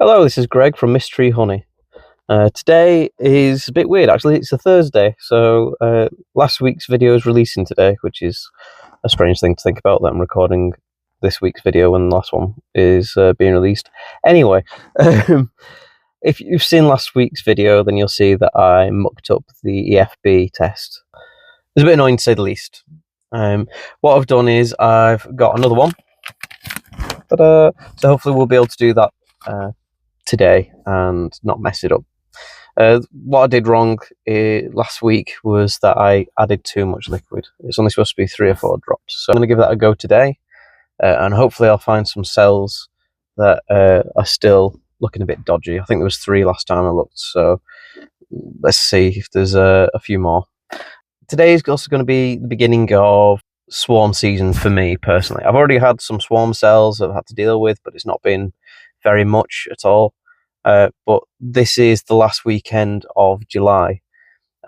Hello, this is Greg from Mystery Honey. Today is a bit weird actually, it's a Thursday, so last week's video is releasing today, which is a strange thing to think about, that I'm recording this week's video when the last one is being released. Anyway, if you've seen last week's video, then you'll see that I mucked up the EFB test. It was a bit annoying to say the least. What I've done is I've got another one, so hopefully we'll be able to do that today and not mess it up. What I did wrong last week was that I added too much liquid. It's only supposed to be 3 or 4 drops, so I'm going to give that a go today, and hopefully I'll find some cells that are still looking a bit dodgy. I think there was 3 last time I looked, so let's see if there's a few more. Today is also going to be the beginning of swarm season for me personally. I've already had some swarm cells I've had to deal with, but it's not been very much at all. But this is the last weekend of July,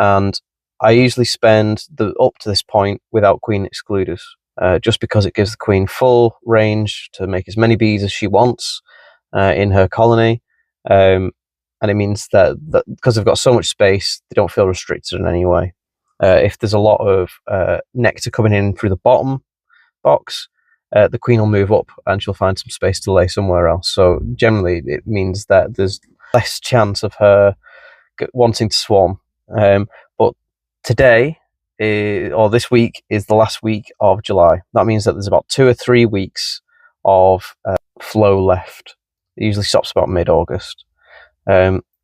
and I usually spend up to this point without queen excluders, just because it gives the queen full range to make as many bees as she wants in her colony, and it means that because they've got so much space, they don't feel restricted in any way. If there's a lot of nectar coming in through the bottom box, the queen will move up and she'll find some space to lay somewhere else. So generally it means that there's less chance of her wanting to swarm. But today, or this week, is the last week of July. That means that there's about 2 or 3 weeks of flow left. It usually stops about mid-August.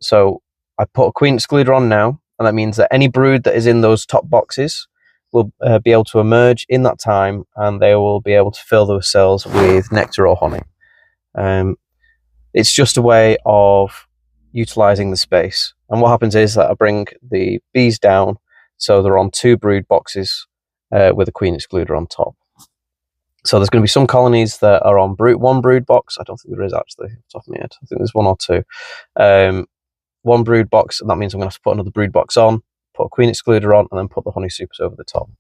So I put a queen excluder on now, and that means that any brood that is in those top boxes will be able to emerge in that time, and they will be able to fill those cells with nectar or honey. It's just a way of utilizing the space. And what happens is that I bring the bees down, so they're on 2 brood boxes with a queen excluder on top. So there's going to be some colonies that are on 1 brood box. I don't think there is actually, off the top of my head. I think there's 1 or 2. 1 brood box, and that means I'm going to have to put another brood box on, put a queen excluder on, and then put the honey supers over the top.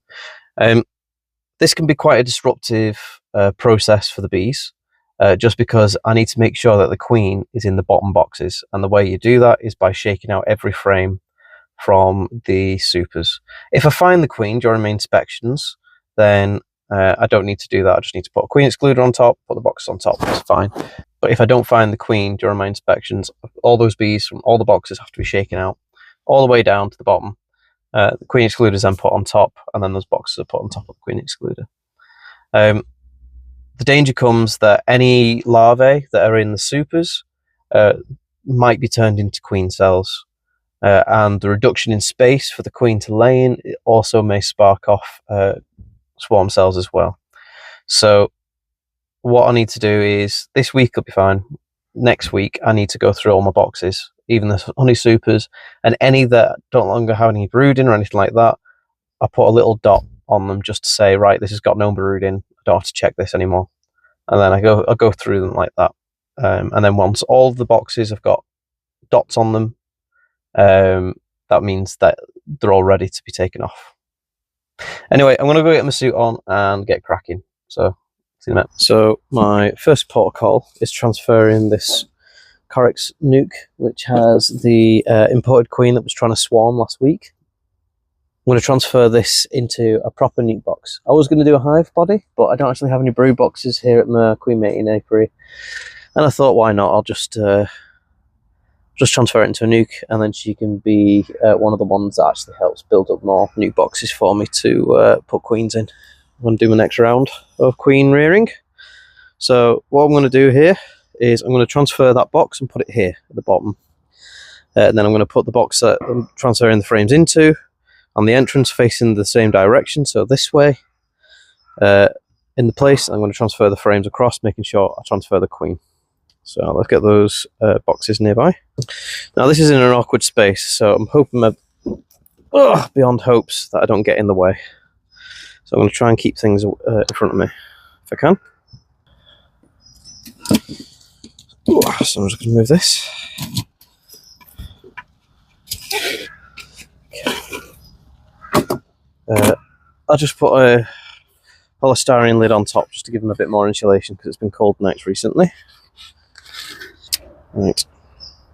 This can be quite a disruptive process for the bees, just because I need to make sure that the queen is in the bottom boxes, and the way you do that is by shaking out every frame from the supers. If I find the queen during my inspections, then I don't need to do that. I just need to put a queen excluder on top, put the boxes on top, that's fine. But if I don't find the queen during my inspections, all those bees from all the boxes have to be shaken out all the way down to the bottom. The queen excluder is then put on top, and then those boxes are put on top of the queen excluder. The danger comes that any larvae that are in the supers might be turned into queen cells, and the reduction in space for the queen to lay in also may spark off swarm cells as well. So what I need to do is, this week will be fine. Next week I need to go through all my boxes, even the honey supers, and any that don't longer have any brooding or anything like that, I put a little dot on them just to say, right, this has got no brooding, I don't have to check this anymore. And then I'll go through them like that. And then once all the boxes have got dots on them, that means that they're all ready to be taken off. Anyway, I'm going to go get my suit on and get cracking. So, see you in a minute. So, my first protocol is transferring this Corex nuke, which has the imported queen that was trying to swarm last week. I'm going to transfer this into a proper nuke box. I was going to do a hive body, but I don't actually have any brood boxes here at my queen mating apiary, and I thought, why not? I'll just transfer it into a nuke, and then she can be one of the ones that actually helps build up more nuke boxes for me to put queens in. I'm going to do my next round of queen rearing. So what I'm going to do here is I'm going to transfer that box and put it here at the bottom. And then I'm going to put the box that I'm transferring the frames into on the entrance facing the same direction, so this way, in the place. I'm going to transfer the frames across, making sure I transfer the queen. So let's get those boxes nearby. Now this is in an awkward space, so I'm hoping beyond hopes that I don't get in the way. So I'm going to try and keep things in front of me if I can. So I'm just going to move this. I'll just put a polystyrene lid on top just to give them a bit more insulation, because it's been cold nights recently. Right.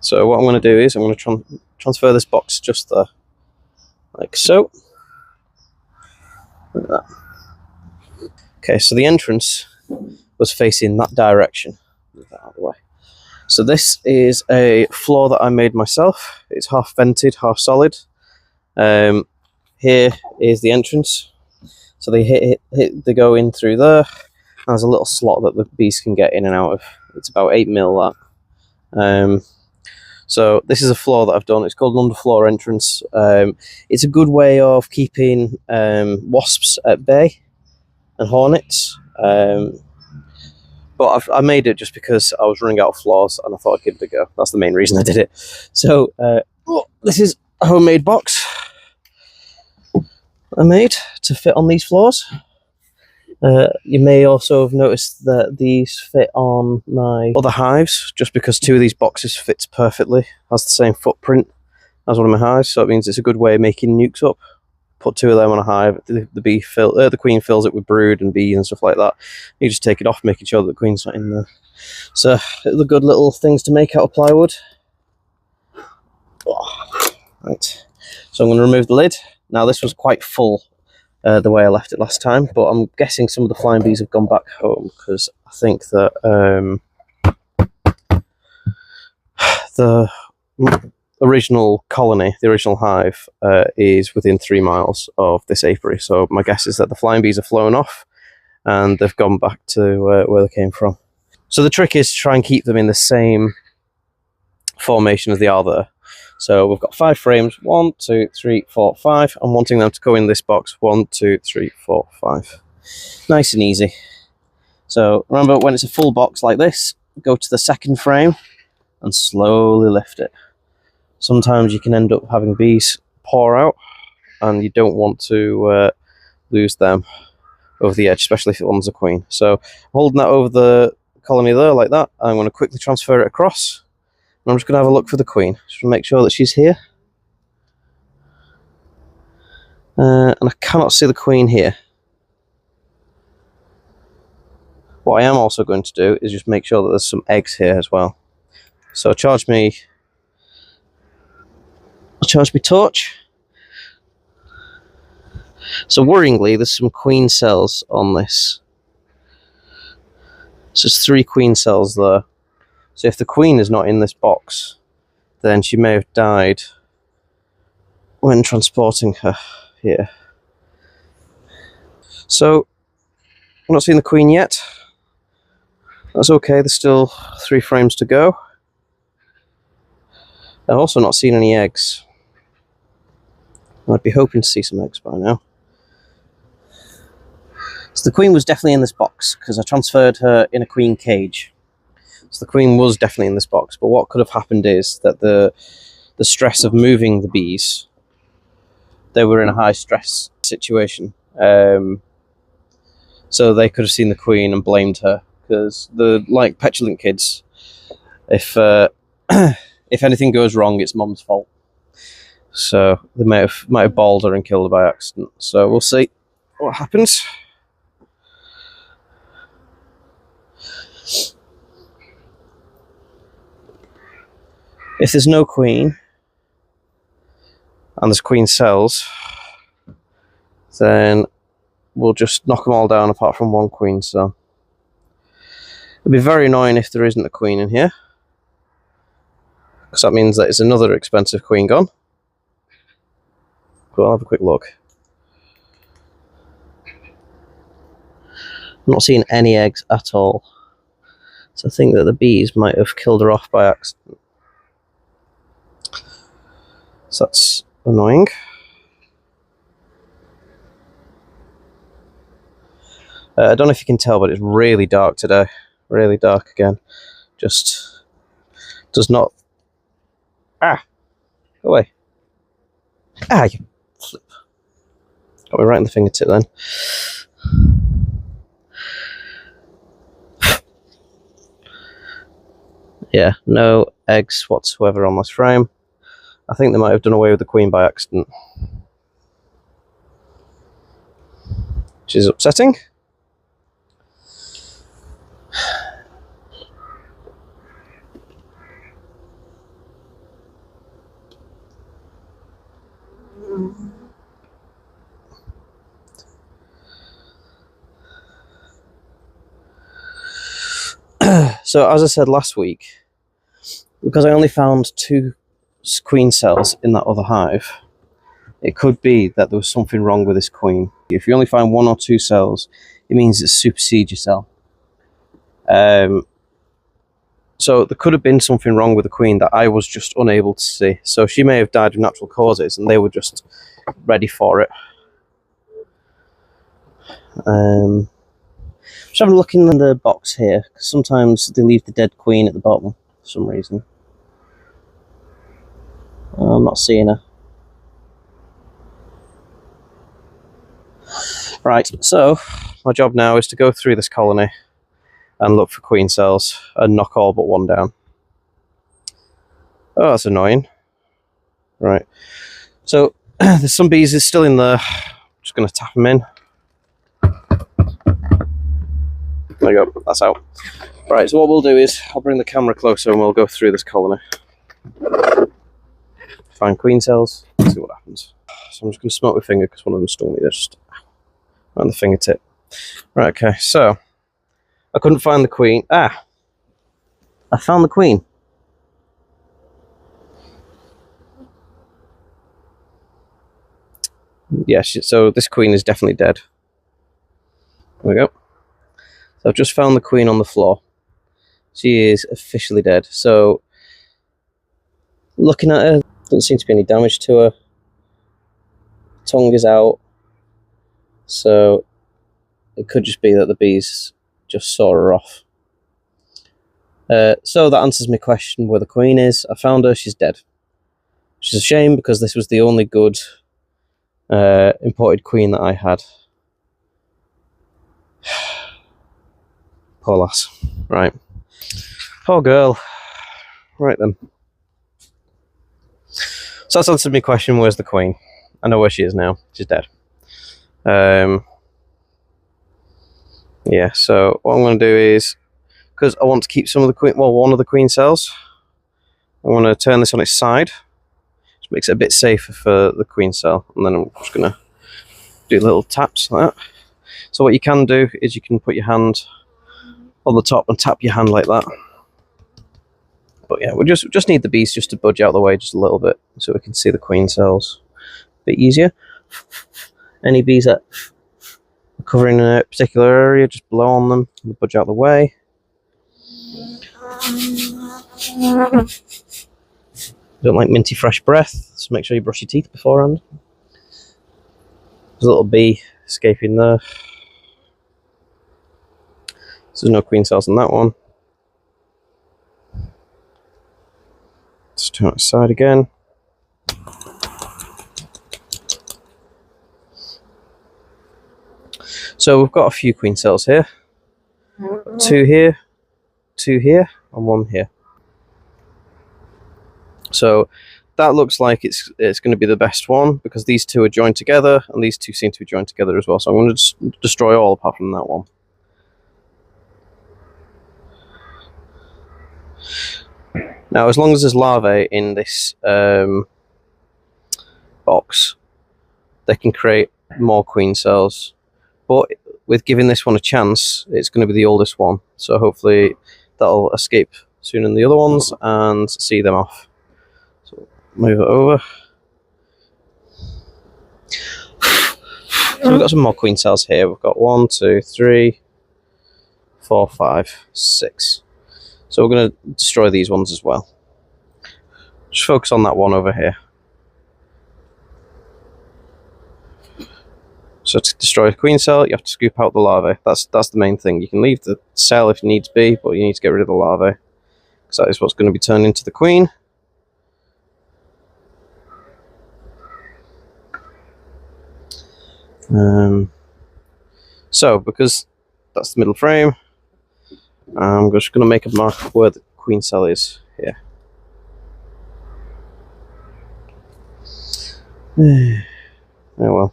So what I'm going to do is I'm going to transfer this box just there, like so. Like that. Okay, so the entrance was facing that direction. Move that out of the way. So this is a floor that I made myself. It's half vented, half solid. Here is the entrance. So they they go in through there. There's a little slot that the bees can get in and out of. It's about 8 mil that. So this is a floor that I've done. It's called an underfloor entrance. It's a good way of keeping wasps at bay and hornets. But I made it just because I was running out of floors and I thought I'd give it a go. That's the main reason I did it. So this is a homemade box I made to fit on these floors. You may also have noticed that these fit on my other hives, just because 2 of these boxes fits perfectly, has the same footprint as one of my hives, so it means it's a good way of making nukes up. Put 2 of them on a hive, the queen fills it with brood and bees and stuff like that. You just take it off, making sure that the queen's not in there. So the good little things to make out of plywood. Right, so I'm going to remove the lid. Now this was quite full the way I left it last time, but I'm guessing some of the flying bees have gone back home because I think that the original colony, the original hive, is within 3 miles of this apiary. So my guess is that the flying bees have flown off and they've gone back to where they came from. So the trick is to try and keep them in the same formation as they are there. So we've got 5 frames, 1, 2, 3, 4, 5. I'm wanting them to go in this box, 1, 2, 3, 4, 5. Nice and easy. So remember, when it's a full box like this, go to the second frame and slowly lift it. Sometimes you can end up having bees pour out and you don't want to lose them over the edge, especially if one's a queen. So holding that over the colony there like that, I'm going to quickly transfer it across. I'm just going to have a look for the queen, just to make sure that she's here. And I cannot see the queen here. What I am also going to do is just make sure that there's some eggs here as well. So I'll charge me torch. So worryingly, there's some queen cells on this. So there's 3 queen cells there. So if the queen is not in this box, then she may have died when transporting her here. So I'm not seeing the queen yet. That's okay, there's still 3 frames to go. I've also not seen any eggs. I'd be hoping to see some eggs by now. So the queen was definitely in this box because I transferred her in a queen cage. So the queen was definitely in this box, but what could have happened is that the stress of moving the bees, they were in a high stress situation. So they could have seen the queen and blamed her, because like petulant kids, if if anything goes wrong, it's mom's fault. So they might have balled her and killed her by accident. So we'll see what happens. If there's no queen, and there's queen cells, then we'll just knock them all down apart from 1 queen cell. It'd be very annoying if there isn't a queen in here, because that means that it's another expensive queen gone. Cool, I'll have a quick look. I'm not seeing any eggs at all. So I think that the bees might have killed her off by accident. So that's annoying. I don't know if you can tell, but it's really dark today. Really dark again. Just does not... Ah! Go away. Ah, you flip. Got me right in the fingertip then. Yeah, no eggs whatsoever on this frame. I think they might have done away with the queen by accident, which is upsetting. So as I said last week, because I only found 2 queen cells in that other hive, it could be that there was something wrong with this queen. If you only find 1 or 2 cells, it means it supersedes your cell. So there could have been something wrong with the queen that I was just unable to see. So she may have died of natural causes and they were just ready for it. Just having a look in the box here, because sometimes they leave the dead queen at the bottom for some reason. I'm not seeing her. Right, so my job now is to go through this colony and look for queen cells and knock all but 1 down. Oh, that's annoying. Right, so there's some bees still in there. Just going to tap them in. There you go, that's out. Right, so what we'll do is I'll bring the camera closer and we'll go through this colony. Find queen cells, see what happens. So I'm just going to smoke my finger because one of them stung me just on the fingertip. Right, okay, so I couldn't find the queen. I found the queen. Yes, so this queen is definitely dead. There we go. So I've just found the queen on the floor. She is officially dead. So looking at her, doesn't seem to be any damage to her. Tongue is out. So it could just be that the bees just saw her off. So that answers my question where the queen is. I found her, she's dead. Which is a shame because this was the only good imported queen that I had. Poor lass. Right. Poor girl. Right then. So that's answered my question, where's the queen? I know where she is now. She's dead. Yeah, so what I'm going to do is, because I want to keep some of the queen, well, one of the queen cells, I want to turn this on its side. Which makes it a bit safer for the queen cell. And then I'm just going to do little taps like that. So what you can do is you can put your hand on the top and tap your hand like that. But yeah, we just need the bees just to budge out the way just a little bit so we can see the queen cells a bit easier. Any bees that are covering a particular area, just blow on them and budge out the way. Don't like minty fresh breath, so make sure you brush your teeth beforehand. There's a little bee escaping there. So there's no queen cells on that one. Let's turn it aside again. So we've got a few queen cells here. 2 here, 2 here, and 1 here. So that looks like it's going to be the best one because these 2 are joined together and these 2 seem to be joined together as well. So I'm going to just destroy all apart from that one. Now, as long as there's larvae in this box, they can create more queen cells. But with giving this one a chance, it's going to be the oldest one. So hopefully that'll escape sooner than the other ones and see them off. So move it over. So we've got some more queen cells here. We've got 1, 2, 3, 4, 5, 6. So we're going to destroy these ones as well. Just focus on that one over here. So to destroy a queen cell, you have to scoop out the larvae. That's the main thing. You can leave the cell if you need to be, but you need to get rid of the larvae. Because that is what's going to be turned into the queen. So, because that's the middle frame, I'm just going to make a mark where the queen cell is here. Oh well.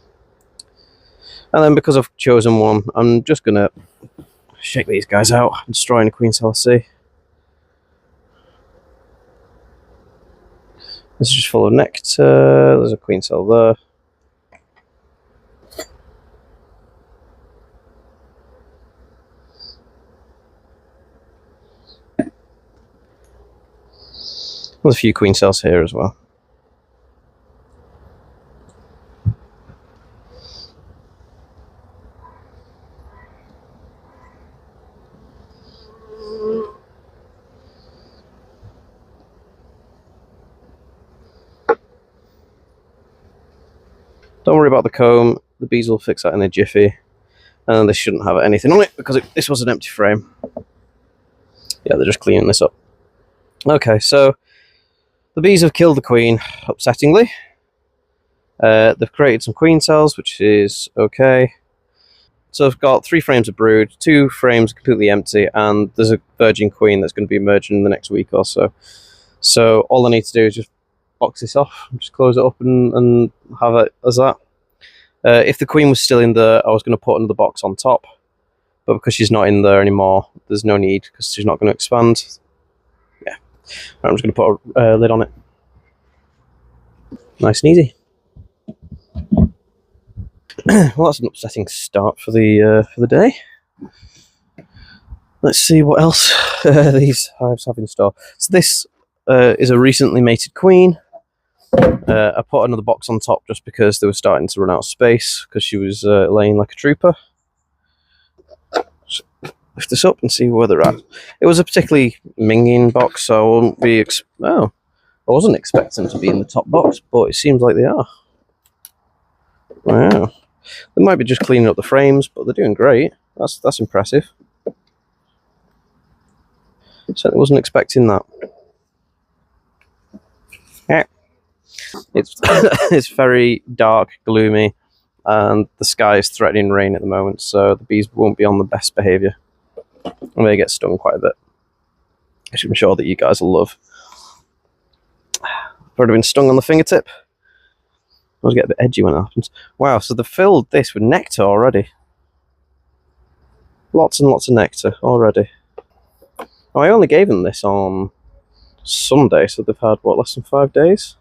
And then because I've chosen one, I'm just going to shake these guys out and destroy a queen cell C. This is just full of nectar. There's a queen cell there. There's a few queen cells here as well. Don't worry about the comb, the bees will fix that in a jiffy. And this shouldn't have anything on it because this was an empty frame. Yeah, they're just cleaning this up. Okay, so the bees have killed the queen, upsettingly. They've created some queen cells, which is okay. So I've got 3 frames of brood, 2 frames completely empty, and there's a virgin queen that's going to be emerging in the next week or so. So all I need to do is just box this off, just close it up and have it as that. If the queen was still in there, I was going to put another box on top, but because she's not in there anymore, there's no need because she's not going to expand. Yeah, I'm just going to put a lid on it. Nice and easy. Well, that's an upsetting start for the day. Let's see what else these hives have in store. So this is a recently mated queen. I put another box on top just because they were starting to run out of space because she was laying like a trooper. So lift this up and see where they're at. It was a particularly minging box, so I wouldn't be. I wasn't expecting them to be in the top box, but it seems like they are. Wow, they might be just cleaning up the frames, but they're doing great. That's impressive. Certainly wasn't expecting that. Yeah. It's very dark, gloomy, and the sky is threatening rain at the moment, so the bees won't be on the best behaviour. And they get stung quite a bit, which I'm sure that you guys will love. I've already been stung on the fingertip. I always get a bit edgy when it happens. Wow, so they've filled this with nectar already. Lots and lots of nectar already. Oh, I only gave them this on Sunday, so they've had, what, less than 5 days?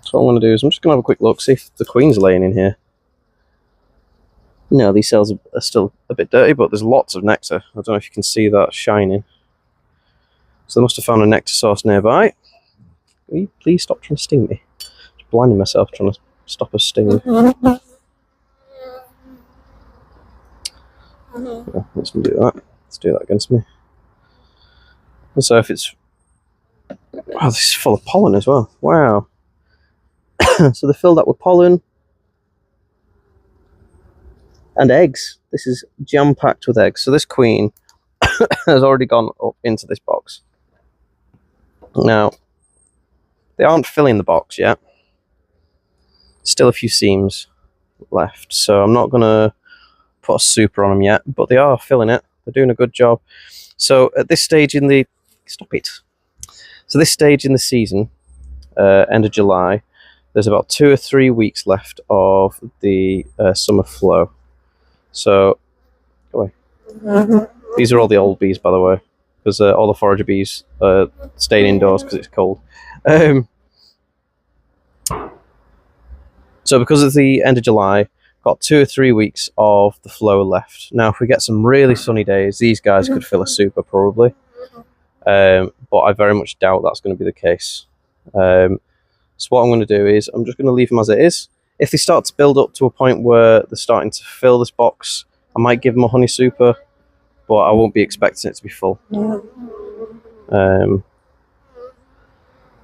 So what I'm going to do is I'm just going to have a quick look, see if the queen's laying in here. No, these cells are still a bit dirty, but there's lots of nectar. I don't know if you can see that shining. So they must have found a nectar source nearby. Will you please stop trying to sting me? Just blinding myself trying to stop a sting. Yeah, let's do that. Let's do that against me. And so if it's... Wow, this is full of pollen as well. Wow. So they filled that with pollen and eggs. This is jam-packed with eggs. So this queen has already gone up into this box. Now, they aren't filling the box yet. Still a few seams left, so I'm not going to put a super on them yet, but they are filling it. They're doing a good job. So at this stage in the... Stop it. So this stage in the season, end of July, there's about 2 or 3 weeks left of the summer flow. So, go away. These are all the old bees, by the way, because all the forager bees staying indoors because it's cold. So because of the end of July, got 2 or 3 weeks of the flow left. Now, if we get some really sunny days, these guys could fill a super probably. But I very much doubt that's going to be the case. So what I'm going to do is I'm just going to leave them as it is. If they start to build up to a point where they're starting to fill this box, I might give them a honey super, but I won't be expecting it to be full. But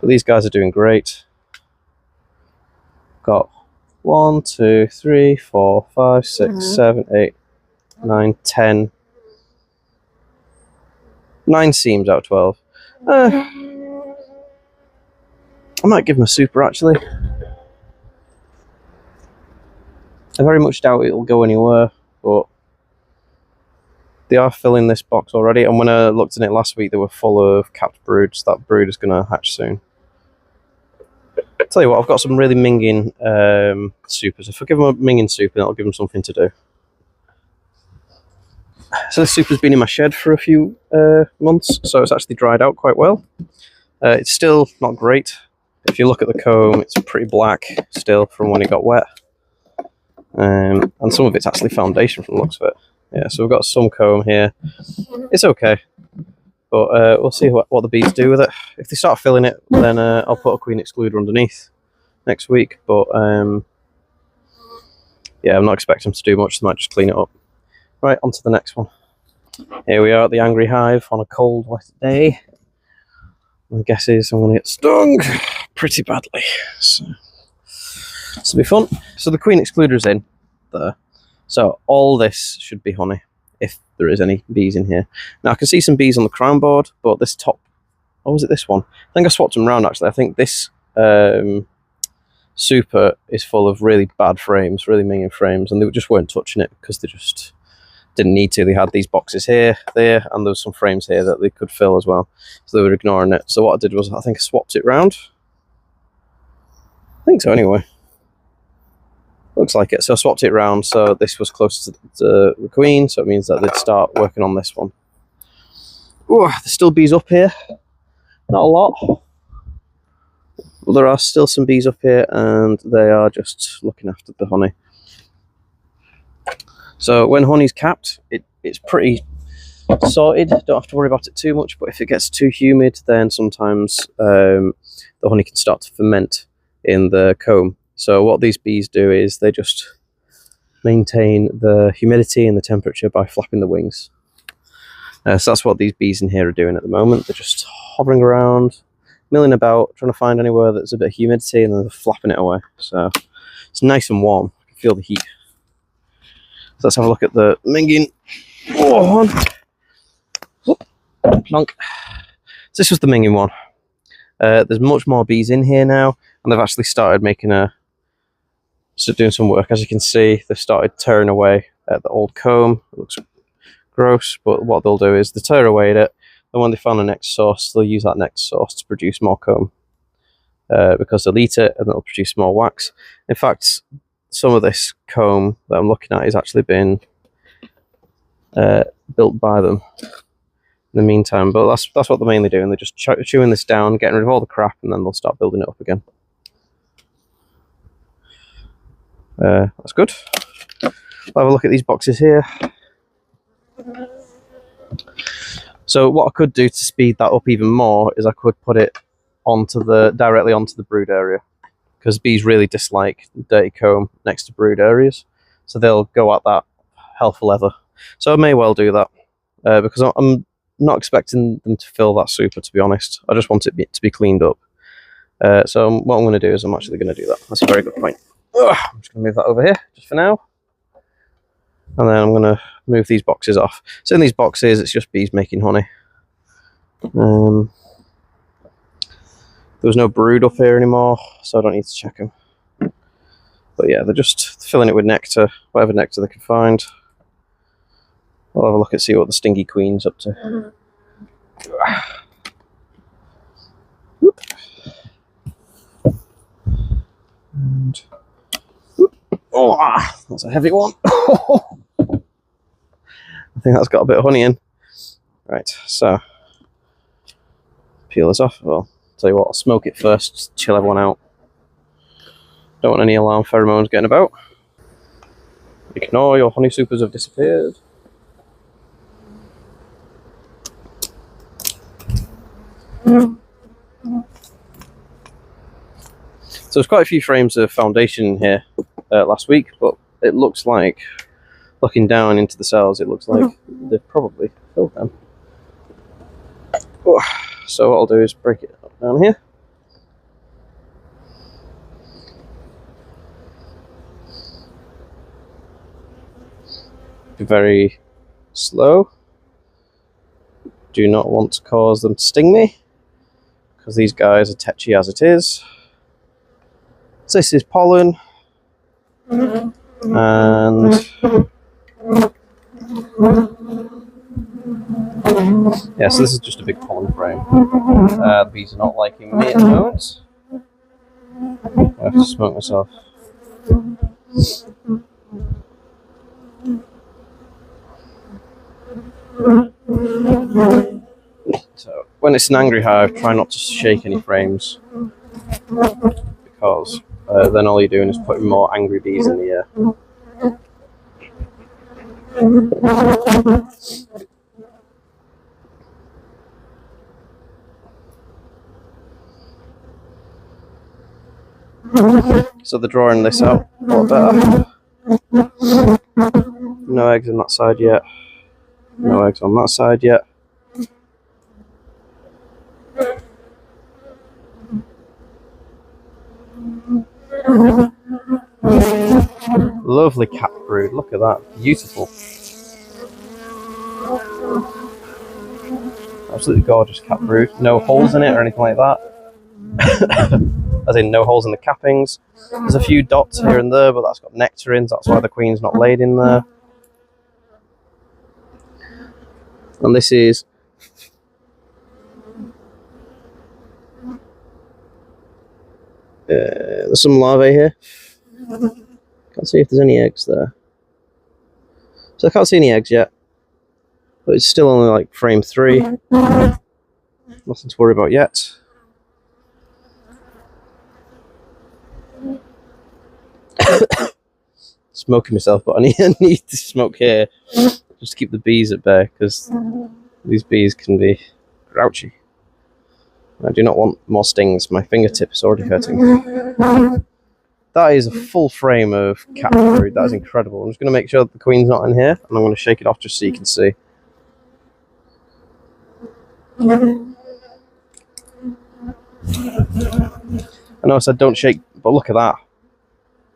these guys are doing great. Got 1, 2, 3, 4, 5, 6, 7, 8, 9, 10. 9 seams out of 12. I might give them a super, actually. I very much doubt it'll go anywhere, but they are filling this box already, and when I looked in it last week, they were full of capped brood, so that brood is going to hatch soon. I'll tell you what, I've got some really minging supers. If I give them a minging super, that'll give them something to do. So this super's been in my shed for a few months, so it's actually dried out quite well. It's still not great. If you look at the comb, it's pretty black still from when it got wet. And some of it's actually foundation from the looks of it. Yeah, so we've got some comb here. It's okay. But we'll see what the bees do with it. If they start filling it, then I'll put a queen excluder underneath next week. But yeah, I'm not expecting them to do much. They might just clean it up. Right, on to the next one. Here we are at the angry hive on a cold, wet day. My guess is I'm going to get stung pretty badly. So this will be fun. So the queen excluder is in there. So all this should be honey, if there is any bees in here. Now I can see some bees on the crown board, but this top, oh, was it this one? I think I swapped them around actually. I think this super is full of really bad frames, really minging frames, and they just weren't touching it because they just didn't need to. They had these boxes here, there, and there was some frames here that they could fill as well. So they were ignoring it. So what I did was I think I swapped it round. I think so anyway. Looks like it. So I swapped it round so this was closer to the queen, so it means that they'd start working on this one. Ooh, there's still bees up here. Not a lot. Well, there are still some bees up here and they are just looking after the honey. So when honey's capped, it's pretty sorted. Don't have to worry about it too much, but if it gets too humid, then sometimes the honey can start to ferment in the comb. So what these bees do is they just maintain the humidity and the temperature by flapping the wings. So that's what these bees in here are doing at the moment. They're just hovering around, milling about, trying to find anywhere that's a bit of humidity, and then they're flapping it away. So it's nice and warm. I can feel the heat. So let's have a look at the minging. Oh, plunk. So this was the minging one. There's much more bees in here now, and they've actually started doing some work. As you can see, they've started tearing away at the old comb. It looks gross, but what they'll do is they tear away at it, and when they find a next source, they'll use that next source to produce more comb, because they'll eat it and it'll produce more wax. In fact, some of this comb that I'm looking at has actually been built by them in the meantime, but that's what they're mainly doing. They're just chewing this down, getting rid of all the crap, and then they'll start building it up again. That's good. I'll have a look at these boxes here. So what I could do to speed that up even more is I could put it directly onto the brood area, because bees really dislike dirty comb next to brood areas, so they'll go at that hell for leather. So I may well do that, because I'm not expecting them to fill that super, to be honest. I just want it to be cleaned up. So what I'm going to do is I'm actually going to do that. That's a very good point. I'm just going to move that over here just for now, and then I'm going to move these boxes off. So in these boxes, it's just bees making honey. There was no brood up here anymore, so I don't need to check them. But yeah, they're just filling it with nectar, whatever nectar they can find. I'll have a look and see what the stingy queen's up to. Whoop. And whoop. Oh, that's a heavy one. I think that's got a bit of honey in. Right, so peel this off. Well, tell you what, I'll smoke it first, chill everyone out. Don't want any alarm pheromones getting about. Ignore, your honey supers have disappeared. So there's quite a few frames of foundation in here last week, but it looks like, looking down into the cells, it looks like they've probably filled them. Oh, so what I'll do is break it up down here. Be very slow. Do not want to cause them to sting me, because these guys are tetchy as it is. So this is pollen, and yeah, so this is just a big pollen frame. The bees are not liking me at the moment. I have to smoke myself. So when it's an angry hive, try not to shake any frames, because then all you're doing is putting more angry bees in the air. So they're drawing this out a lot better. No eggs on that side yet. No eggs on that side yet. Lovely cat brood, look at that, beautiful. Absolutely gorgeous cat brood. No holes in it or anything like that. As in no holes in the cappings. There's a few dots here and there, but that's got nectar in, so that's why the queen's not laid in there. And this is there's some larvae here. Can't see if there's any eggs there. So I can't see any eggs yet, but it's still only like frame 3. Nothing to worry about yet. Smoking myself, but I need to smoke here just to keep the bees at bay, because these bees can be grouchy. I do not want more stings. My fingertip is already hurting. That is a full frame of cat brood. That is incredible. I'm just going to make sure that the queen's not in here, and I'm going to shake it off just so you can see. I know I said don't shake, but look at that.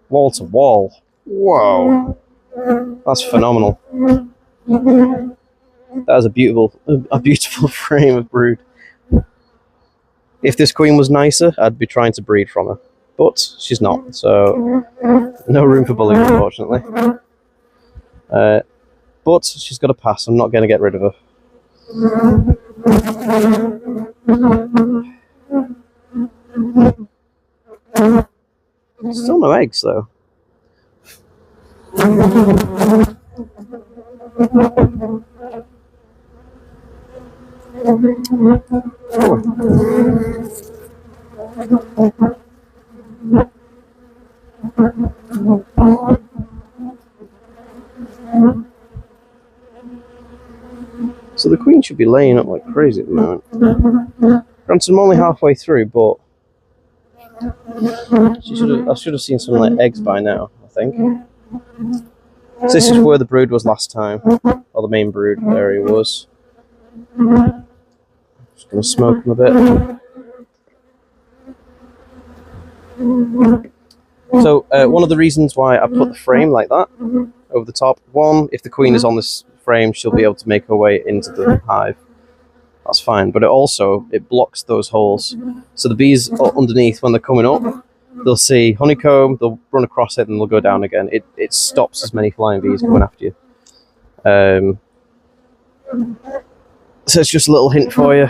Wall to wall. Whoa. That's phenomenal. That is a beautiful frame of brood. If this queen was nicer, I'd be trying to breed from her. But she's not, so no room for bullying, unfortunately. But she's got to pass. I'm not going to get rid of her. Still no eggs, though. So the queen should be laying up like crazy at the moment. Granted, I'm only halfway through, but I should have seen some like eggs by now, I think. So this is where the brood was last time, or the main brood area was. Just going to smoke them a bit. So one of the reasons why I put the frame like that over the top, one, if the queen is on this frame, she'll be able to make her way into the hive. That's fine, but it blocks those holes. So the bees underneath, when they're coming up, they'll see honeycomb, they'll run across it, and they'll go down again. It stops as many flying bees coming after you. So it's just a little hint for you.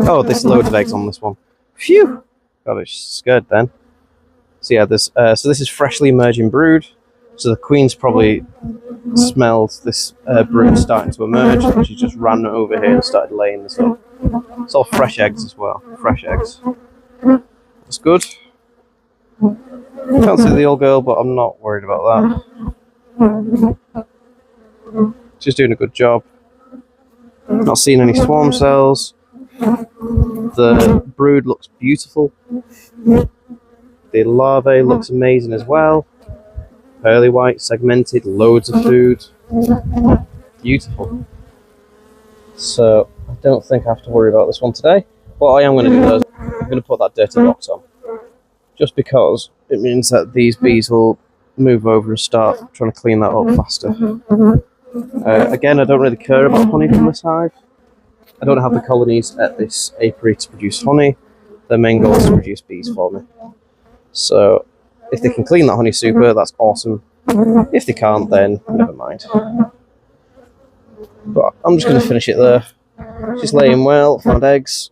Oh, there's loads of eggs on this one. Phew! Got a bit scared then. So yeah, so this is freshly emerging brood. So the queen's probably smelled this brood starting to emerge, and she just ran over here and started laying this up. It's all fresh eggs as well. Fresh eggs. That's good. Can't see the old girl, but I'm not worried about that. She's doing a good job. Not seeing any swarm cells. The brood looks beautiful. The larvae looks amazing as well. Pearly white, segmented, loads of food. Beautiful. So I don't think I have to worry about this one today. What I am going to do is I'm going to put that dirty box on. Just because it means that these bees will move over and start trying to clean that up faster. Again, I don't really care about honey from this hive. I don't have the colonies at this apiary to produce honey. Their main goal is to produce bees for me. So if they can clean that honey super, that's awesome. If they can't, then never mind. But I'm just going to finish it there. She's laying well, found eggs,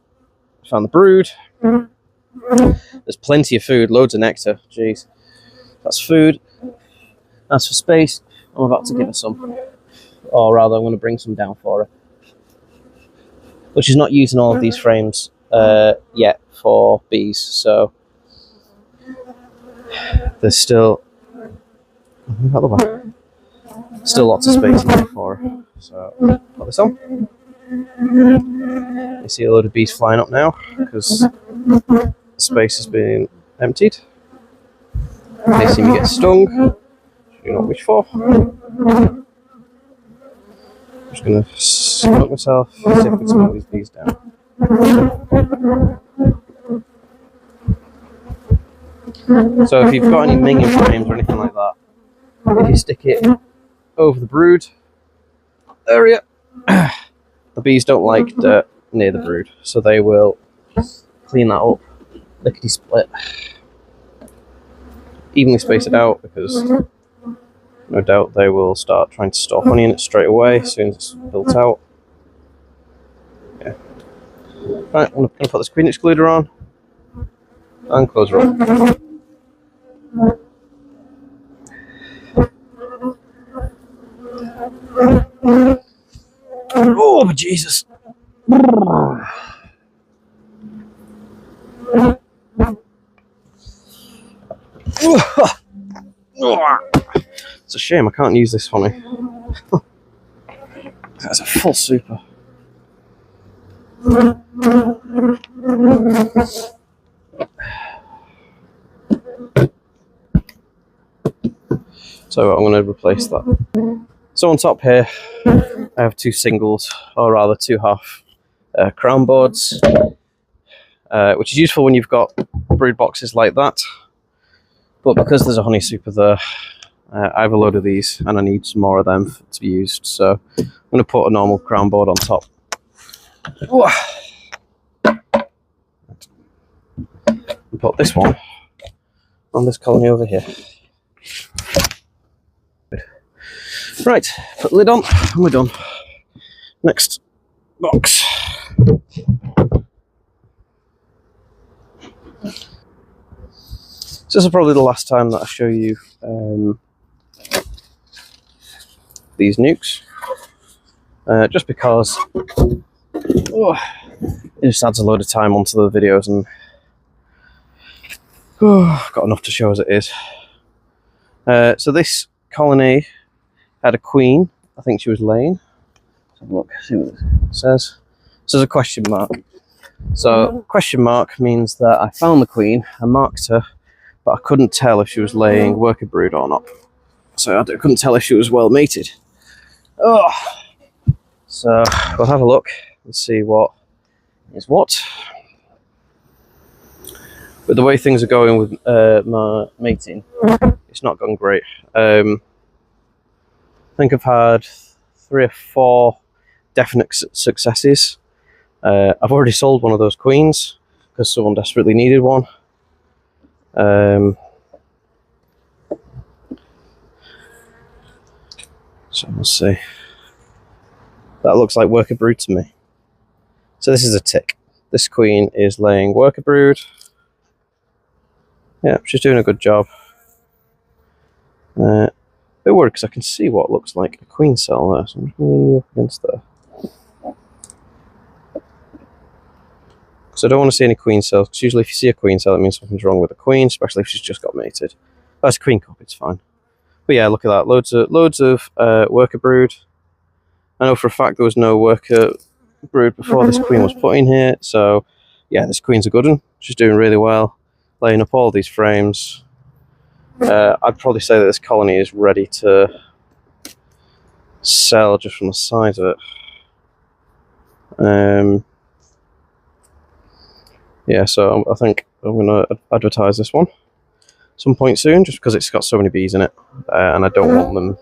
found the brood. There's plenty of food, loads of nectar. Jeez. That's food. As for space, I'm about to give her some. Or rather, I'm going to bring some down for her. But she's not using all of these frames yet for bees, so there's still lots of space in there for her. So put this on. You see a load of bees flying up now because The space has been emptied. They seem to get stung, which you do not wish for. I'm just going to smoke myself, see if I can smoke these bees down. So if you've got any minging frames or anything like that, if you stick it over the brood area, the bees don't like dirt near the brood, so they will clean that up, lickety split, evenly space it out, because no doubt they will start trying to store honey in it straight away as soon as it's built out. Yeah. Right, I'm going to put this queen excluder on and close her up. Oh, Jesus! It's a shame I can't use this honey. That's a full super. So I'm going to replace that. So on top here, I have two singles, or rather two half crown boards, which is useful when you've got brood boxes like that. But because there's a honey super there, I have a load of these and I need some more of them to be used. So I'm going to put a normal crown board on top. And put this one on this colony over here. Right, put the lid on and we're done. Next box. So this is probably the last time that I show you these nukes, just because it just adds a load of time onto the videos, and I've got enough to show as it is. So this colony had a queen. I think she was laying. Let's have a look, see what it says. So there's a question mark. So question mark means that I found the queen, I marked her, but I couldn't tell if she was laying worker brood or not. So I couldn't tell if she was well mated. Oh, so we'll have a look and see what is what. But the way things are going with my mating, it's not gone great. I think I've had 3 or 4 definite successes. I've already sold one of those queens because someone desperately needed one. So we'll see. That looks like worker brood to me. So this is a tick. This queen is laying worker brood. Yeah, she's doing a good job. A bit worried because I can see what looks like a queen cell there, so I'm just leaning you up against there. Because I don't want to see any queen cells, because usually if you see a queen cell, it means something's wrong with the queen, especially if she's just got mated. That's a queen cup, it's fine. But yeah, look at that, loads of worker brood. I know for a fact there was no worker brood before this queen was put in here, so yeah, this queen's a good one. She's doing really well, laying up all these frames. I'd probably say that this colony is ready to sell just from the size of it. Yeah, so I think I'm going to advertise this one some point soon, just because it's got so many bees in it, and I don't want them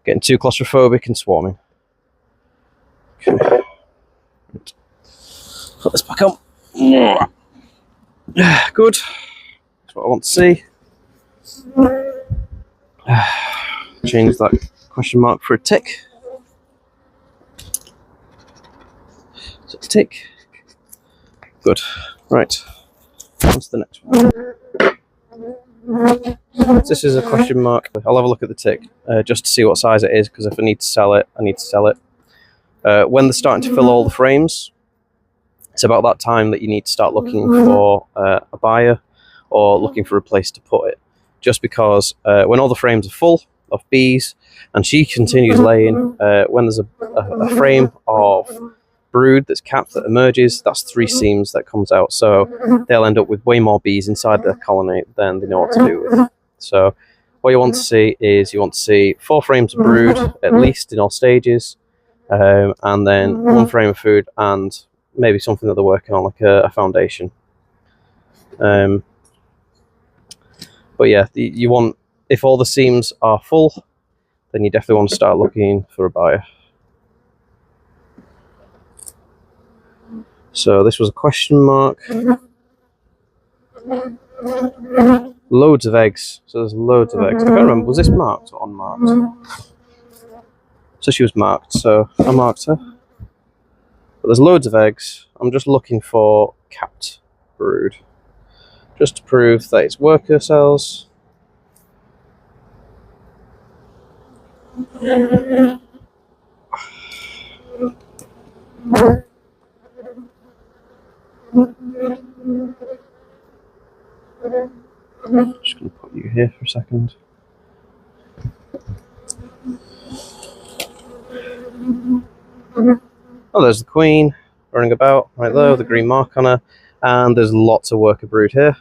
getting too claustrophobic and swarming. Okay. Put this back on. Good. That's what I want to see. Change that question mark for a tick. So tick. Good. Right. On to the next one. This is a question mark. I'll have a look at the tick just to see what size it is, because if I need to sell it, I need to sell it. When they're starting to fill all the frames, it's about that time that you need to start looking for a buyer or looking for a place to put it. Just because when all the frames are full of bees and she continues laying, when there's a frame of brood that's capped that emerges, that's 3 seams that comes out. So they'll end up with way more bees inside their colony than they know what to do with. So what you want to see is 4 frames of brood, at least in all stages, and then 1 frame of food and maybe something that they're working on, like a foundation. But yeah, you want, if all the seams are full, then you definitely want to start looking for a buyer. So this was a question mark. Loads of eggs. So there's loads of eggs. I can't remember, was this marked or unmarked? So she was marked, so I marked her. But there's loads of eggs. I'm just looking for capped brood, just to prove that it's worker cells. Just going to put you here for a second. Oh, there's the queen running about right there with the green mark on her, and there's lots of worker brood here.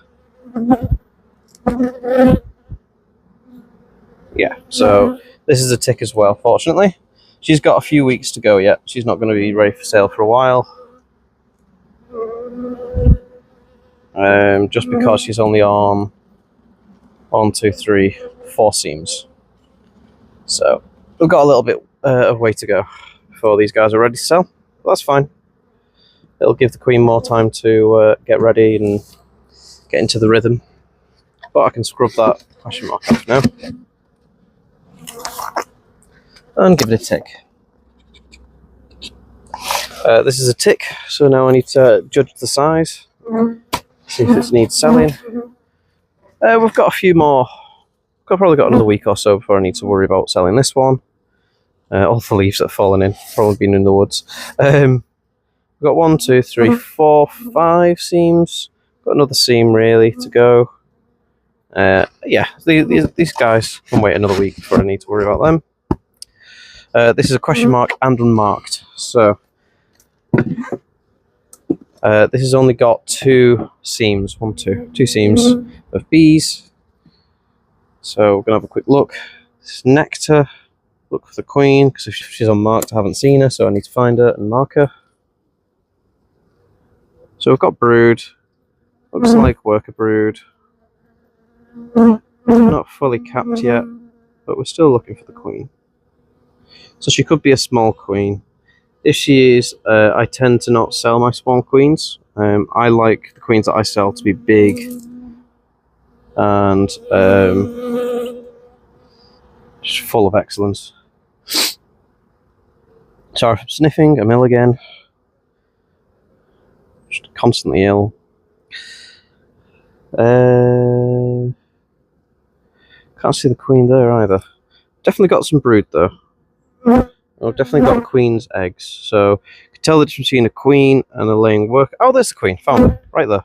Yeah, so this is a tick as well, fortunately. She's got a few weeks to go yet. She's not going to be ready for sale for a while. Just because she's only on 1, 2, 3, 4 seams. So we've got a little bit of way to go before these guys are ready to sell. But that's fine. It'll give the queen more time to get ready and get into the rhythm. But I can scrub that question mark off now. And give it a tick. This is a tick, so now I need to judge the size. See if it needs selling. We've got a few more. I've probably got another week or so before I need to worry about selling this one. All the leaves that have fallen in, probably been in the woods. We've got 1, 2, 3, 4, 5 seams. Got another seam really to go. Yeah, these guys can wait another week before I need to worry about them. This is a question mark and unmarked. So this has only got 2 seams, 2 seams of bees. So we're gonna have a quick look. This is nectar. Look for the queen, because if she's unmarked, I haven't seen her, so I need to find her and mark her. So we've got brood. Looks like worker brood. Not fully capped yet, but we're still looking for the queen. So she could be a small queen. If she is, I tend to not sell my small queens. I like the queens that I sell to be big and just full of excellence. Sorry for sniffing, I'm ill again. Just constantly ill. Can't see the queen there either. Definitely got some brood though. I've definitely got queen's eggs, so you can tell the difference between a queen and a laying worker. Oh, there's the queen. Found her. Right there.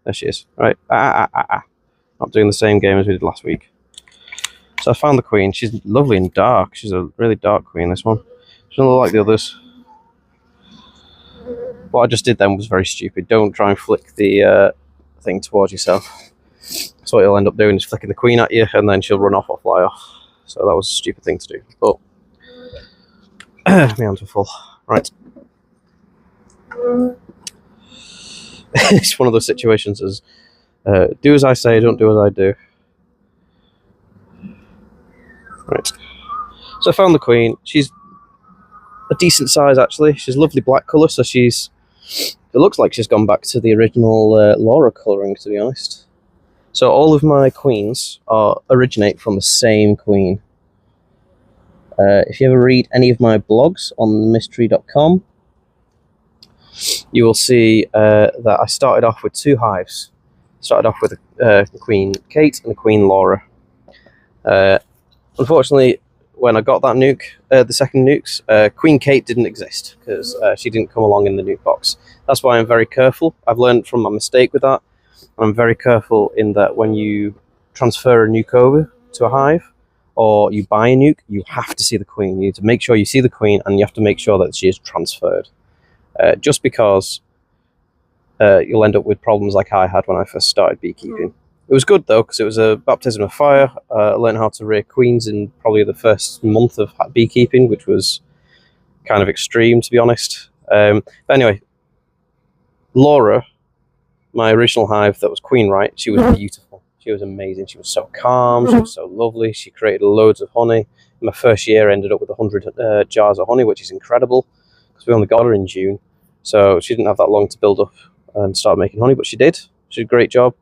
There she is. Right. Not doing the same game as we did last week. So I found the queen. She's lovely and dark. She's a really dark queen, this one. She doesn't look like the others. What I just did then was very stupid. Don't try and flick the thing towards yourself. So what you'll end up doing is flicking the queen at you, and then she'll run off or fly off. So that was a stupid thing to do. But my hands were full. Right. It's one of those situations as do as I say, don't do as I do. Right. So I found the queen. She's a decent size actually. She's lovely black colour, so it looks like she's gone back to the original Laura colouring, to be honest. So all of my queens originate from the same queen. If you ever read any of my blogs on mystery.com, you will see that I started off with 2 hives. Started off with a Queen Kate and a Queen Laura. Unfortunately, when I got that nuke, the second nukes, Queen Kate didn't exist because she didn't come along in the nuke box. That's why I'm very careful. I've learned from my mistake with that. I'm very careful in that when you transfer a nuke over to a hive, or you buy a nuke, you have to see the queen. You need to make sure you see the queen, and you have to make sure that she is transferred. just because you'll end up with problems like I had when I first started beekeeping. It was good though, because it was a baptism of fire. I learned how to rear queens in probably the first month of beekeeping, which was kind of extreme, to be honest. But anyway, Laura, my original hive that was queen right, she was beautiful. She was amazing. She was so calm. She was so lovely. She created loads of honey. In my first year, I ended up with 100 jars of honey, which is incredible, because we only got her in June. So she didn't have that long to build up and start making honey, but she did. She did a great job.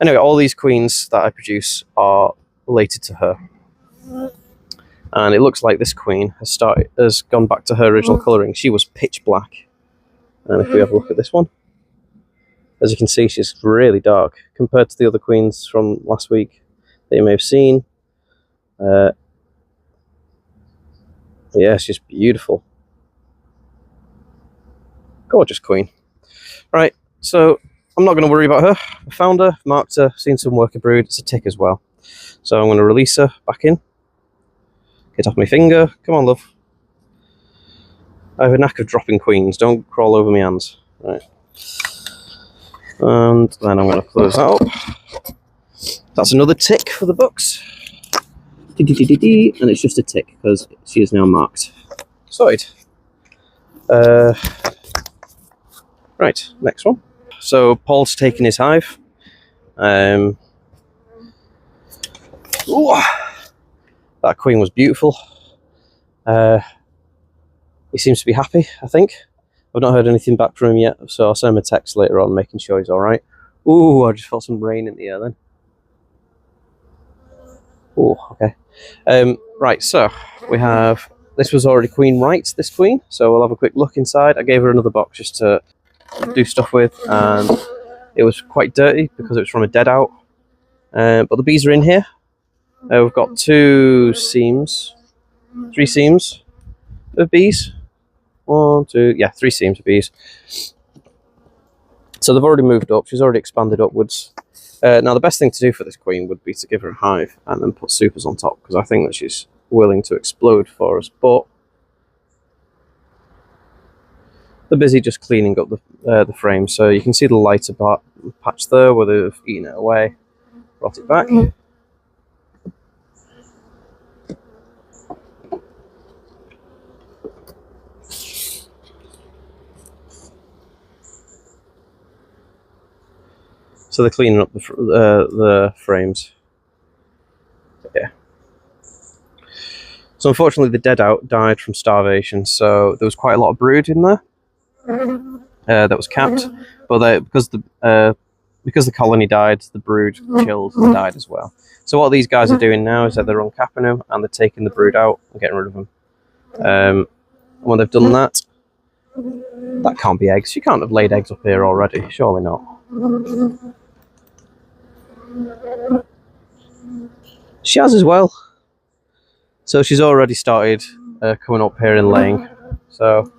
Anyway, all these queens that I produce are related to her. And it looks like this queen has gone back to her original colouring. She was pitch black. And if we have a look at this one, as you can see, she's really dark compared to the other queens from last week that you may have seen. Yeah, she's beautiful. Gorgeous queen. Right, so I'm not going to worry about her. I found her, marked her, seen some worker brood. It's a tick as well. So I'm going to release her back in. Get off my finger. Come on, love. I have a knack of dropping queens. Don't crawl over my hands. Right. And then I'm going to close that up. That's another tick for the books. And it's just a tick because she is now marked. Sorted. Right, next one. So Paul's taken his hive. Ooh, that queen was beautiful. He seems to be happy, I think. I've not heard anything back from him yet, so I'll send him a text later on making sure he's alright. Ooh, I just felt some rain in the air then. Ooh, okay. Right, so we have... This was already queen right, this queen, so we'll have a quick look inside. I gave her another box just to do stuff with, and it was quite dirty because it was from a dead out. But the bees are in here. We've got 3 seams of bees. 1, 2, yeah, 3 seams of bees. So they've already moved up. She's already expanded upwards. Now the best thing to do for this queen would be to give her a hive and then put supers on top, because I think that she's willing to explode for us. But they're busy just cleaning up the frame, so you can see the lighter patch there where they've eaten it away. Brought it back. So they're cleaning up the frames. Yeah. So unfortunately, the dead out died from starvation. So there was quite a lot of brood in there that was capped, but because the colony died, the brood killed and died as well. So what these guys are doing now is that they're uncapping them and they're taking the brood out and getting rid of them. And when they've done that, that can't be eggs. You can't have laid eggs up here already. Surely not. She has as well. So she's already started coming up here and laying. So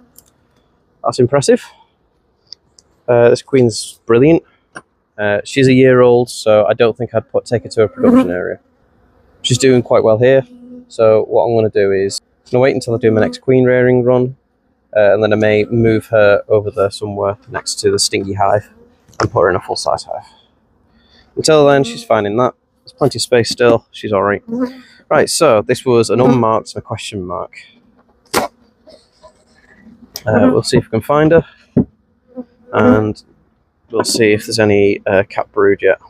that's impressive. This queen's brilliant. She's a year old, so I don't think I'd take her to a production area. She's doing quite well here. So what I'm going to do is I'm going to wait until I do my next queen rearing run, and then I may move her over there somewhere next to the stingy hive and put her in a full-size hive. Until then, she's fine in that. There's plenty of space still. She's all right. Right, so this was an unmarked and a question mark. We'll see if we can find her. And we'll see if there's any cap brood yet.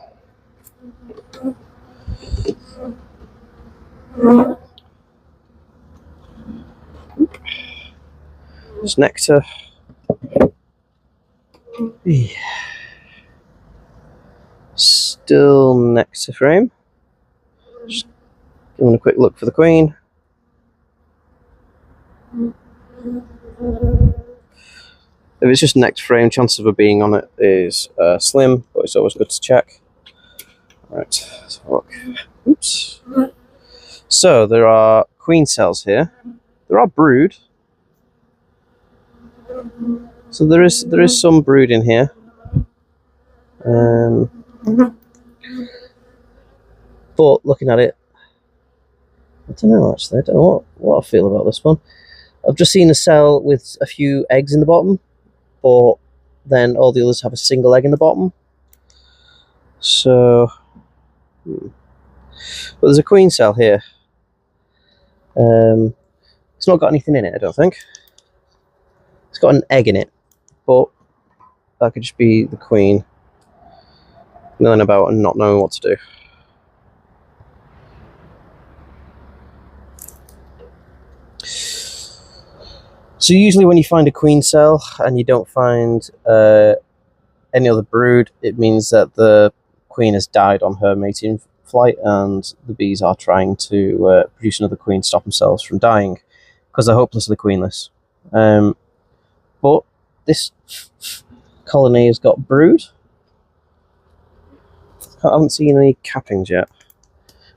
There's nectar. Yeah. Still nectar frame. Just giving a quick look for the queen. If it's just nectar frame, chances of her being on it is slim, but it's always good to check. Right, let's have a look. Oops. So there are queen cells here. There are brood. So there is some brood in here. But looking at it, I don't know actually. I don't know what I feel about this one. I've just seen a cell with a few eggs in the bottom. but then all the others have a single egg in the bottom. So, but there's a queen cell here. It's not got anything in it, I don't think. It's got an egg in it, but that could just be the queen milling about and not knowing what to do. So usually when you find a queen cell and you don't find any other brood, it means that the queen has died on her mating flight and the bees are trying to produce another queen to stop themselves from dying because they're hopelessly queenless. But this colony has got brood. I haven't seen any cappings yet,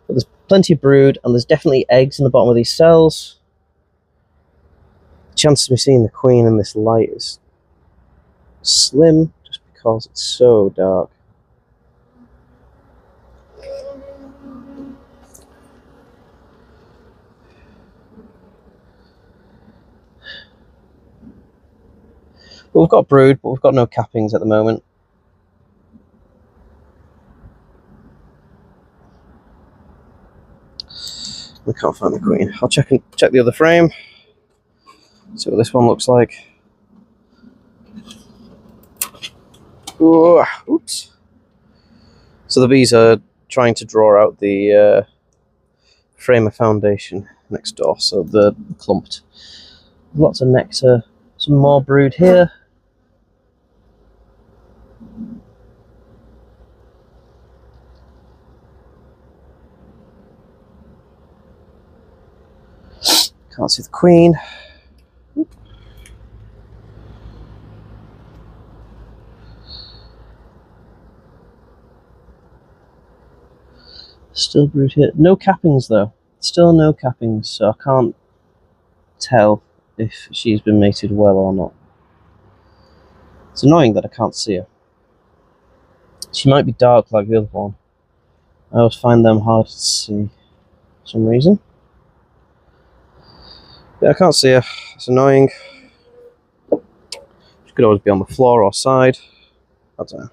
but there's plenty of brood and there's definitely eggs in the bottom of these cells. The chance of me seeing the queen in this light is slim just because it's so dark. But we've got brood, but we've got no cappings at the moment. We can't find the queen. I'll check the other frame. See what this one looks like. Ooh, oops. So the bees are trying to draw out the frame of foundation next door, so they're clumped. Lots of nectar. Some more brood here. Can't see the queen. Still brood here. No cappings though. Still no cappings, so I can't tell if she's been mated well or not. It's annoying that I can't see her. She might be dark like the other one. I always find them hard to see for some reason. Yeah, I can't see her. It's annoying. She could always be on the floor or side. I don't know.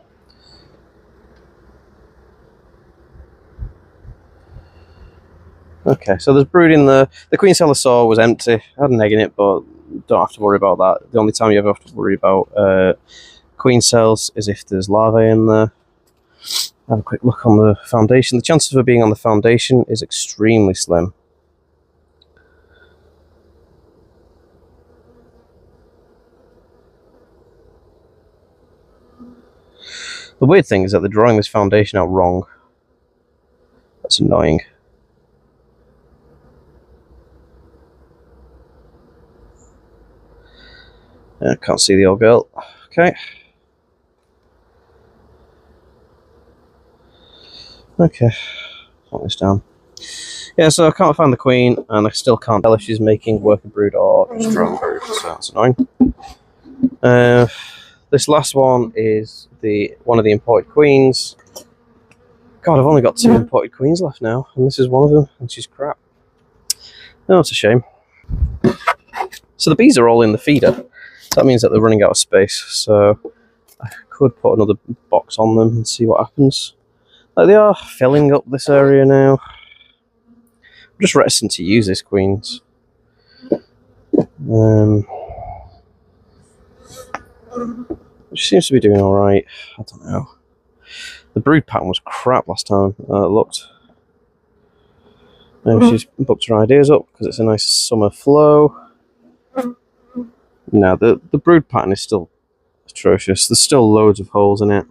Okay, so there's brood in the queen cell I saw was empty. It had an egg in it, but don't have to worry about that. The only time you ever have to worry about queen cells is if there's larvae in there. Have a quick look on the foundation. The chances of her being on the foundation is extremely slim. The weird thing is that they're drawing this foundation out wrong. That's annoying. I can't see the old girl. Okay. Okay. Put this down. Yeah, so I can't find the queen, and I still can't tell if she's making worker brood or just drone brood, so that's annoying. This last one is one of the imported queens. God, I've only got 2 imported queens left now, and this is one of them, and she's crap. No, it's a shame. So the bees are all in the feeder. That means that they're running out of space, so I could put another box on them and see what happens. Like, they are filling up this area now. I'm just reticent to use this queens. She seems to be doing alright. I don't know. The brood pattern was crap last time it looked. Maybe she's booked her ideas up because it's a nice summer flow. No, the brood pattern is still atrocious. There's still loads of holes in it.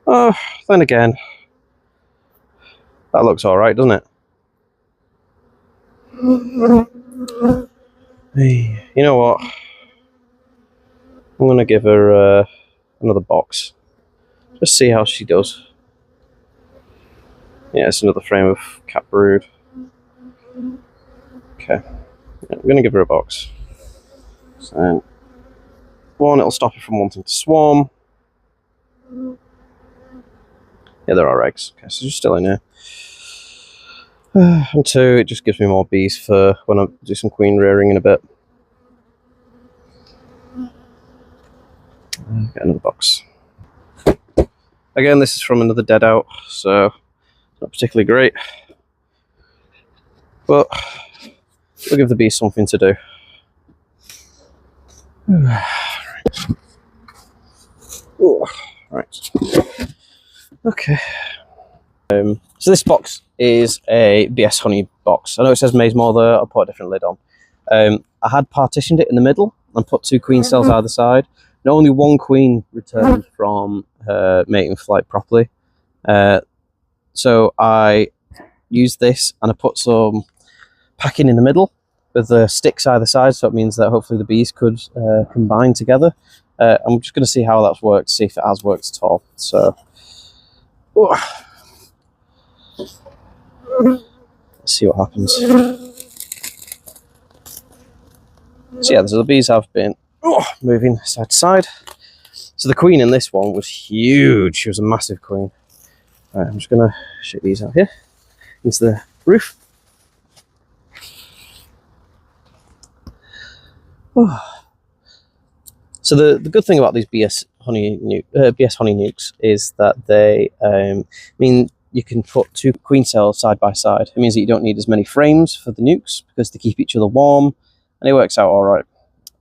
Oh, then again, that looks alright, doesn't it? Hey, you know what? I'm going to give her another box. Just see how she does. Yeah, it's another frame of cat brood. Okay. Yeah, I'm going to give her a box. So, one, it'll stop her from wanting to swarm. Yeah, there are eggs. Okay, so she's still in here. And 2, it just gives me more bees for when I do some queen rearing in a bit. Get another box. Again, this is from another dead out, so it's not particularly great. But we'll give the bees something to do. Right. Okay. So this box is a BS honey box. I know it says Maze More there. I'll put a different lid on. I had partitioned it in the middle and put 2 queen cells either side. And only 1 queen returned from mating flight properly. So I used this and I put some packing in the middle with the sticks either side, so it means that hopefully the bees could combine together. I'm just going to see how that's worked, see if it has worked at all. So, let's see what happens. So yeah, so the bees have been moving side to side. So the queen in this one was huge. She was a massive queen. Right, I'm just going to shake these out here into the roof. So the good thing about these BS honey nukes is that they mean you can put 2 queen cells side by side. It means that you don't need as many frames for the nukes because they keep each other warm, and it works out all right.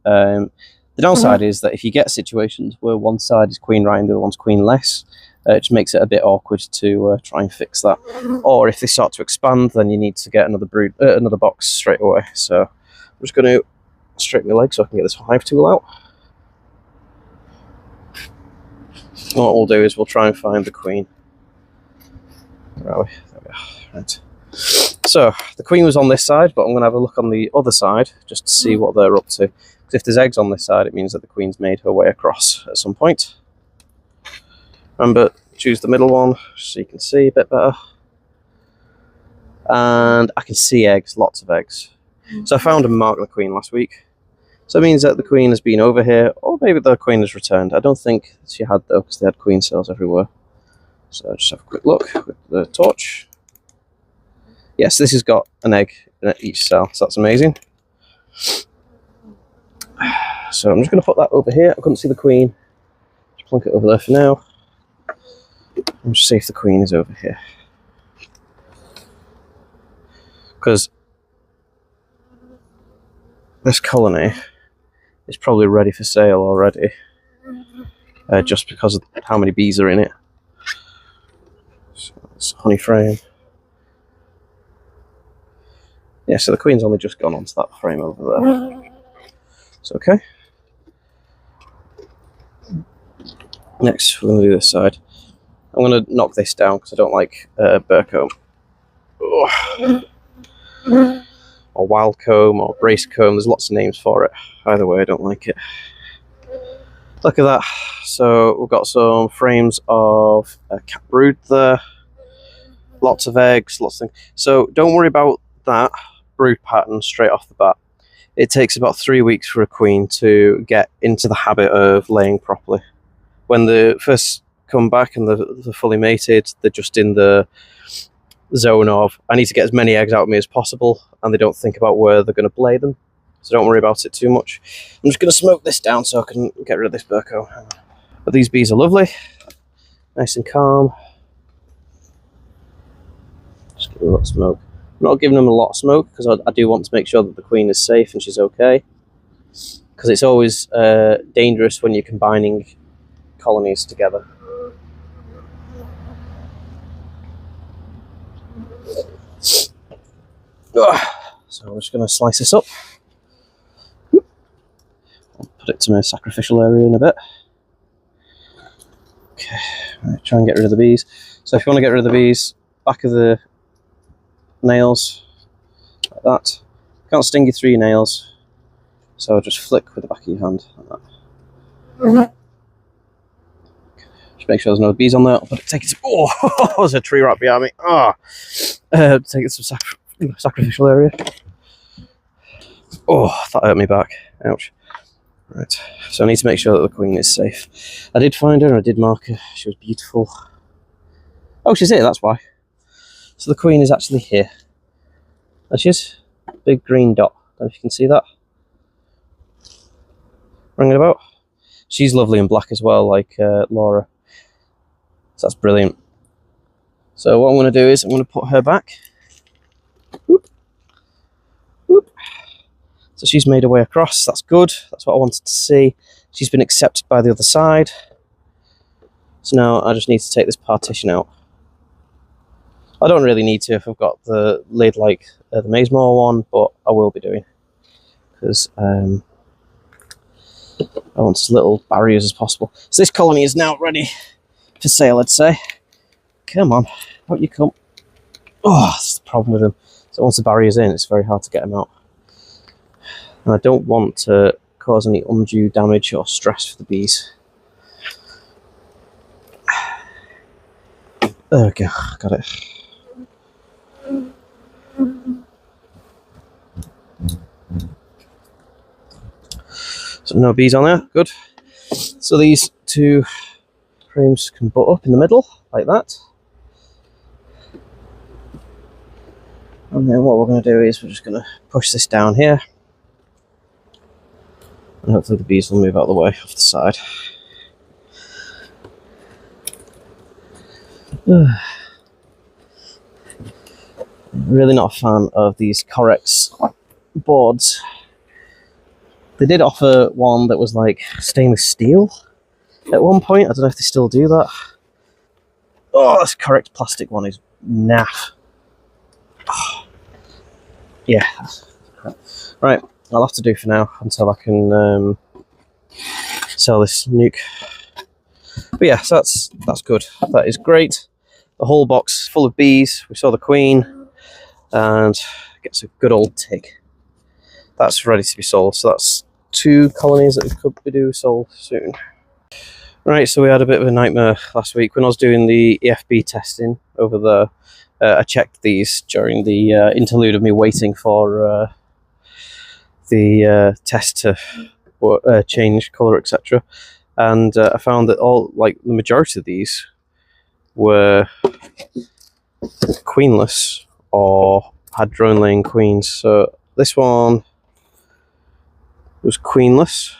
The downside is that if you get situations where one side is queen right and the other one's queenless, it just makes it a bit awkward to try and fix that. Or if they start to expand, then you need to get another box straight away. So I'm just going to straighten my leg so I can get this hive tool out. And what we'll do is we'll try and find the queen. Where are we? There we are. Right. So the queen was on this side, but I'm going to have a look on the other side just to see what they're up to. Because if there's eggs on this side, it means that the queen's made her way across at some point. Remember, choose the middle one so you can see a bit better. And I can see eggs, lots of eggs. So I found and marked the queen last week. So it means that the queen has been over here, or maybe the queen has returned. I don't think she had though, because they had queen cells everywhere. So I'll just have a quick look with the torch. Yes, this has got an egg in each cell, so that's amazing. So I'm just going to put that over here. I couldn't see the queen. Just plunk it over there for now. And just see if the queen is over here. Because this colony is probably ready for sale already, just because of how many bees are in it. So it's honey frame. Yeah, so the queen's only just gone onto that frame over there. It's okay. Next, we're going to do this side. I'm going to knock this down because I don't like burr comb. Or wild comb, or brace comb. There's lots of names for it. Either way, I don't like it. Look at that. So we've got some frames of cat brood there. Lots of eggs, lots of things. So don't worry about that brood pattern straight off the bat. It takes about 3 weeks for a queen to get into the habit of laying properly. When they first come back and they're fully mated, they're just in the zone of, I need to get as many eggs out of me as possible, and they don't think about where they're going to lay them. So don't worry about it too much. I'm just going to smoke this down so I can get rid of this burko. But these bees are lovely. Nice and calm. Just give them a lot of smoke. I'm not giving them a lot of smoke because I do want to make sure that the queen is safe and she's okay. Because it's always dangerous when you're combining colonies together. So I'm just going to slice this up. I'll put it to my sacrificial area in a bit. Okay, right, try and get rid of the bees. So if you want to get rid of the bees, back of the nails, like that. Can't sting you through your nails, so just flick with the back of your hand, like that. Just make sure there's no bees on there. I'll take it to, oh, there's a tree right behind me. Take it to some sacrificial area. Oh, that hurt me back. Ouch. Right, so I need to make sure that the queen is safe. I did find her and I did mark her. She was beautiful. Oh, she's here, that's why. So the queen is actually here. There she is. Big green dot. I don't know if you can see that. Ringing about. She's lovely and black as well, like Laura. So that's brilliant. So what I'm going to do is I'm going to put her back. Whoop. Whoop. So she's made her way across. That's good. That's what I wanted to see. She's been accepted by the other side. So now I just need to take this partition out. I don't really need to if I've got the lid like the Mazemore one, but I will be doing, because I want as little barriers as possible. So this colony is now ready for sale, I'd say. Come on, out you come. Oh, that's the problem with them. So once the barrier's in, it's very hard to get them out. And I don't want to cause any undue damage or stress for the bees. There we go, got it. So no bees on there, good. So these two frames can butt up in the middle, like that. And then what we're going to do is we're just going to push this down here. And hopefully the bees will move out of the way off the side. Really not a fan of these Corex boards. They did offer one that was like stainless steel at one point. I don't know if they still do that. Oh, this Corex plastic one is naff. Oh. Yeah. Right, I'll have to do for now until I can sell this nuke. But yeah, so that's good. That is great. The whole box full of bees. We saw the queen, and gets a good old tick. That's ready to be sold. So that's 2 colonies that could be sold soon. Right, so we had a bit of a nightmare last week when I was doing the EFB testing over there. I checked these during the interlude of me waiting for the test to change colour, etc. And I found that the majority of these were queenless or had drone laying queens. So this one was queenless.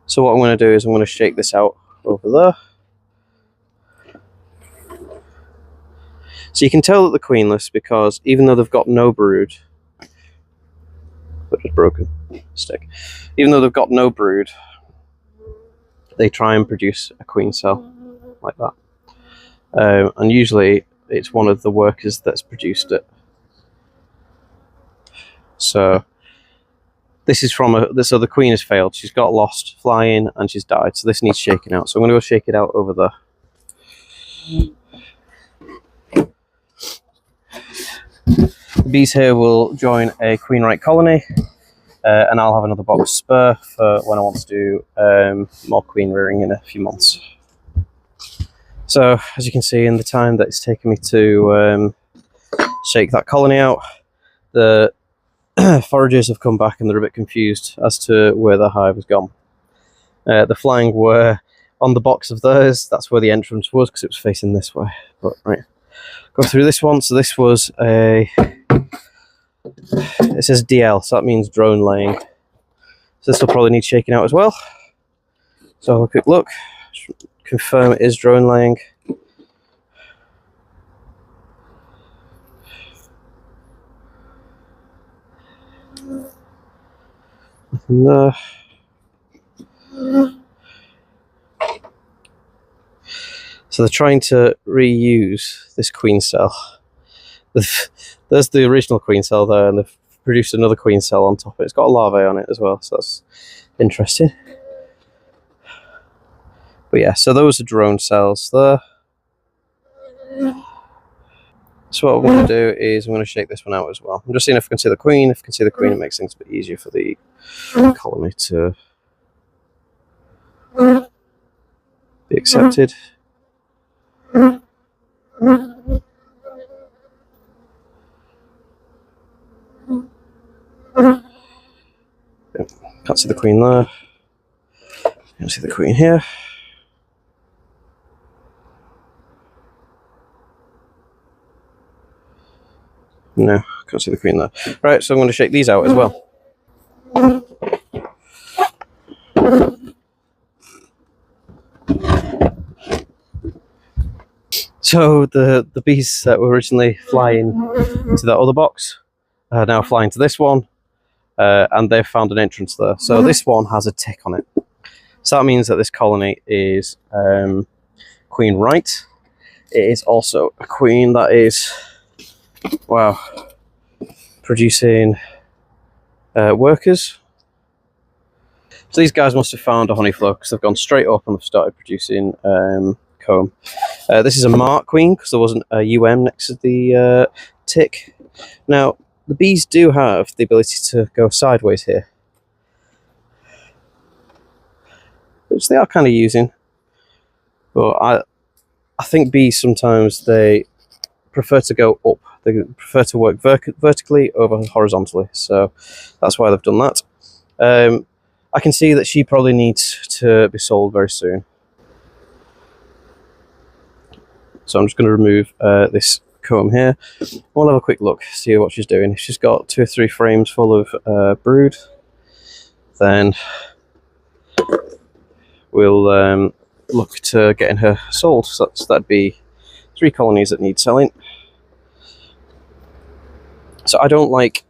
So what I'm going to do is I'm going to shake this out over there. So you can tell that they're queenless because even though they've got no brood, which is broken stick, even though they've got no brood, they try and produce a queen cell like that. And usually it's one of the workers that's produced it. So this is from so the queen has failed. She's got lost flying and she's died. So this needs shaking out. So I'm going to go shake it out over there. The bees here will join a queen-right colony, and I'll have another box spur for when I want to do more queen rearing in a few months. So as you can see, in the time that it's taken me to shake that colony out, the foragers have come back and they're a bit confused as to where the hive has gone. The flying were on the box of theirs. That's where the entrance was because it was facing this way. But right, go through this one. So this was it says DL, so that means drone laying. So this will probably need shaking out as well. So have a quick look, confirm it is drone laying. Nothing there. So they're trying to reuse this queen cell. There's the original queen cell there, and they've produced another queen cell on top of it. It's got a larvae on it as well, so that's interesting. But yeah, so those are drone cells there. So what I'm going to do is I'm going to shake this one out as well. I'm just seeing if I can see the queen. If I can see the queen, it makes things a bit easier for the colony to be accepted. Can't see the queen there. Can't see the queen here. No, can't see the queen there. Right, so I'm going to shake these out as well. So the bees that were originally flying to that other box are now flying to this one, and they've found an entrance there. So this one has a tick on it. So that means that this colony is queen right. It is also a queen that is, wow, producing workers. So these guys must have found a honey flow because they've gone straight up and they've started producing comb. This is a mark queen because there wasn't a next to the tick. Now, the bees do have the ability to go sideways here, which they are kind of using. But I think bees sometimes they prefer to go up. They prefer to work vertically over horizontally. So that's why they've done that. I can see that she probably needs to be sold very soon. So I'm just going to remove this comb here. We'll have a quick look, see what she's doing. If she's got 2 or 3 frames full of brood, then we'll look to getting her sold. So that'd be 3 colonies that need selling. So I don't like,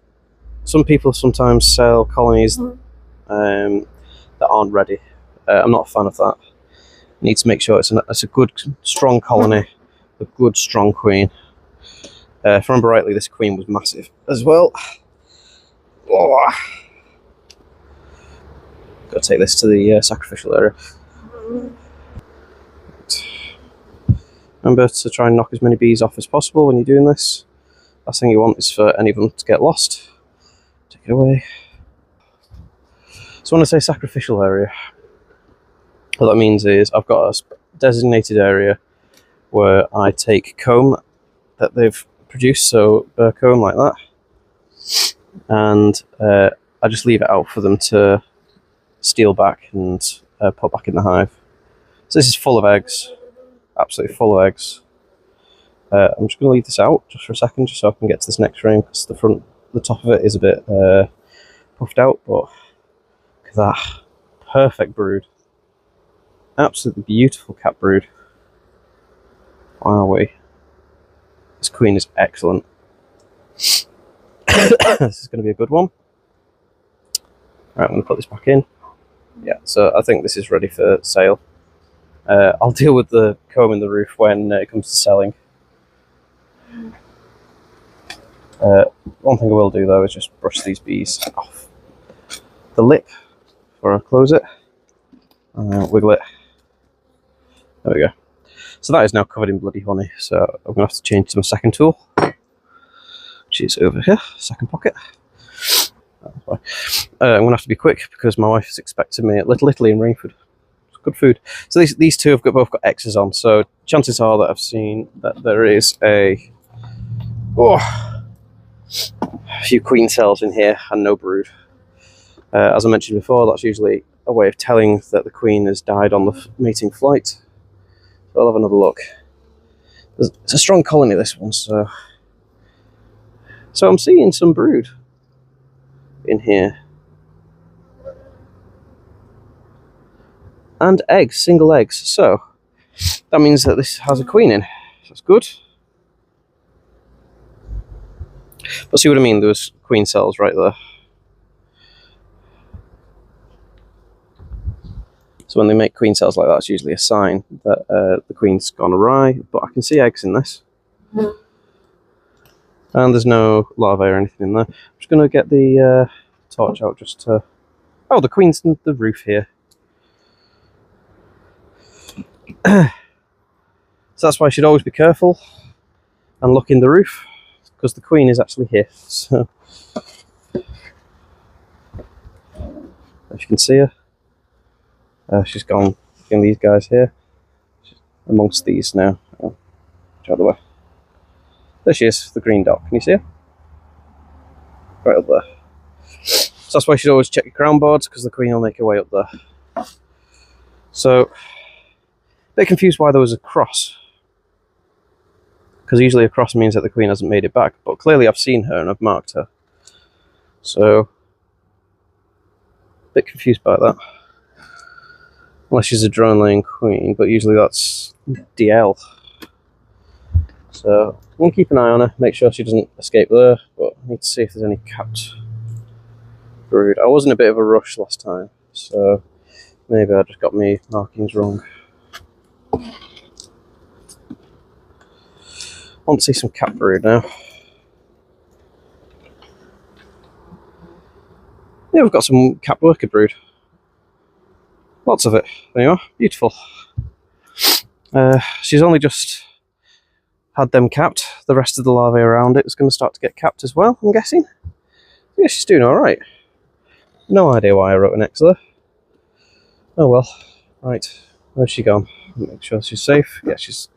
some people sometimes sell colonies that aren't ready. I'm not a fan of that. You need to make sure it's a good, strong colony, a good, strong queen. If I remember rightly, this queen was massive as well. Oh. Got to take this to the sacrificial area. Remember to try and knock as many bees off as possible when you're doing this. Last thing you want is for any of them to get lost. Take it away. So when I say sacrificial area, what that means is I've got a designated area where I take comb that they've produced, so comb like that, and I just leave it out for them to steal back and put back in the hive. So this is full of eggs, absolutely full of eggs. I'm just going to leave this out just for a second, just so I can get to this next frame, because the top of it is a bit puffed out, but look at that, perfect brood. Absolutely beautiful cat brood. Wowee. This queen is excellent. This is going to be a good one. Right, I'm going to put this back in. Yeah, so I think this is ready for sale. I'll deal with the comb in the roof when it comes to selling. One thing I will do though is just brush these bees off the lip before I close it. Wiggle it. There we go. So that is now covered in bloody honey, so I'm going to have to change to my second tool, which is over here, second pocket. I'm going to have to be quick because my wife is expecting me at Little Italy in Rainford. It's good food. So these two have both got X's on, so chances are that I've seen that there is a few queen cells in here and no brood. As I mentioned before, that's usually a way of telling that the queen has died on the mating flight. So I'll have another look. It's a strong colony, this one, so I'm seeing some brood in here. And eggs, single eggs. So that means that this has a queen in. That's good. But see what I mean? There was queen cells right there. So when they make queen cells like that, it's usually a sign that the queen's gone awry. But I can see eggs in this. And there's no larvae or anything in there. I'm just going to get the torch out just to... Oh, the queen's in the roof here. So that's why I should always be careful and look in the roof, because the queen is actually here. So if you can see her, she's gone in these guys here. She's amongst these now. Oh, out of the way. There she is, the green dot. Can you see her? Right up there. So that's why you should always check your crown boards, because the queen will make her way up there. So, a bit confused why there was a cross, because usually a cross means that the queen hasn't made it back, but clearly I've seen her and I've marked her. So, a bit confused by that. Unless she's a drone-laying queen, but usually that's DL. So, I'm going to keep an eye on her, make sure she doesn't escape there, but I need to see if there's any capped brood. I was in a bit of a rush last time, so maybe I just got my markings wrong. I want to see some capped brood now. Yeah, we've got some capped worker brood. Lots of it. There you are. Beautiful. She's only just had them capped. The rest of the larvae around it is going to start to get capped as well, I'm guessing. Yeah, she's doing alright. No idea why I wrote an X there. Oh well. Right. Where's she gone? Make sure she's safe. Yeah, she's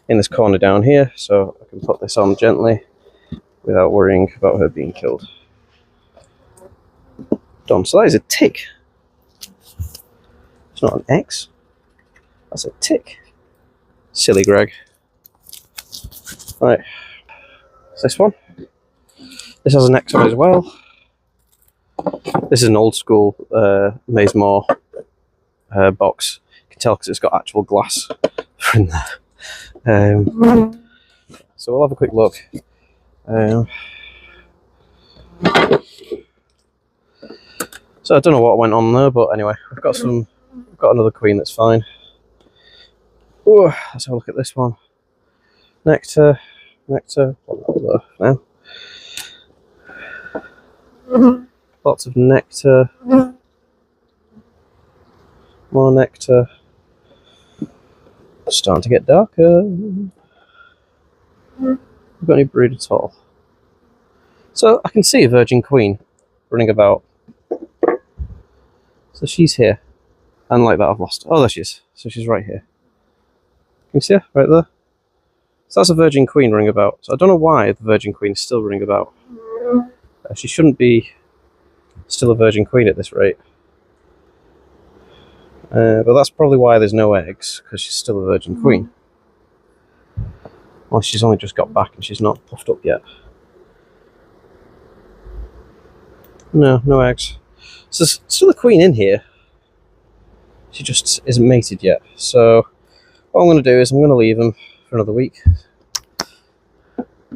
in this corner down here, so I can put this on gently without worrying about her being killed. Done. So that is a tick. It's not an X. That's a tick. Silly Greg. Right. It's this one. This has an X on it as well. This is an old school Maze Moore box. You can tell because it's got actual glass in there. So we'll have a quick look. So I don't know what went on there, but anyway, we've got another queen that's fine. Ooh, let's have a look at this one. Nectar. Well, now. Lots of nectar. More nectar. It's starting to get darker. We've got any brood at all. So I can see a virgin queen running about. So she's here. And like that I've lost. Oh, there she is. So she's right here. Can you see her? Right there. So that's a virgin queen running about. So I don't know why the virgin queen is still running about. She shouldn't be still a virgin queen at this rate. But that's probably why there's no eggs, because she's still a virgin queen. Well, she's only just got back and she's not puffed up yet. No, no eggs. So there's still a queen in here. She just isn't mated yet. So what I'm going to do is I'm going to leave them for another week.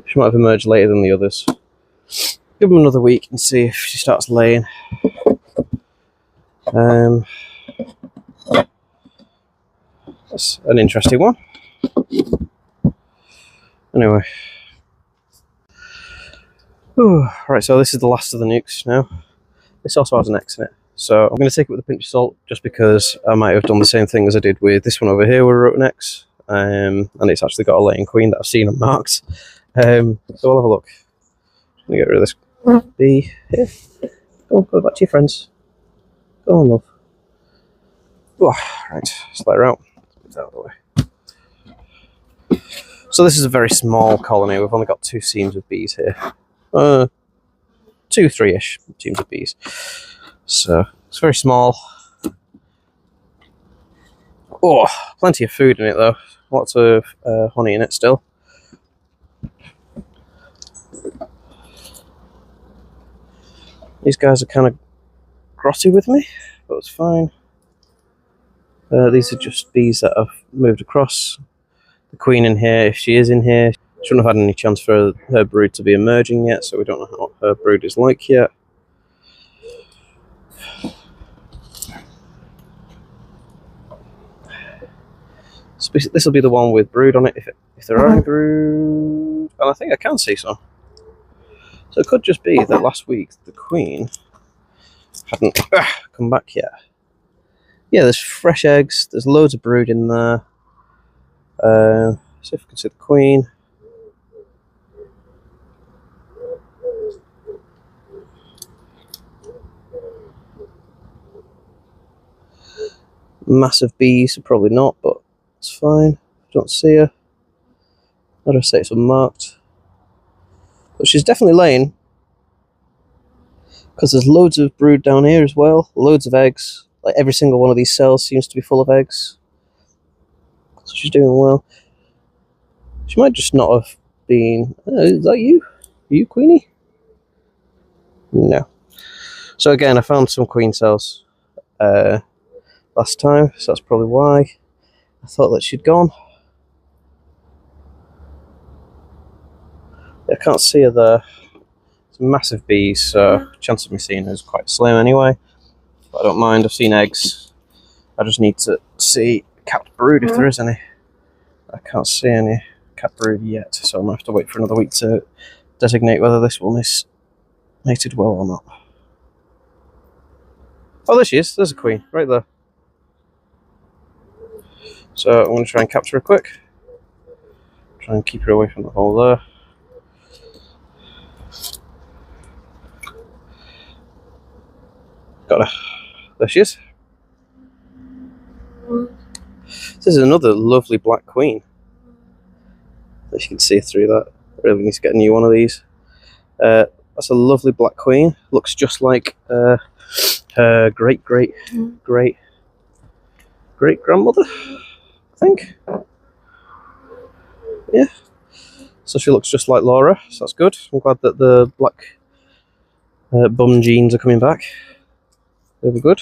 She might have emerged later than the others. Give them another week and see if she starts laying. That's an interesting one. Anyway. Ooh, right, so this is the last of the nukes now. This also has an X in it. So I'm going to take it with a pinch of salt, just because I might have done the same thing as I did with this one over here where I wrote an X. And it's actually got a laying queen that I've seen and marked. So we'll have a look. I'm going to get rid of this bee here. Go back to your friends. Go on, love. Oh, right, let's let her out. Let's get out of the way. So this is a very small colony. We've only got 2 seams of bees here. 2, 3-ish teams of bees. So it's very small. Oh, plenty of food in it though. Lots of honey in it still. These guys are kind of grotty with me, but it's fine. These are just bees that have moved across. The queen in here, if she is in here, she shouldn't have had any chance for her brood to be emerging yet, so we don't know what her brood is like yet. So this will be the one with brood on it, if there are any brood. And I think I can see some. So it could just be that last week the queen hadn't come back yet. Yeah, there's fresh eggs, there's loads of brood in there. See if we can see the queen. Massive bees, probably not, but it's fine. Don't see her. I'd just say it's unmarked. But she's definitely laying. Because there's loads of brood down here as well. Loads of eggs. Like every single one of these cells seems to be full of eggs. So she's doing well. She might just not have been... is that you? Are you Queenie? No. So again, I found some queen cells last time, so that's probably why I thought that she'd gone. I can't see her there. It's massive bees, so chance of me seeing her is quite slim anyway. But I don't mind, I've seen eggs. I just need to see capped brood if there is any. I can't see any capped brood yet, so I'm going to have to wait for another week to designate whether this one is mated well or not. Oh, there she is. There's a queen, right there. So I'm going to try and capture her quick. Try and keep her away from the hole there. Got her. There she is. This is another lovely black queen. As you can see through that. I really need to get a new one of these. That's a lovely black queen. Looks just like her great grandmother, I think. Yeah. So she looks just like Laura, so that's good. I'm glad that the black bum genes are coming back. They were good.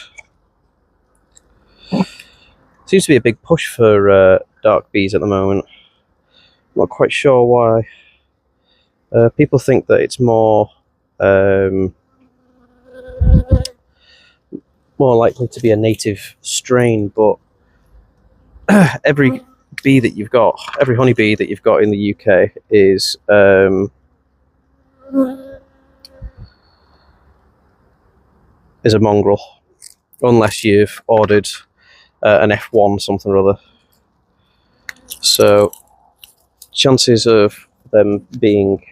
Seems to be a big push for dark bees at the moment. I'm not quite sure why. People think that it's more likely to be a native strain, but every bee that you've got, every honeybee that you've got in the UK is a mongrel, unless you've ordered an F1 something or other. So chances of them being,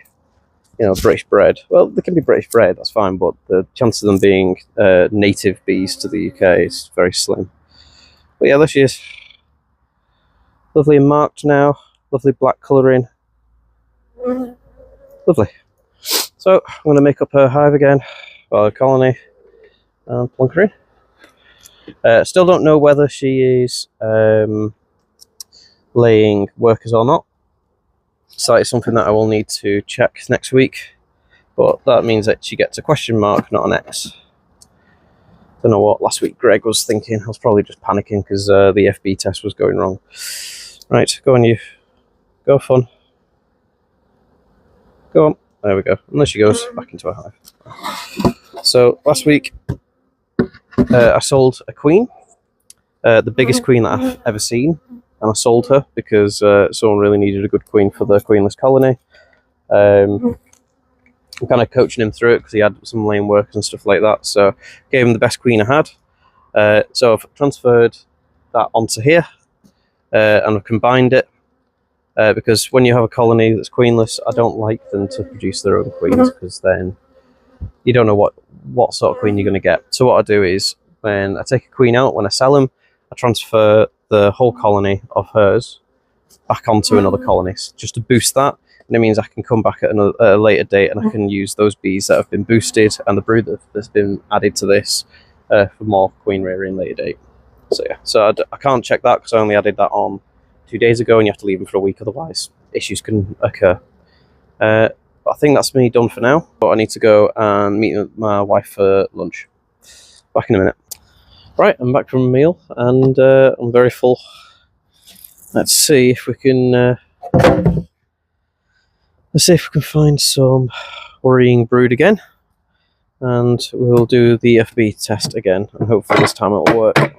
British bred, well, they can be British bred, that's fine, but the chance of them being native bees to the UK is very slim. But yeah, there she is. Lovely and marked now. Lovely black colouring. Lovely. So I'm going to make up her hive again, well, her colony, and plonk her in. Still don't know whether she is laying workers or not. So that is something that I will need to check next week. But that means that she gets a question mark, not an X. Don't know what last week Greg was thinking. I was probably just panicking because the FB test was going wrong. Right, go on you. Go fun. Go on. There we go. And there she goes back into her hive. So last week I sold a queen. The biggest queen that I've ever seen. And I sold her because someone really needed a good queen for the queenless colony. I'm kind of coaching him through it because he had some lame workers and stuff like that. So gave him the best queen I had. So I've transferred that onto here and I've combined it because when you have a colony that's queenless, I don't like them to produce their own queens because then you don't know what sort of queen you're going to get. So what I do is when I take a queen out, when I sell them, I transfer the whole colony of hers back onto another colony just to boost that. And it means I can come back at a later date and I can use those bees that have been boosted and the brood that's been added to this for more queen rearing later date. So yeah, so I can't check that because I only added that on 2 days ago and you have to leave them for a week, otherwise issues can occur. But I think that's me done for now, but I need to go and meet my wife for lunch. Back in a minute. Right, I'm back from a meal and I'm very full. Let's see if we can find some worrying brood again, and we'll do the FB test again, and hopefully this time it'll work.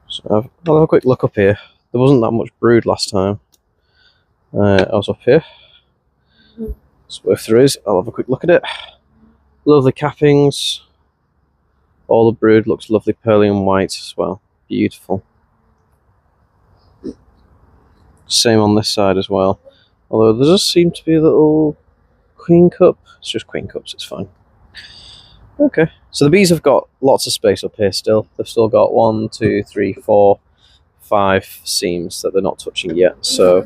So I'll have a quick look up here. There wasn't that much brood last time. I was up here. So if there is, I'll have a quick look at it. Lovely cappings. All the brood looks lovely pearly and white as well. Beautiful. Same on this side as well. Although there does seem to be a little queen cup. It's just queen cups, it's fine. Okay, so the bees have got lots of space up here still. They've still got 1, 2, 3, 4, 5 seams that they're not touching yet. So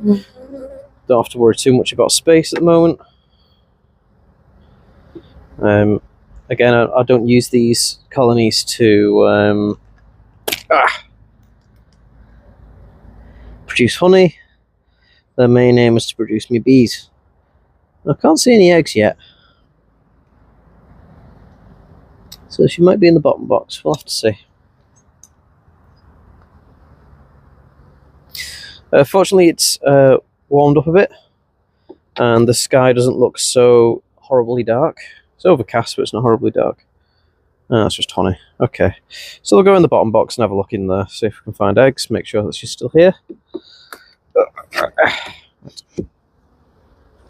don't have to worry too much about space at the moment. Again, I don't use these colonies to produce honey. Their main aim is to produce me bees. I can't see any eggs yet, so she might be in the bottom box. We'll have to see. Fortunately, it's warmed up a bit, and the sky doesn't look so horribly dark. It's overcast, but it's not horribly dark. That's just honey. Okay, so we'll go in the bottom box and have a look in there, see if we can find eggs, make sure that she's still here.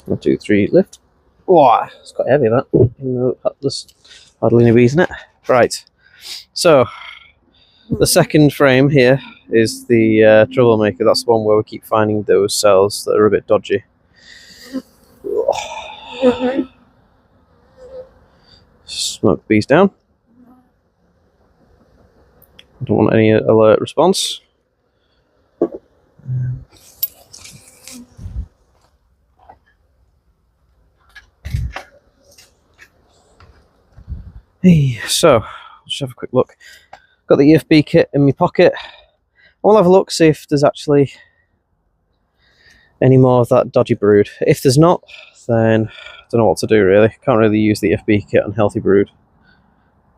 1, 2, 3, lift. Wow, it's quite heavy, that. Even though there's hardly any bees in it. Right, so the second frame here is the troublemaker. That's the one where we keep finding those cells that are a bit dodgy. Smoke bees down. Don't want any alert response. Hey, so let's have a quick look. Got the EFB kit in my pocket. I'll have a look, see if there's actually any more of that dodgy brood. If there's not, then I don't know what to do really. Can't really use the EFB kit on healthy brood.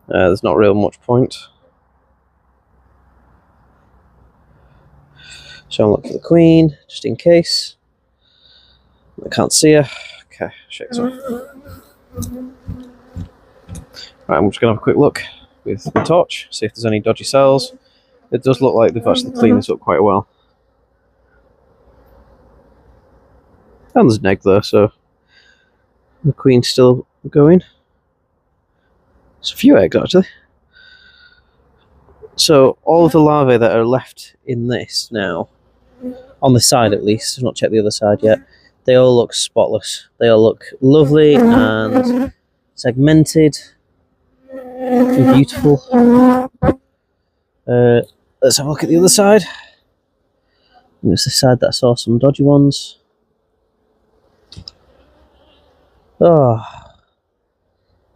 There's not real much point. So I'll look for the queen, just in case. I can't see her. Okay, shake this off. Right, I'm just going to have a quick look with the torch, see if there's any dodgy cells. It does look like they've actually cleaned this up quite well. And there's an egg there, so the queen's still going. There's a few eggs actually. So all of the larvae that are left in this now, on the side at least, I've not checked the other side yet, they all look spotless. They all look lovely and segmented and beautiful. Let's have a look at the other side. It's the side that I saw some dodgy ones. Oh.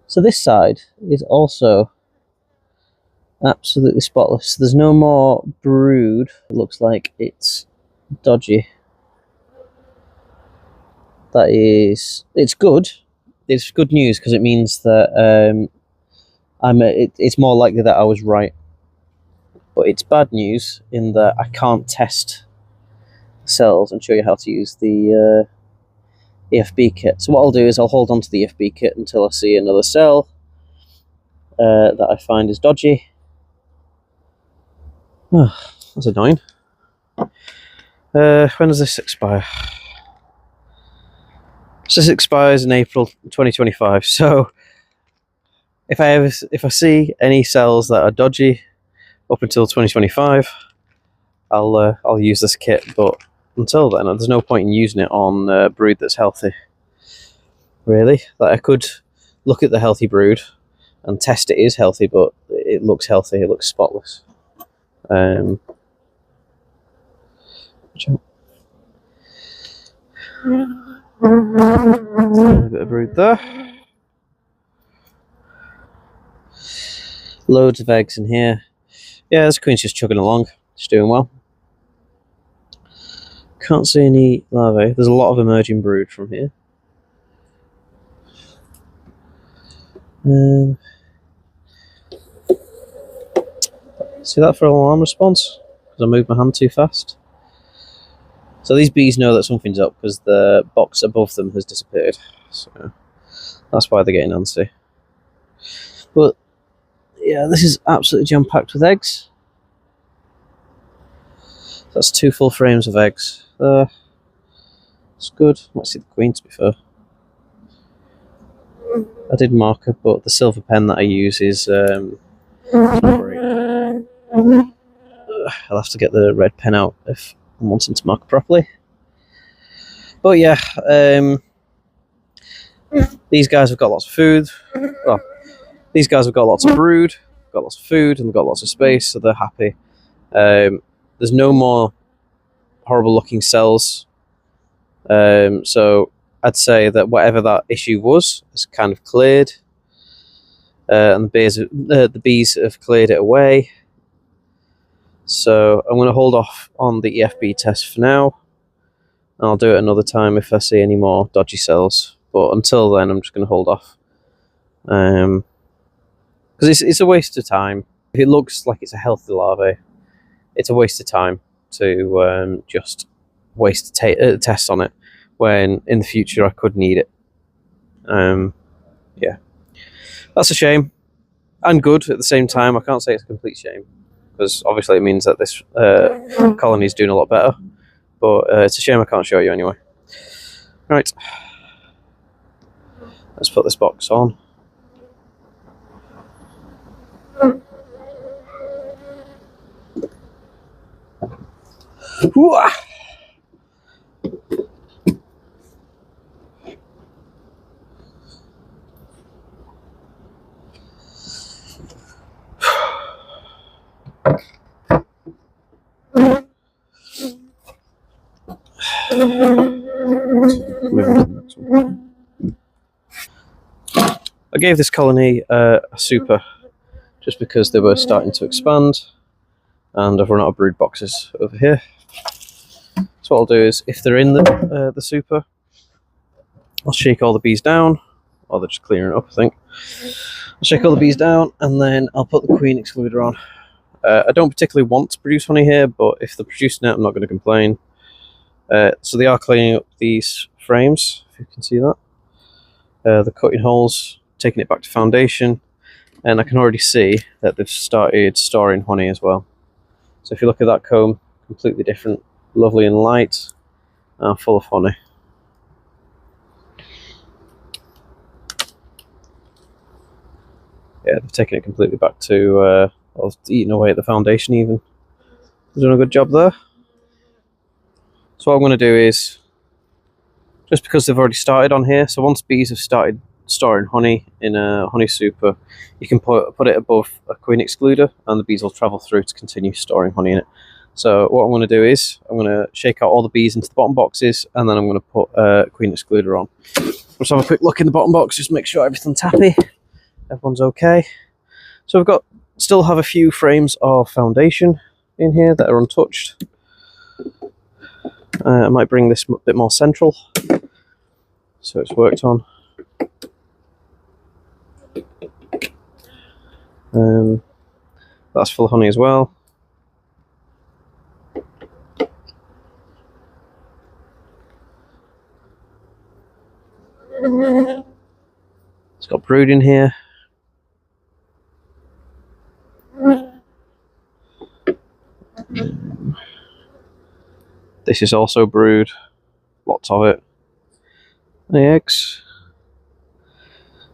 So this side is also absolutely spotless. There's no more brood. It looks like it's dodgy. It's good. It's good news because it means that it's more likely that I was right. But it's bad news in that I can't test cells and show you how to use the EFB kit. So what I'll do is I'll hold on to the EFB kit until I see another cell that I find is dodgy. Oh, that's annoying. When does this expire? This expires in April 2025. So if I see any cells that are dodgy up until 2025, I'll use this kit. But until then, there's no point in using it on brood that's healthy. Really, like I could look at the healthy brood and test it is healthy, but it looks healthy. It looks spotless. A bit of brood there. Loads of eggs in here. Yeah, this queen's just chugging along. She's doing well. Can't see any larvae. There's a lot of emerging brood from here. See that for an alarm response? Because I moved my hand too fast. So these bees know that something's up because the box above them has disappeared. So that's why they're getting antsy. But yeah, this is absolutely jam-packed with eggs. That's 2 full frames of eggs. It's good. Might see the queen, to be fair. I did mark her, but the silver pen that I use is not great. I'll have to get the red pen out if I'm wanting to mark properly. But yeah, these guys have got lots of food. Well, these guys have got lots of brood, got lots of food, and they've got lots of space, so they're happy. There's no more horrible looking cells. So I'd say that whatever that issue was has kind of cleared. And the bees have cleared it away. So I'm going to hold off on the EFB test for now. I'll do it another time if I see any more dodgy cells. But until then, I'm just going to hold off. Because it's a waste of time. If it looks like it's a healthy larvae, it's a waste of time to just waste a test on it, when in the future I could need it. Yeah, that's a shame, and good at the same time. I can't say it's a complete shame, because obviously it means that this colony is doing a lot better, but it's a shame I can't show you anyway. Right, let's put this box on. Hooah! I gave this colony a super just because they were starting to expand, and I've run out of brood boxes over here. So what I'll do is, if they're in the super, I'll shake all the bees down, or they're just clearing it up, I think. I'll shake all the bees down, and then I'll put the queen excluder on. I don't particularly want to produce honey here, but if they're producing it, I'm not going to complain. So they are cleaning up these frames, if you can see that. They're cutting holes, taking it back to foundation, and I can already see that they've started storing honey as well. So if you look at that comb, completely different, lovely and light, and full of honey. Yeah, they've taken it completely back to eating away at the foundation even. They're doing a good job there. So what I'm going to do is, just because they've already started on here, so once bees have started storing honey in a honey super, you can put it above a queen excluder, and the bees will travel through to continue storing honey in it. So what I'm going to do is, I'm going to shake out all the bees into the bottom boxes, and then I'm going to put a queen excluder on. Let's have a quick look in the bottom box, just make sure everything's happy, everyone's okay. So we've still have a few frames of foundation in here that are untouched. I might bring this a bit more central, so it's worked on. That's full of honey as well. It's got brood in here. This is also brood, lots of it. Any eggs?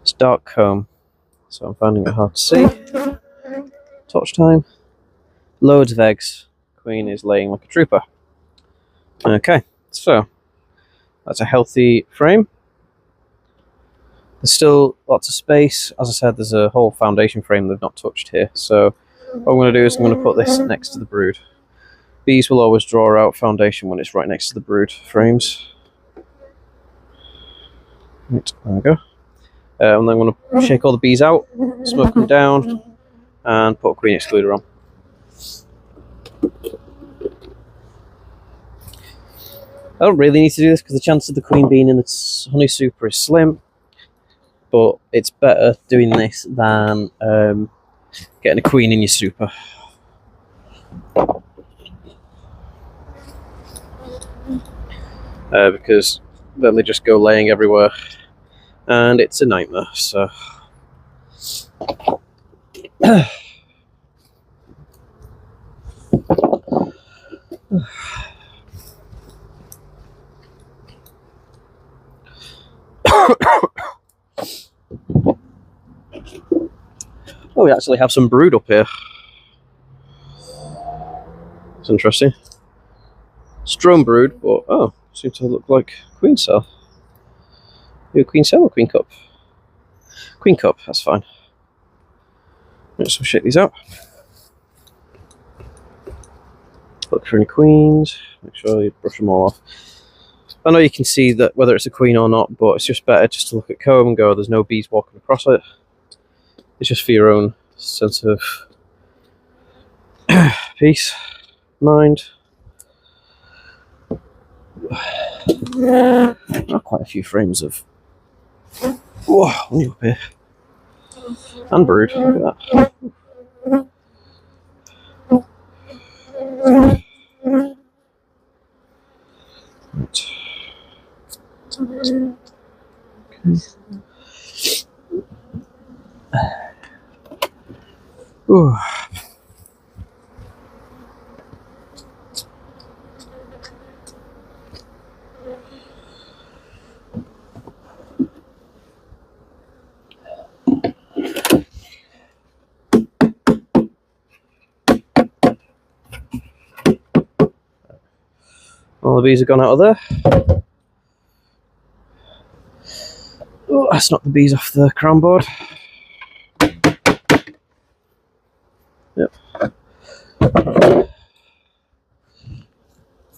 It's dark comb, so I'm finding it hard to see. Torch time. Loads of eggs. Queen is laying like a trooper. Okay, so that's a healthy frame. There's still lots of space. As I said, there's a whole foundation frame they've not touched here. So what I'm going to do is I'm going to put this next to the brood. Bees will always draw out foundation when it's right next to the brood frames. Right, there we go. And then I'm going to shake all the bees out, smoke them down, and put a queen excluder on. I don't really need to do this because the chance of the queen being in the honey super is slim, but it's better doing this than getting a queen in your super. Because then they just go laying everywhere, and it's a nightmare. So oh, we actually have some brood up here. It's interesting. It's drone brood, but oh, seems to look like queen cell. You a queen cell or queen cup? Queen cup, that's fine. Let's shake these out. Look for any queens. Make sure you brush them all off. I know you can see that whether it's a queen or not, but it's just better just to look at comb and go, there's no bees walking across it. It's just for your own sense of peace, mind. Quite a few frames of honey up here. And brood, look at that. Right. Okay. Ooh. All the bees have gone out of there. Oh, that's knocked the bees off the crown board. Yep.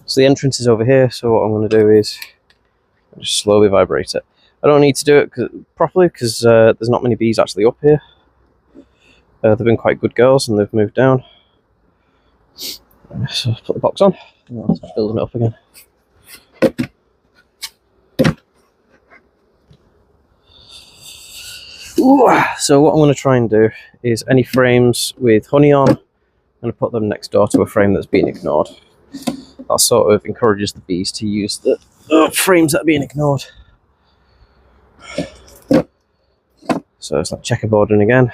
So the entrance is over here, so what I'm going to do is just slowly vibrate it. I don't need to do it properly because there's not many bees actually up here. They've been quite good girls and they've moved down. So put the box on and I'll start building it up again. Ooh. So what I'm going to try and do is any frames with honey on, I'm going to put them next door to a frame that's been ignored. That sort of encourages the bees to use the frames that are being ignored. So it's like checkerboarding again.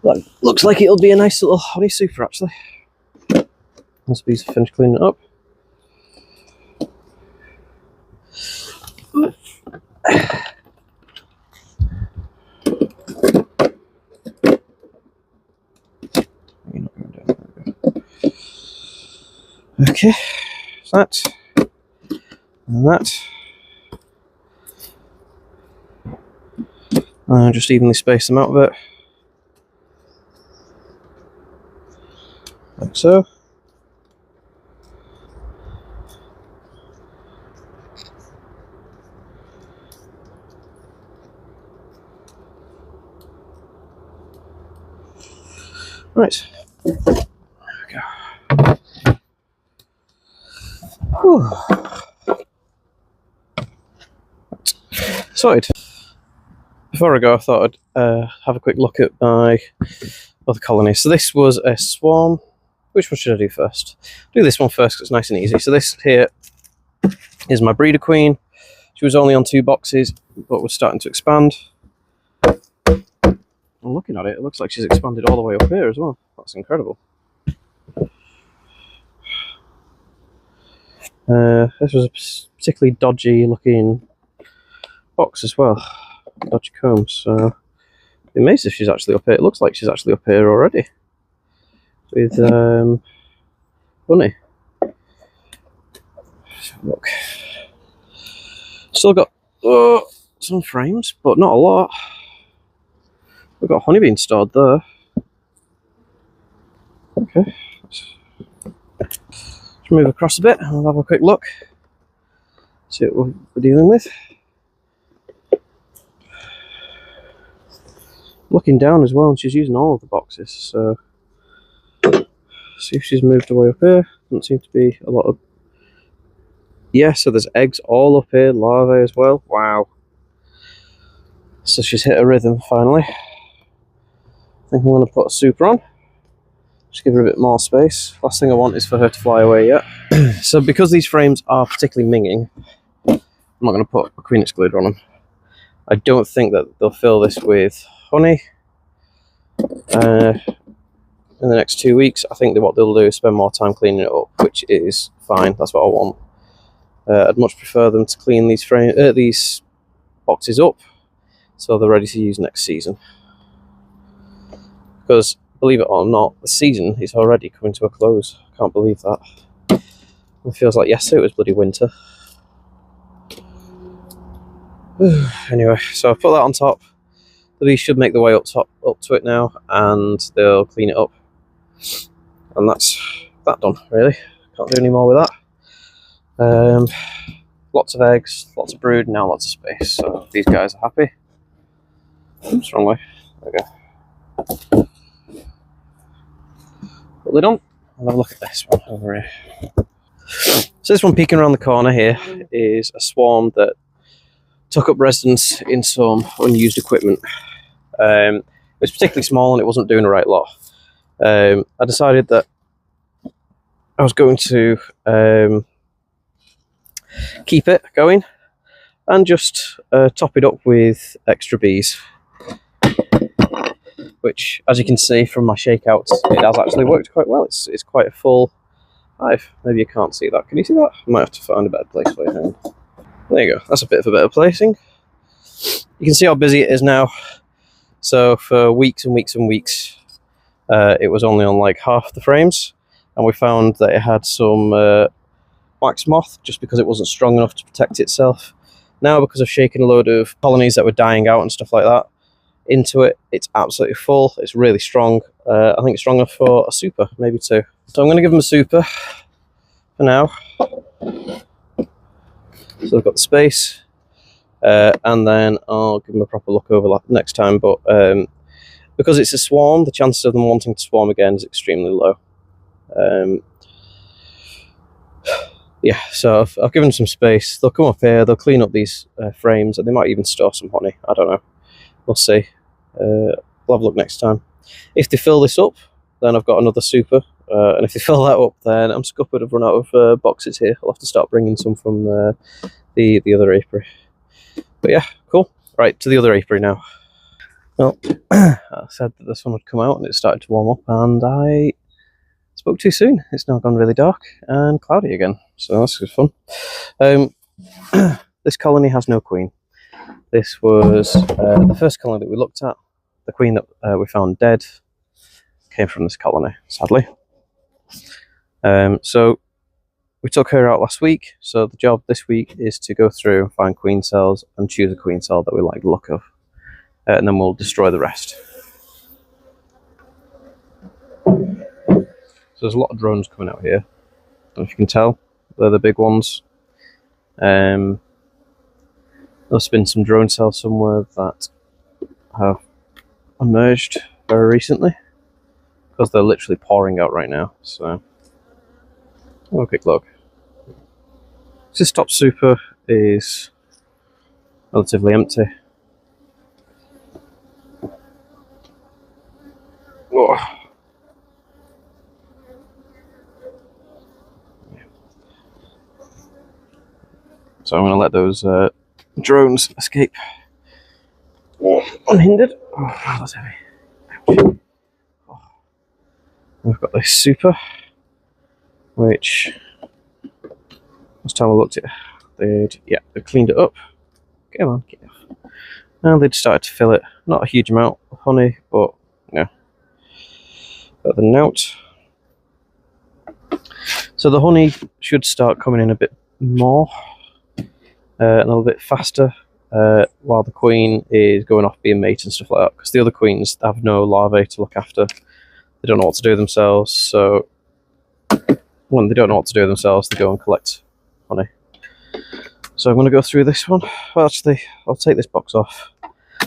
That looks like it'll be a nice little honey super actually. Once the bees have finished cleaning it up. Okay, so that and that. Just evenly space them out a bit. Like so. Right. There we go. Whew. Sorted. Before I go, I thought I'd have a quick look at my other colonies. So this was a swarm. Which one should I do first? Do this one first because it's nice and easy. So this here is my breeder queen. She was only on 2 boxes, but was starting to expand. I'm looking at it, it looks like she's expanded all the way up here as well. That's incredible. This was a particularly dodgy looking box as well. Dodgy combs, so I'm amazed if she's actually up here. It looks like she's actually up here already. With honey. Let's have a look. Still got some frames, but not a lot. We've got honey being stored there. Okay. Let's move across a bit and we'll have a quick look. See what we're dealing with. Looking down as well, and she's using all of the boxes, so see if she's moved away up here. Doesn't seem to be a lot of. Yeah, so there's eggs all up here, larvae as well. Wow. So she's hit a rhythm finally. I think I'm going to put a super on. Just give her a bit more space. Last thing I want is for her to fly away yet. So because these frames are particularly minging, I'm not going to put a queen excluder on them. I don't think that they'll fill this with honey in the next 2 weeks. I think that what they'll do is spend more time cleaning it up, which is fine. That's what I want. I'd much prefer them to clean these boxes up so they're ready to use next season. Because, believe it or not, the season is already coming to a close. I can't believe that. It feels like yesterday it was bloody winter. Anyway, so I've put that on top. The bees should make their way up to it now, and they'll clean it up. And that's that done, really. Can't do any more with that. Lots of eggs, lots of brood, now lots of space. So these guys are happy. Oops, wrong way. There we go. Put lid on. I'll have a look at this one over here. So this one peeking around the corner here is a swarm that took up residence in some unused equipment. It was particularly small and it wasn't doing the right lot. I decided that I was going to keep it going and just top it up with extra bees, which, as you can see from my shakeouts, it has actually worked quite well. It's quite a full hive. Maybe you can't see that. Can you see that? I might have to find a better place for you. There you go. That's a bit of a better placing. You can see how busy it is now. So for weeks and weeks and weeks, it was only on like half the frames, and we found that it had some wax moth just because it wasn't strong enough to protect itself. Now, because I've shaken a load of colonies that were dying out and stuff like that into it, it's absolutely full. It's really strong. I think it's strong enough for a super, maybe two. So I'm going to give them a super for now. So I've got the space, and then I'll give them a proper look over next time. But because it's a swarm, the chances of them wanting to swarm again is extremely low. Yeah, so I've given them some space. They'll come up here, they'll clean up these frames, and they might even store some honey. I don't know. We'll see. We'll have a look next time. If they fill this up, then I've got another super. And if they fill that up, then I'm scuppered. I've run out of boxes here. I'll have to start bringing some from the other apiary. But yeah, cool. Right, to the other apiary now. Well, I said that this one would come out and it started to warm up, and I spoke too soon. It's now gone really dark and cloudy again, so that's good fun. This colony has no queen. This was the first colony that we looked at. The queen that we found dead came from this colony, sadly. So we took her out last week, so the job this week is to go through and find queen cells and choose a queen cell that we like the look of, and then we'll destroy the rest. So there's a lot of drones coming out here. I don't know if you can tell, they're the big ones. There's been some drone cells somewhere that have emerged very recently, because they're literally pouring out right now. So, have a quick look. This top super is relatively empty. Oh. So I'm going to let those drones escape unhindered. Oh, that's heavy. Ouch. Oh. We've got this super, which last time I looked at it, they cleaned it up. Come on, get off. And they'd started to fill it. Not a huge amount of honey, but yeah, better than out. So the honey should start coming in a bit more, a little bit faster, while the queen is going off being mate and stuff like that, because the other queens have no larvae to look after. They don't know what to do themselves, so when they don't know what to do themselves, they go and collect honey. So I'm going to go through this one. Well, actually, I'll take this box off.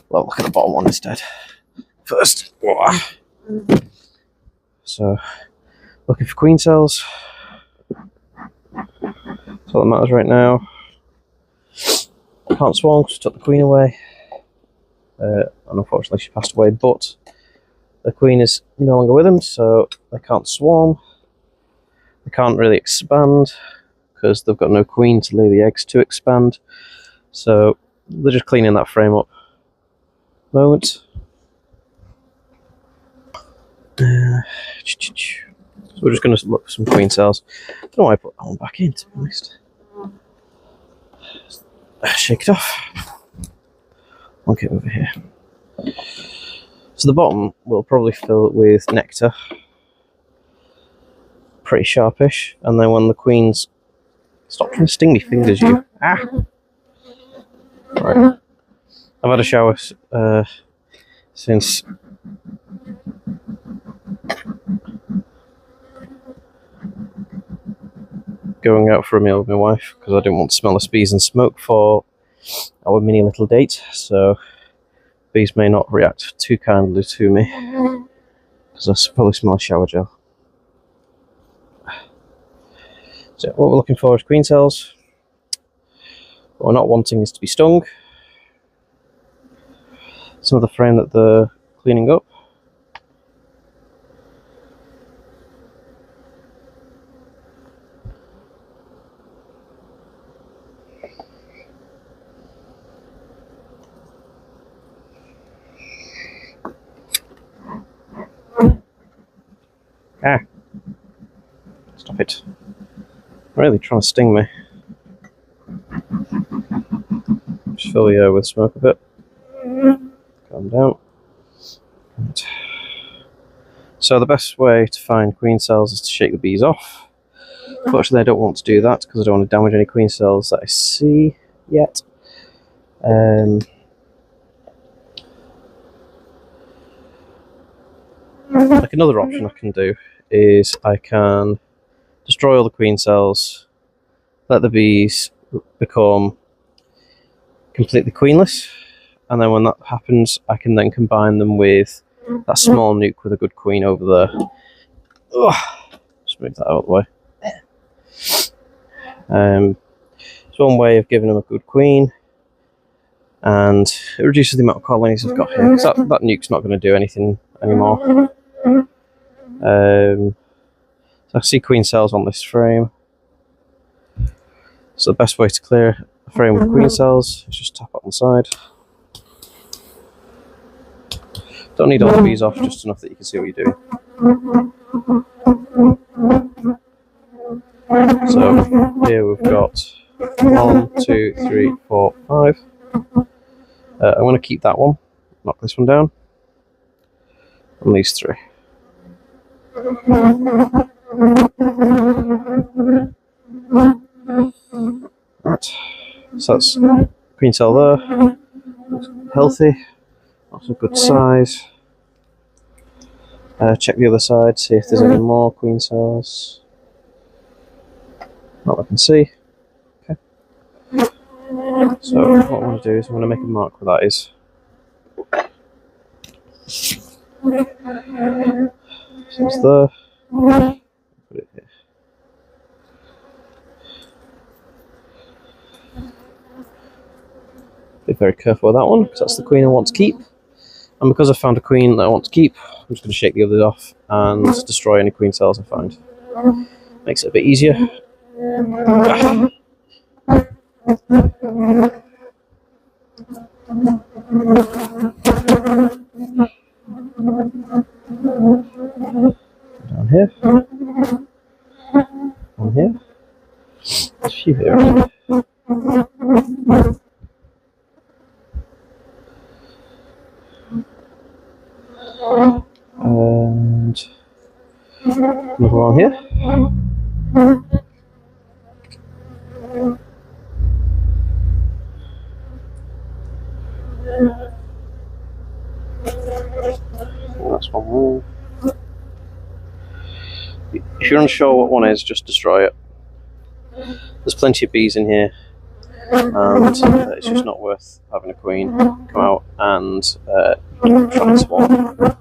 Well, look at the bottom one instead first. So, looking for queen cells. That's all that matters right now. Can't swarm because we took the queen away, and unfortunately she passed away, but the queen is no longer with them, so they can't swarm. They can't really expand because they've got no queen to lay the eggs to expand, so they're just cleaning that frame up. Moment. So we're just going to look for some queen cells. I don't know why I put that one back in, to be honest. Shake it off. Okay, over here. So the bottom will probably fill it with nectar. Pretty sharpish. And then when the queens... Stop trying to sting me fingers, you. Ah! Right. I've had a shower since... going out for a meal with my wife, because I didn't want to smell the bees and smoke for our mini little date. So bees may not react too kindly to me because I probably smell shower gel. So what we're looking for is queen cells. What we're not wanting is to be stung. It's another frame that they're cleaning up. Ah! Stop it. Really trying to sting me. Just fill the air with smoke a bit. Calm down. Right. So the best way to find queen cells is to shake the bees off. Unfortunately I don't want to do that because I don't want to damage any queen cells that I see yet. Like another option I can do is I can destroy all the queen cells, let the bees become completely queenless, and then when that happens I can then combine them with that small nuke with a good queen over there. Ugh. Just move that out of the way. It's one way of giving them a good queen, and it reduces the amount of colonies I've got here, because that nuke's not going to do anything anymore. So I see queen cells on this frame. So the best way to clear a frame with queen cells is just tap it on the side. Don't need all the bees off, just enough that you can see what you're doing. So here we've got 1, 2, 3, 4, 5. I'm going to keep that one, knock this one down, and these 3. Right, so that's queen cell there, looks healthy, lots of good size. Check the other side, see if there's any more queen cells. Not that I can see. Okay. So what I want to do is I'm going to make a mark where that is. So it's there. Put it here. Be very careful with that one, because that's the queen I want to keep. And because I've found a queen that I want to keep, I'm just going to shake the others off and destroy any queen cells I find. Makes it a bit easier. Down here. Down here. There's a few here. And another one here. That's one more. If you're unsure what one is, just destroy it. There's plenty of bees in here, and it's just not worth having a queen come out and try and swarm.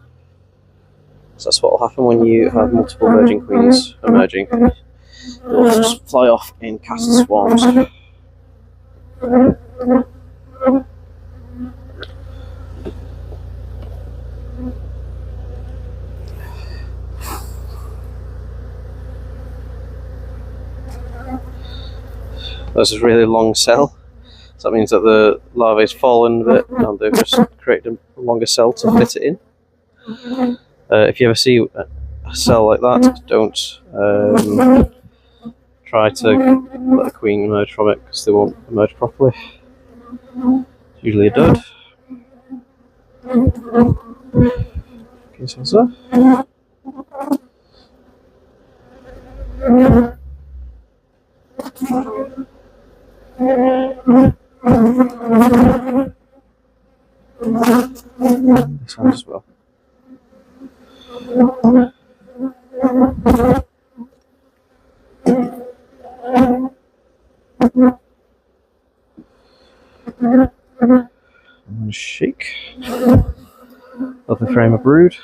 So that's what will happen when you have multiple virgin queens emerging. They'll just fly off in cast swarms. There's a really long cell, so that means that the larvae's fallen a bit and they've just created a longer cell to fit it in. If you ever see a cell like that, don't try to let a queen emerge from it, because they won't emerge properly. It's usually a dud. Okay, so what's that? This one as well. I'm going to shake. Lovely frame of brood.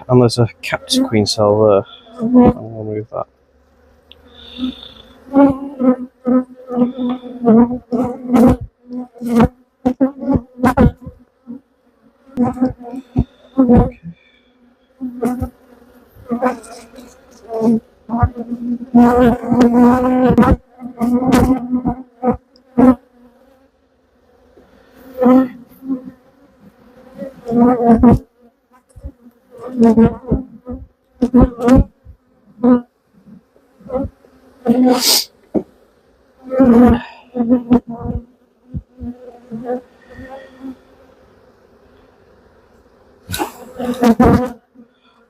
And there's a capped queen cell there. I'm going to move that. Okay.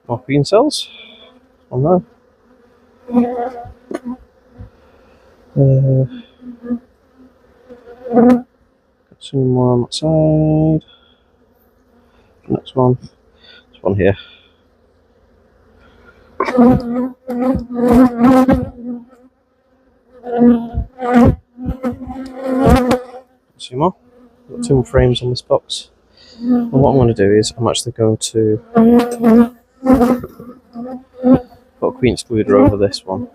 More queen cells on there. Got some more on that side. Next one. This one here. See more? Got 2 more frames on this box. And what I'm going to do is I'm actually going to put a queen excluder over this one,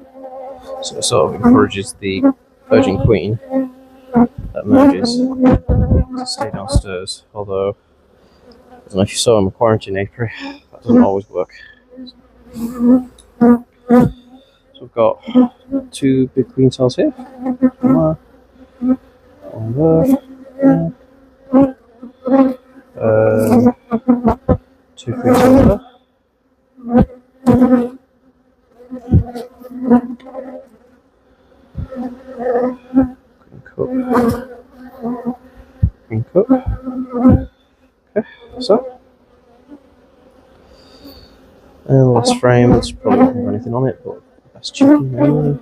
so it sort of encourages the virgin queen that emerges to stay downstairs. Although, I don't know if you saw in my quarantine apiary, that doesn't always work. So we've got 2 big queen cells here, one there, 2 queen cells there. Green cup. Okay, so. And the last frame, there's probably not anything on it, but that's chicken anyway.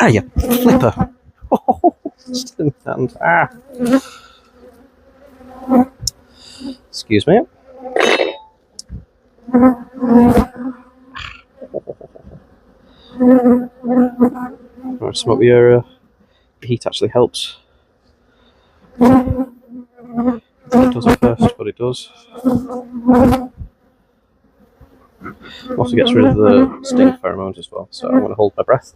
Ah, you flipper! Oh, still in my hand. Ah! Excuse me. Right, smoke the area. The heat actually helps. It does at first, but it does. Also gets rid of the sting pheromones as well, so I'm going to hold my breath.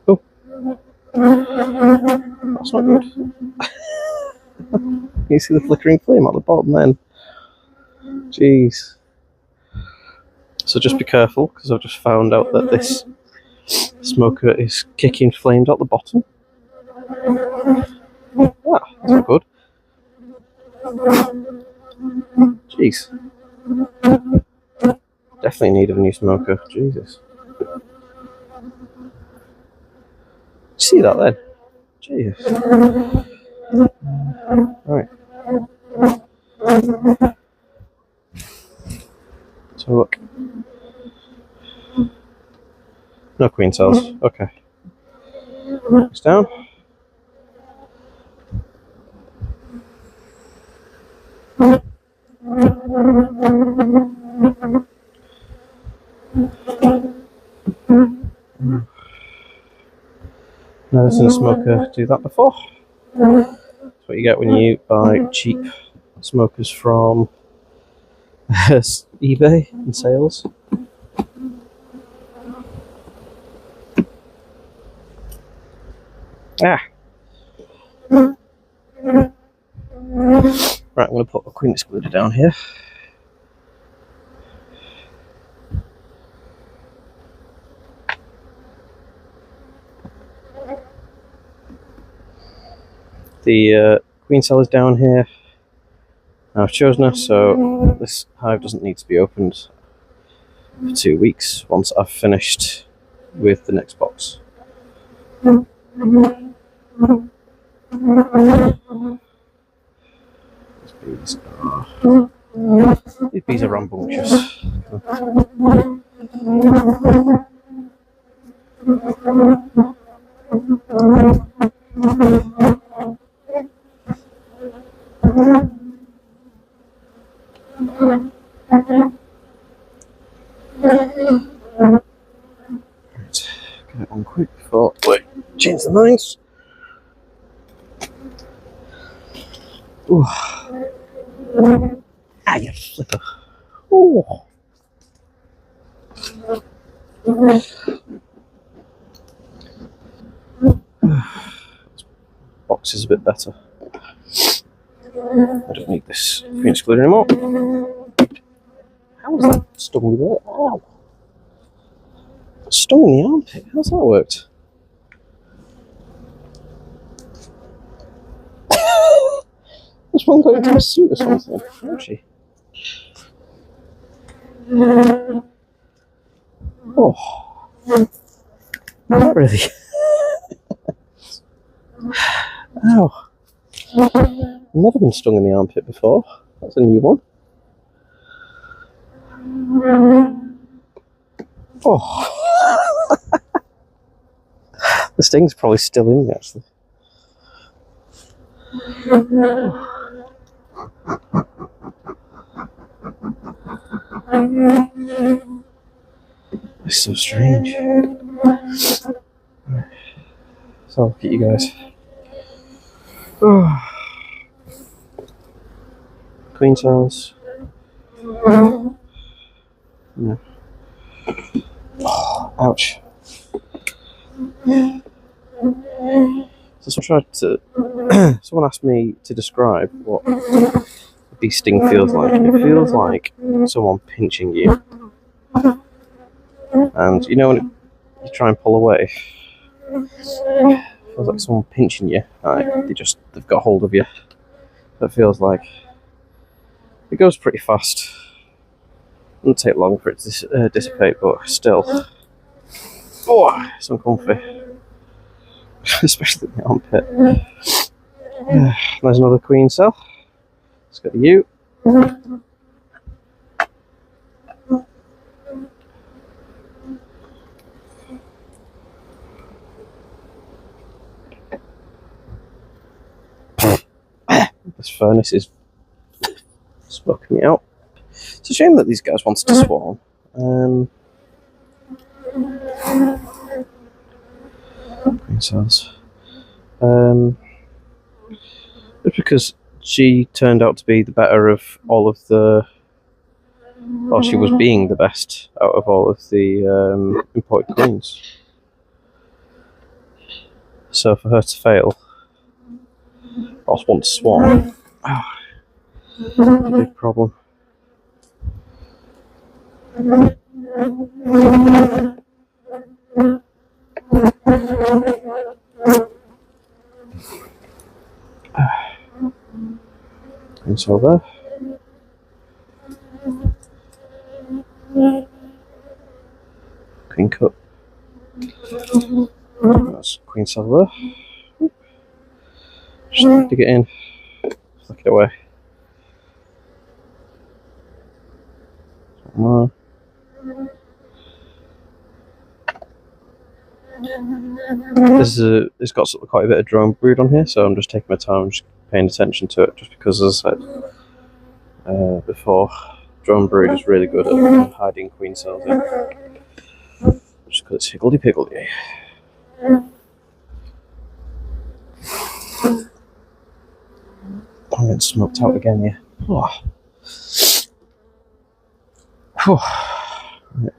Oh. That's not good. You see the flickering flame at the bottom then? Jeez. So just be careful, because I've just found out that this smoker is kicking flames at the bottom. Ah, that's not good. Jeez. Definitely need a new smoker. Jesus. Did you see that then? Jesus. Right. So look. No queen cells. Okay. It's down. Never seen a smoker do that before. That's what you get when you buy cheap smokers from eBay and sales. Ah! Right, I'm going to put a queen excluder down here. The queen cell is down here. Now I've chosen her, so this hive doesn't need to be opened for 2 weeks once I've finished with the next box. These bees are rambunctious. Right. Get it on quick before we change the minds. Ooh. Ah, you flipper. Ooh. Box is a bit better. I don't need this queen excluder anymore. How was that stung me there? Ow. Stung in the armpit. How's that worked? This one got into a suit or something. Ouchie. Oh. Not really. Ow. Never been stung in the armpit before. That's a new one. Oh. The sting's probably still in me, actually. It's so strange. So I'll look at you guys. Queen cells. Yeah. Oh, ouch. So I tried to. Someone asked me to describe what a bee sting feels like. It feels like someone pinching you, and you know when you try and pull away, it feels like someone pinching you. Like they've got hold of you. It feels like it goes pretty fast. It doesn't take long for it to dissipate, but still, oh, it's uncomfy, especially in the armpit. There's another queen cell. Let's go to you. This furnace is smoking me out. It's a shame that these guys wanted to swarm. Queen cells. Just because she turned out to be the better of all of the, or she was being the best out of all of the imported queens. So for her to fail, boss wants to swarm. It's a big problem. And so there. Queen cup. That's queen cell there. Just dig it in. Flick it away. It's got sort of quite a bit of drone brood on here, so I'm just taking my time, just paying attention to it, just because, as I said before, drone brood is really good at hiding queen cells in. Just because it's higgledy-piggledy. I'm getting smoked out again here. Oh. Right.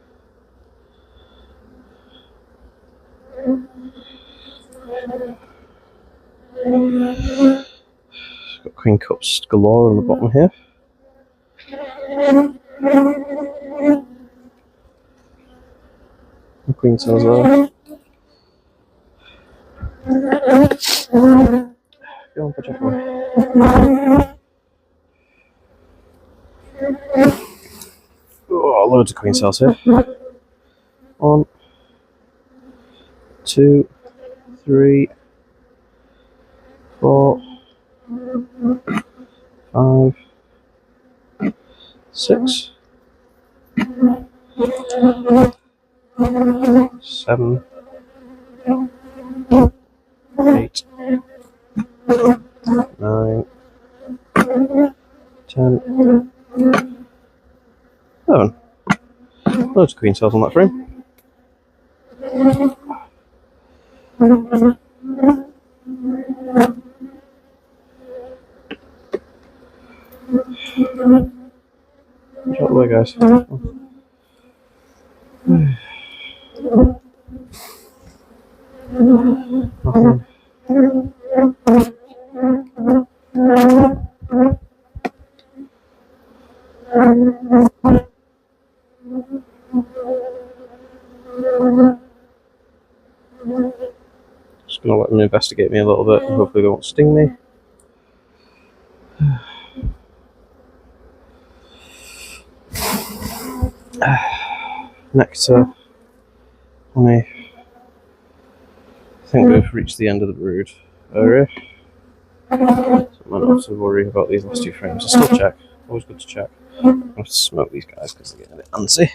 Got queen cups galore on the bottom here. And queen cells there. Go on, put away. Oh, loads of queen cells here. 1, 2, 3, 4, 5, 6, 7, 8, 9, 10, 11. Loads of queen cells on that frame. Get out the way, guys. Nothing. Just gonna let them investigate me a little bit and hopefully they won't sting me. Nectar, honey. I think we've reached the end of the brood area. So I might not have to worry about these last two frames. I'll still check. Always good to check. I'm going to smoke these guys because they're getting a bit antsy.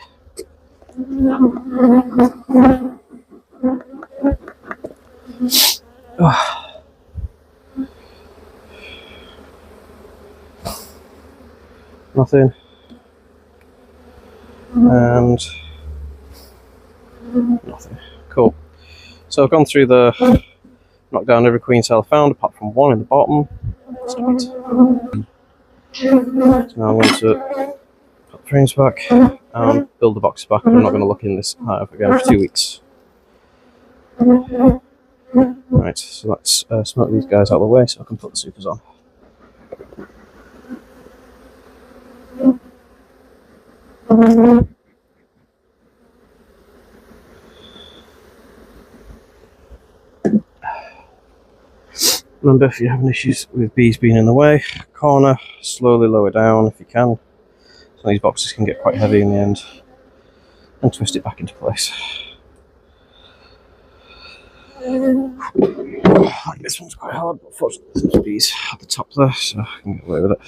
Nothing. And nothing. Cool. So I've gone through knocked down every queen cell found apart from one in the bottom. So now I'm going to put the frames back and build the boxes back. I'm not going to look in this hive again for 2 weeks. Right, so let's smoke these guys out of the way so I can put the supers on. Remember, if you're having issues with bees being in the way, corner, slowly lower down if you can. So these boxes can get quite heavy in the end, and twist it back into place. Like this one's quite hard, but fortunately there's bees at the top there, so I can get away with it.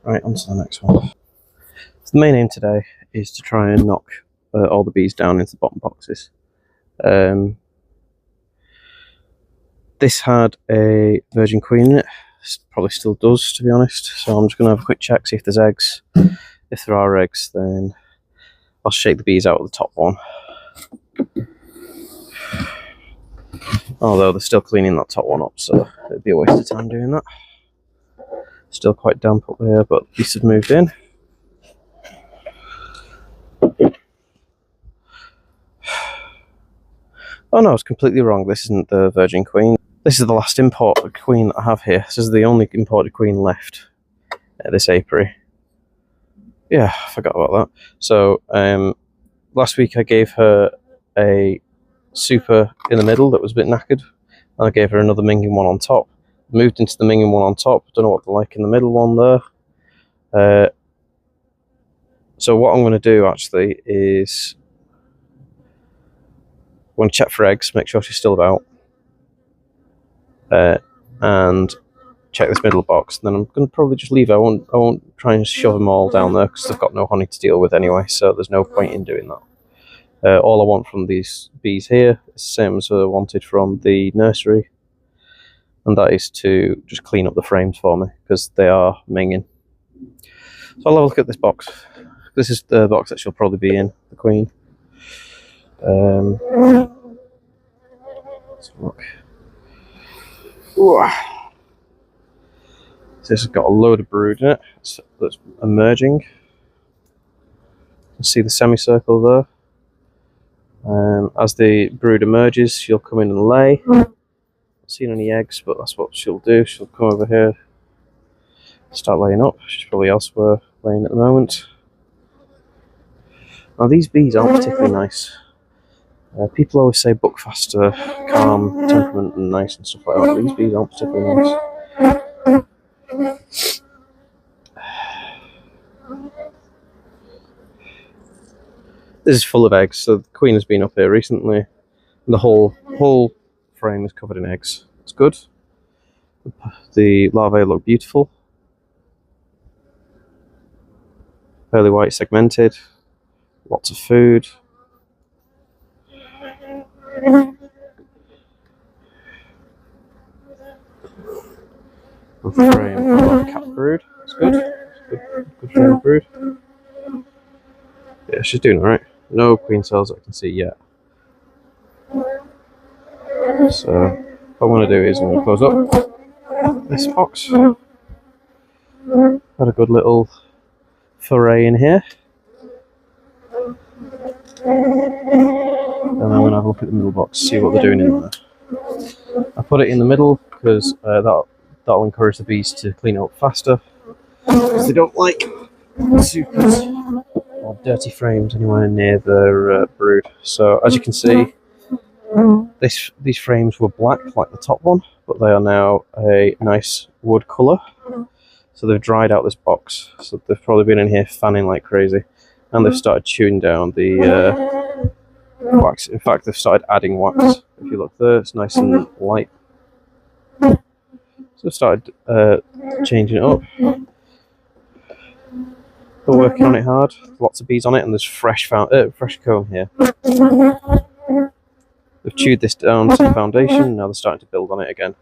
Right, on to the next one. So the main aim today is to try and knock all the bees down into the bottom boxes. This had a virgin queen in it. Probably still does, to be honest. So I'm just going to have a quick check, see if there's eggs. If there are eggs, then I'll shake the bees out of the top one. Although they're still cleaning that top one up, so it'd be a waste of time doing that. Still quite damp up there, but bees have moved in. Oh no, I was completely wrong. This isn't the virgin queen. This is the last imported queen I have here. This is the only imported queen left at this apiary. Yeah, I forgot about that. So, last week I gave her a super in the middle that was a bit knackered. And I gave her another minging one on top. Moved into the minging one on top. Don't know what they're like in the middle one there. So what I'm going to do actually is I'm going to check for eggs, make sure she's still about, and check this middle box. And then I'm going to probably just leave her. I won't try and shove them all down there because they've got no honey to deal with anyway. So there's no point in doing that. All I want from these bees here is the same as I wanted from the nursery, and that is to just clean up the frames for me because they are minging. So I'll have a look at this box. This is the box that she'll probably be in, the queen. Let's look. Ooh. So this has got a load of brood in it that's emerging. You can see the semicircle there. As the brood emerges, she'll come in and lay. Not seen any eggs, but that's what she'll do. She'll come over here, start laying up. She's probably elsewhere laying at the moment. Now these bees aren't particularly nice. People always say Buckfaster, calm, temperament and nice and stuff like that, but these bees aren't particularly nice. This is full of eggs, so the queen has been up here recently, and the whole frame is covered in eggs. It's good. The larvae look beautiful. Fairly white segmented. Lots of food. frame. Oh, cat brood. That's good. Good frame of brood. Yeah, she's doing alright. No queen cells I can see yet. So what I'm going to do is I'm going to close up this box. Had a good little foray in here. And I'm going to have a look at the middle box, see what they're doing in there. I put it in the middle because that'll encourage the bees to clean it up faster. Because they don't like supers or dirty frames anywhere near their brood. So as you can see, these frames were black like the top one, but they are now a nice wood colour. So they've dried out this box. So they've probably been in here fanning like crazy, and they've started chewing down the wax. In fact, they've started adding wax. If you look there, it's nice and light. So they've started changing it up. They're working on it hard. Lots of bees on it, and there's fresh comb here. They've chewed this down to the foundation. Now they're starting to build on it again.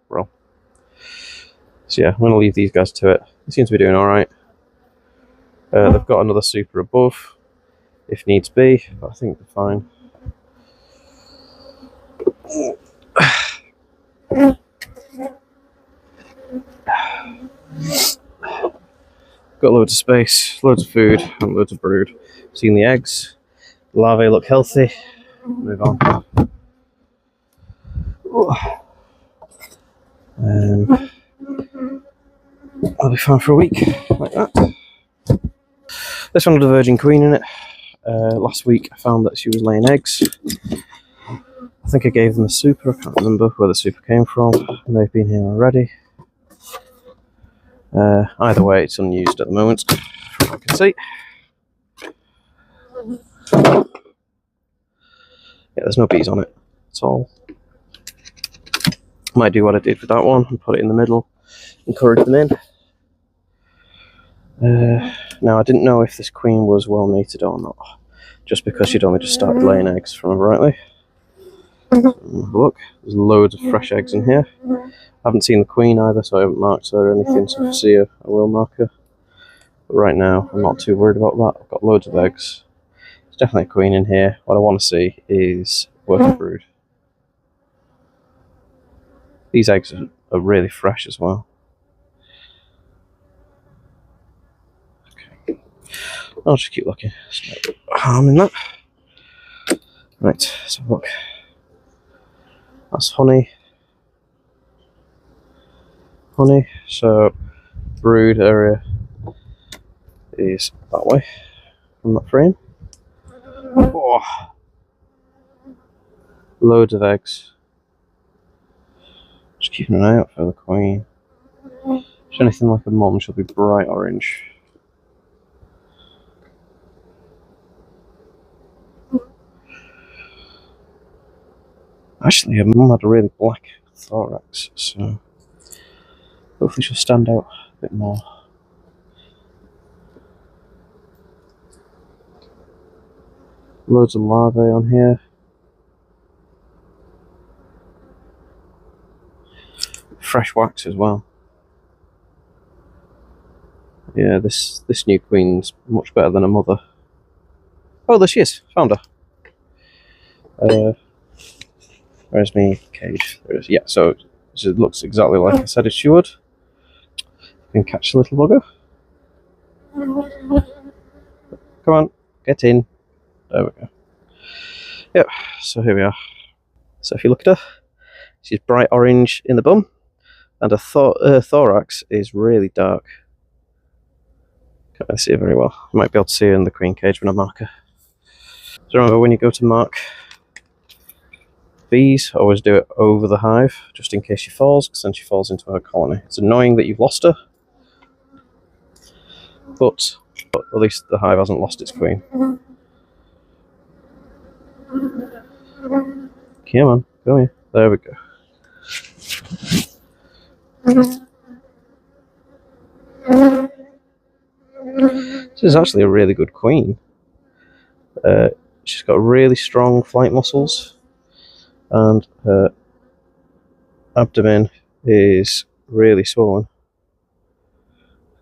Well, so yeah, I'm going to leave these guys to it. They seem to be doing all right. They've got another super above, if needs be, but I think they're fine. Got loads of space, loads of food, and loads of brood. Seen the eggs. The larvae look healthy. Move on. I'll be fine for a week, like that. This one had a virgin queen in it. Last week I found that she was laying eggs. I think I gave them a super. I can't remember where the super came from. It may have been here already. Either way, it's unused at the moment, from what I can see. Yeah, there's no bees on it at all. Might do what I did with that one and put it in the middle, encourage them in. Now, I didn't know if this queen was well mated or not, just because she'd only just started laying eggs, if I remember rightly. Look, there's loads of fresh eggs in here. I haven't seen the queen either, so I haven't marked her or anything, so if I see her, I will mark her. But right now, I'm not too worried about that. I've got loads of eggs. There's definitely a queen in here. What I want to see is worker brood. These eggs are really fresh as well. Okay. I'll just keep looking. There's no harm in that. Right, so look. That's honey. Honey. So brood area is that way from that frame. Oh. Loads of eggs. Just keeping an eye out for the queen. If she's anything like a mum, she'll be bright orange. Actually, her mum had a really black thorax, so hopefully she'll stand out a bit more. Loads of larvae on here. Fresh wax as well. Yeah, this new queen's much better than her mother. Oh, there she is. Found her. Where's my cage? There it is. Yeah, so it looks exactly like I said it she would. You can catch the little bugger. Come on, get in. There we go. Yep, so here we are. So if you look at her, she's bright orange in the bum, and her thorax is really dark. Can't really see her very well. You might be able to see her in the queen cage when I mark her. So remember, when you go to mark bees, always do it over the hive, just in case she falls, because then she falls into her colony. It's annoying that you've lost her, but at least the hive hasn't lost its queen. Come on, come here. There we go. This is actually a really good queen. She's got really strong flight muscles. and her abdomen is really swollen.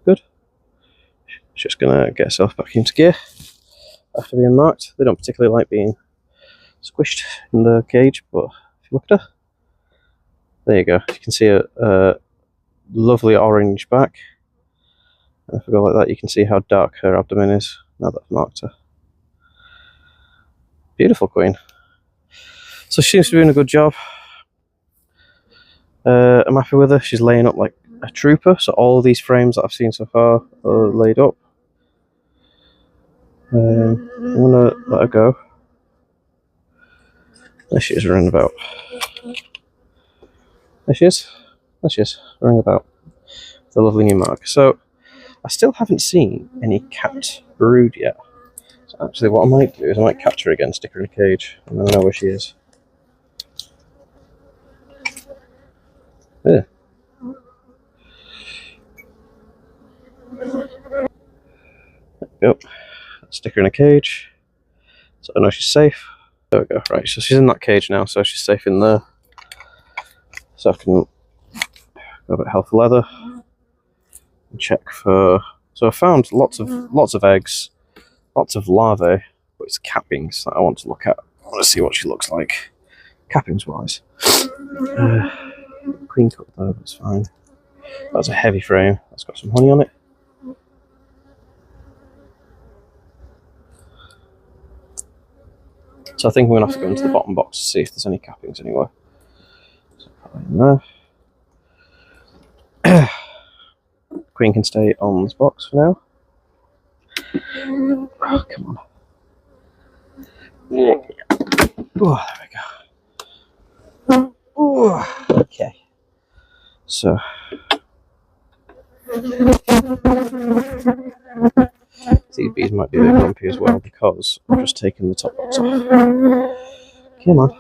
Good. She's just going to get herself back into gear after being marked. They don't particularly like being squished in the cage, but if you look at her, there you go. You can see a lovely orange back. And if I go like that, you can see how dark her abdomen is now that I've marked her. Beautiful queen. So she seems to be doing a good job. I'm happy with her. She's laying up like a trooper, so all these frames that I've seen so far are laid up. I'm gonna let her go. There she is, running about. There she is. There she is, running about. The lovely new mark. So I still haven't seen any capped brood yet. So actually, what I might do is I might catch her again, stick her in a cage, and then I know where she is. There. There we go. Stick her in a cage, so I know she's safe. There we go. Right, so she's in that cage now, so she's safe in there. So I can go a bit healthy leather and check for. So I found lots of eggs, lots of larvae, but it's cappings that I want to look at. I want to see what she looks like, cappings wise. Queen cut though, that's fine. That's a heavy frame. That's got some honey on it. So I think I'm going to have to go into the bottom box to see if there's any cappings anywhere. So put that in there. Queen can stay on this box for now. Oh, come on. Oh, there we go. Oh, okay. So. These bees might be a bit grumpy as well because I've just taken the top box off. Come on.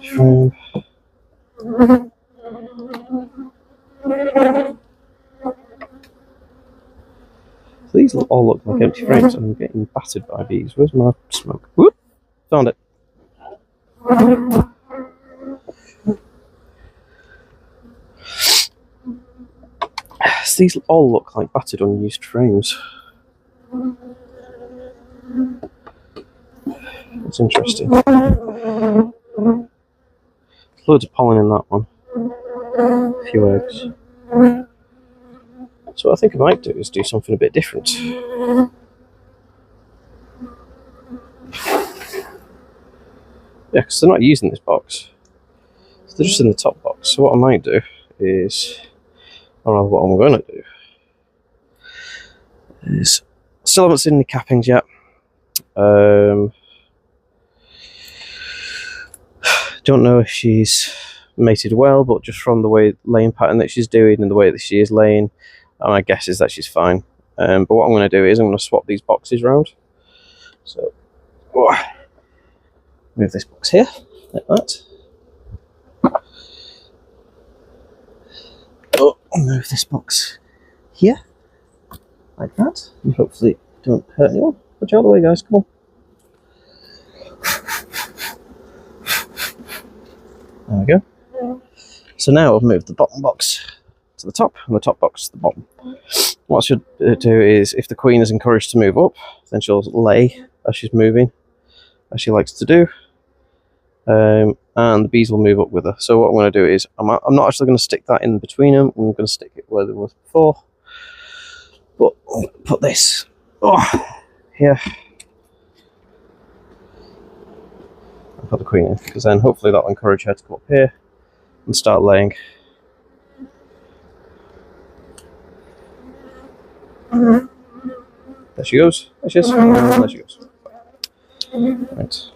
Frame. So these all look like empty frames and I'm getting battered by bees. Where's my smoke? Whoop! Found it. So these all look like battered, unused frames. That's interesting. Loads of pollen in that one. A few eggs. So what I think I might do is do something a bit different. Yeah, because they're not using this box. So they're just in the top box. So what I might do is, or rather what I'm going to do, is, still haven't seen any cappings yet. Don't know if she's mated well, but just from the way laying pattern that she's doing and the way that she is laying, my guess is that she's fine. But what I'm going to do is I'm going to swap these boxes around. So, move this box here, like that. Oh, move this box here, like that. And hopefully don't hurt anyone. Watch out of the way, guys, come on. There we go. So now I've moved the bottom box to the top and the top box to the bottom. What I should do is, if the queen is encouraged to move up, then she'll lay as she's moving, as she likes to do, and the bees will move up with her. So what I'm going to do is, I'm not actually going to stick that in between them, I'm going to stick it where there was before, but I'll put this here. I'll put the queen in, because then hopefully that'll encourage her to come up here and start laying. There she goes. There she is. There she goes. Right.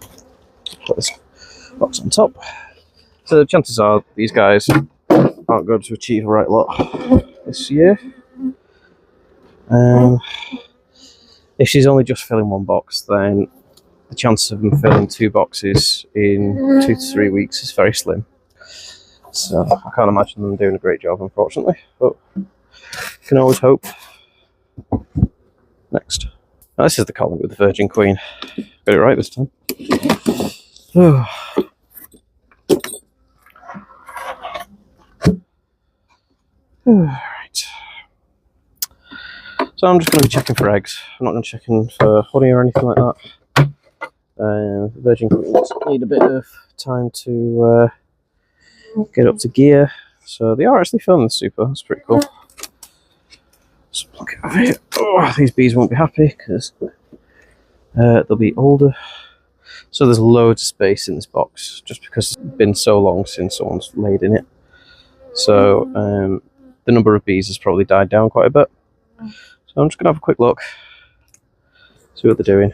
Put this box on top. So the chances are these guys aren't going to achieve a right lot this year. If she's only just filling one box, then the chance of them filling two boxes in 2 to 3 weeks is very slim. So I can't imagine them doing a great job, unfortunately, but you can always hope. Next. Now, this is the colony with the Virgin Queen. Got it right this time. Oh. Right. So I'm just going to be checking for eggs. I'm not going to check in for honey or anything like that. Virgin Queens need a bit of time to get up to gear. So they are actually filming the super. That's pretty cool. Let's pluck it over here. Oh, these bees won't be happy because they'll be older. So there's loads of space in this box just because it's been so long since someone's laid in it. So the number of bees has probably died down quite a bit. So I'm just going to have a quick look, see what they're doing.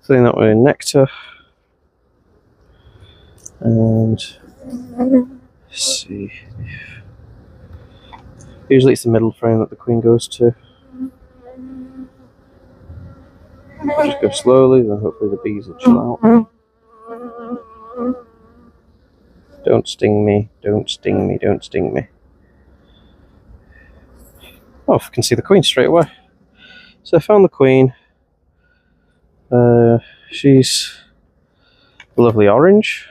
Filling that one in nectar. And let's see. Usually it's the middle frame that the queen goes to. Just go slowly, then hopefully the bees will chill out. Don't sting me, don't sting me, don't sting me. Oh, I can see the queen straight away. So I found the queen. She's a lovely orange.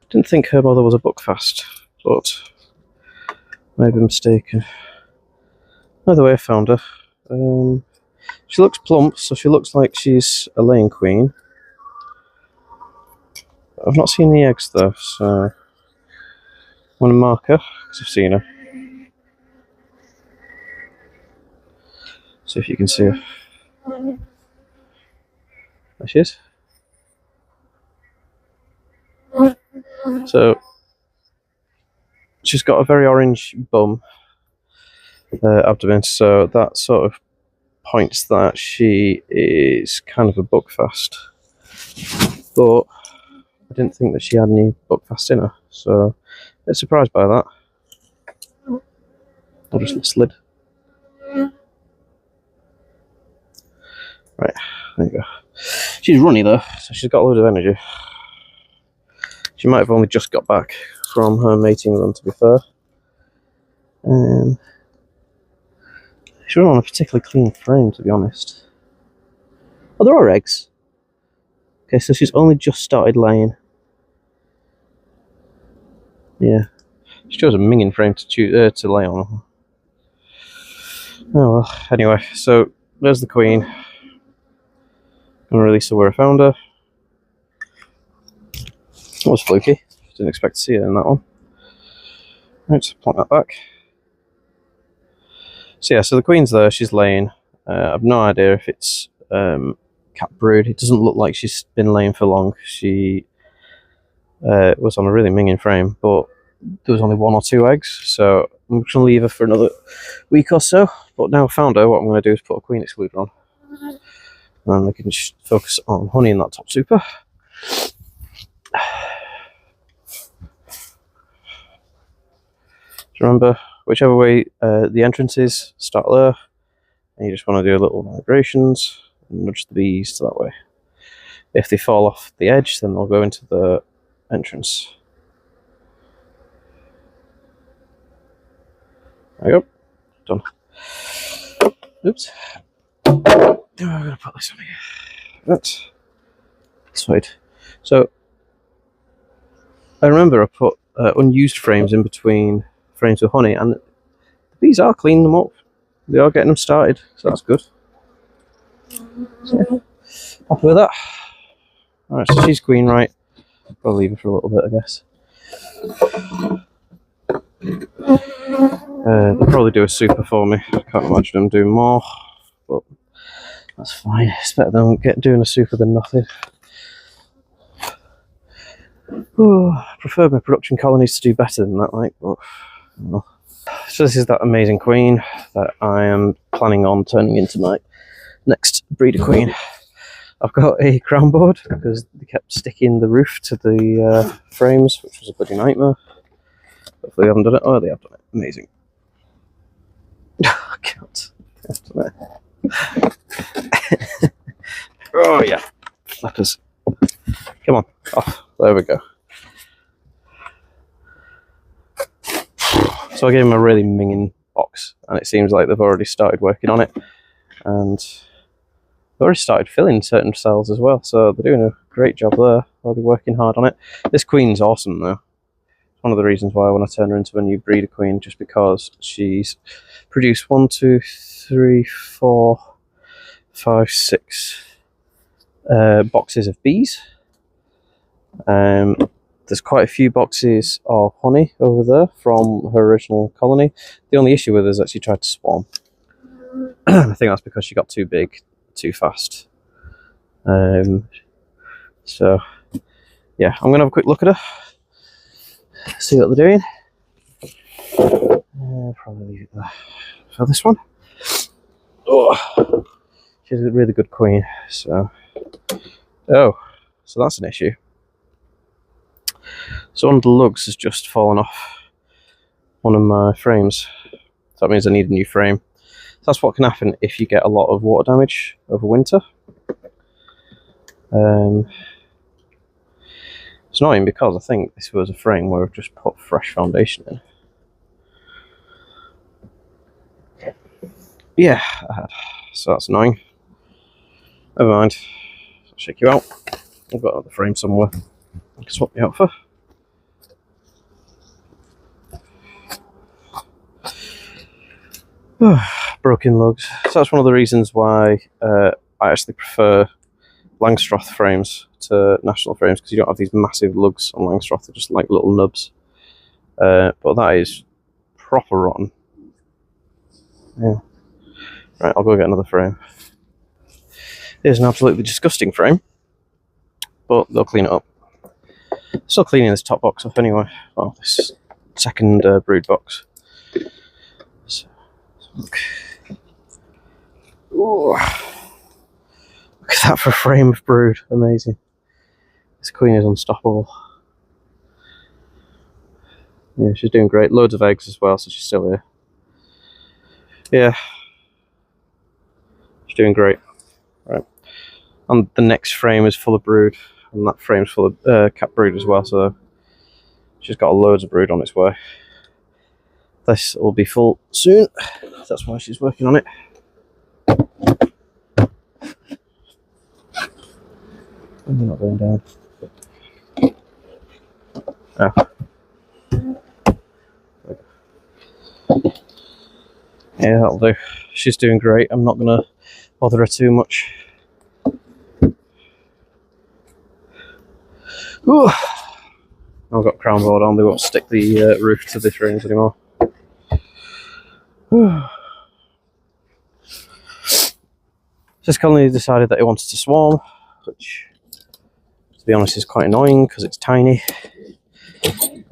Didn't think her mother was a buckfast, but maybe mistaken. Either way, I found her. She looks plump, so she looks like she's a laying queen. I've not seen the eggs though, so I want to mark her because I've seen her. See if you can see her. There she is. So she's got a very orange bum, abdomen, so that sort of points that she is kind of a buckfast. But I didn't think that she had any buckfast in her, so a bit surprised by that. I'll just slid. Right, there you go. She's runny though, so she's got a load of energy. She might have only just got back from her mating run, to be fair. She wasn't on a particularly clean frame, to be honest. Oh, there are eggs. Okay, so she's only just started laying. Yeah, she chose a minging frame to lay on. Oh well. Anyway, so there's the queen. I'm gonna release her where I found her. That was fluky. Didn't expect to see her in that one. Right, plonk that back. So yeah, so the queen's there. She's laying. I've no idea if it's cat brood. It doesn't look like she's been laying for long. She was on a really minging frame, but there was only 1 or 2 eggs, so I'm just going to leave her for another week or so. But now I've found her, what I'm going to do is put a queen excluder on, and then we can just focus on honey in that top super. So remember, whichever way the entrance is, start there, and you just want to do little vibrations and nudge the bees to that way. If they fall off the edge, then they'll go into the entrance. There you go. Done. Oops. I'm going to put this on here. That's side. So I remember I put unused frames in between frames with honey, and the bees are cleaning them up. They are getting them started, so that's good. So yeah, happy with that. Alright, so she's queen, right? I'll leave her for a little bit, I guess. They'll probably do a super for me. I can't imagine them doing more, but that's fine. It's better than doing a super than nothing. Oh, I prefer my production colonies to do better than that, like, but well. So this is that amazing queen that I am planning on turning into my next breeder queen. I've got a crown board because they kept sticking the roof to the frames, which was a bloody nightmare. Hopefully they haven't done it. Oh, they have done it. Amazing. Oh, God. Oh, yeah. Flappers. Come on. Off. There we go. So I gave them a really minging box, and it seems like they've already started working on it. And already started filling certain cells as well, so they're doing a great job there. Already working hard on it. This queen's awesome though. It's one of the reasons why I want to turn her into a new breeder queen, just because she's produced 1, 2, 3, 4, 5, 6 boxes of bees. There's quite a few boxes of honey over there from her original colony. The only issue with her is that she tried to swarm. I think that's because she got too big too fast. So yeah, I'm gonna have a quick look at her, see what they're doing. Probably leave it there for this one. Oh, she's a really good queen. So that's an issue. So one of the lugs has just fallen off one of my frames. So that means I need a new frame. That's what can happen if you get a lot of water damage over winter. It's annoying because I think this was a frame where I've just put fresh foundation in. Yeah, I had. So that's annoying. Never mind. I'll shake you out. I've got another frame somewhere I can swap you out for. Broken lugs. So that's one of the reasons why I actually prefer Langstroth frames to national frames, because you don't have these massive lugs on Langstroth. They're just like little nubs. But that is proper rotten. Yeah. Right, I'll go get another frame. Here's an absolutely disgusting frame, but they'll clean it up. Still cleaning this top box off anyway. Well, this second brood box. So look. Ooh. Look at that for a frame of brood. Amazing. This queen is unstoppable. Yeah, she's doing great. Loads of eggs as well, so she's still here. Yeah. She's doing great. Right. And the next frame is full of brood, and that frame's full of cat brood as well, so she's got loads of brood on its way. This will be full soon. That's why she's working on it. I'm not going down. Oh. Yeah, that'll do. She's doing great. I'm not going to bother her too much. Ooh. I've got crown board on. They won't stick the roof to the frames anymore. This colony decided that it wanted to swarm, which, to be honest, is quite annoying because it's tiny.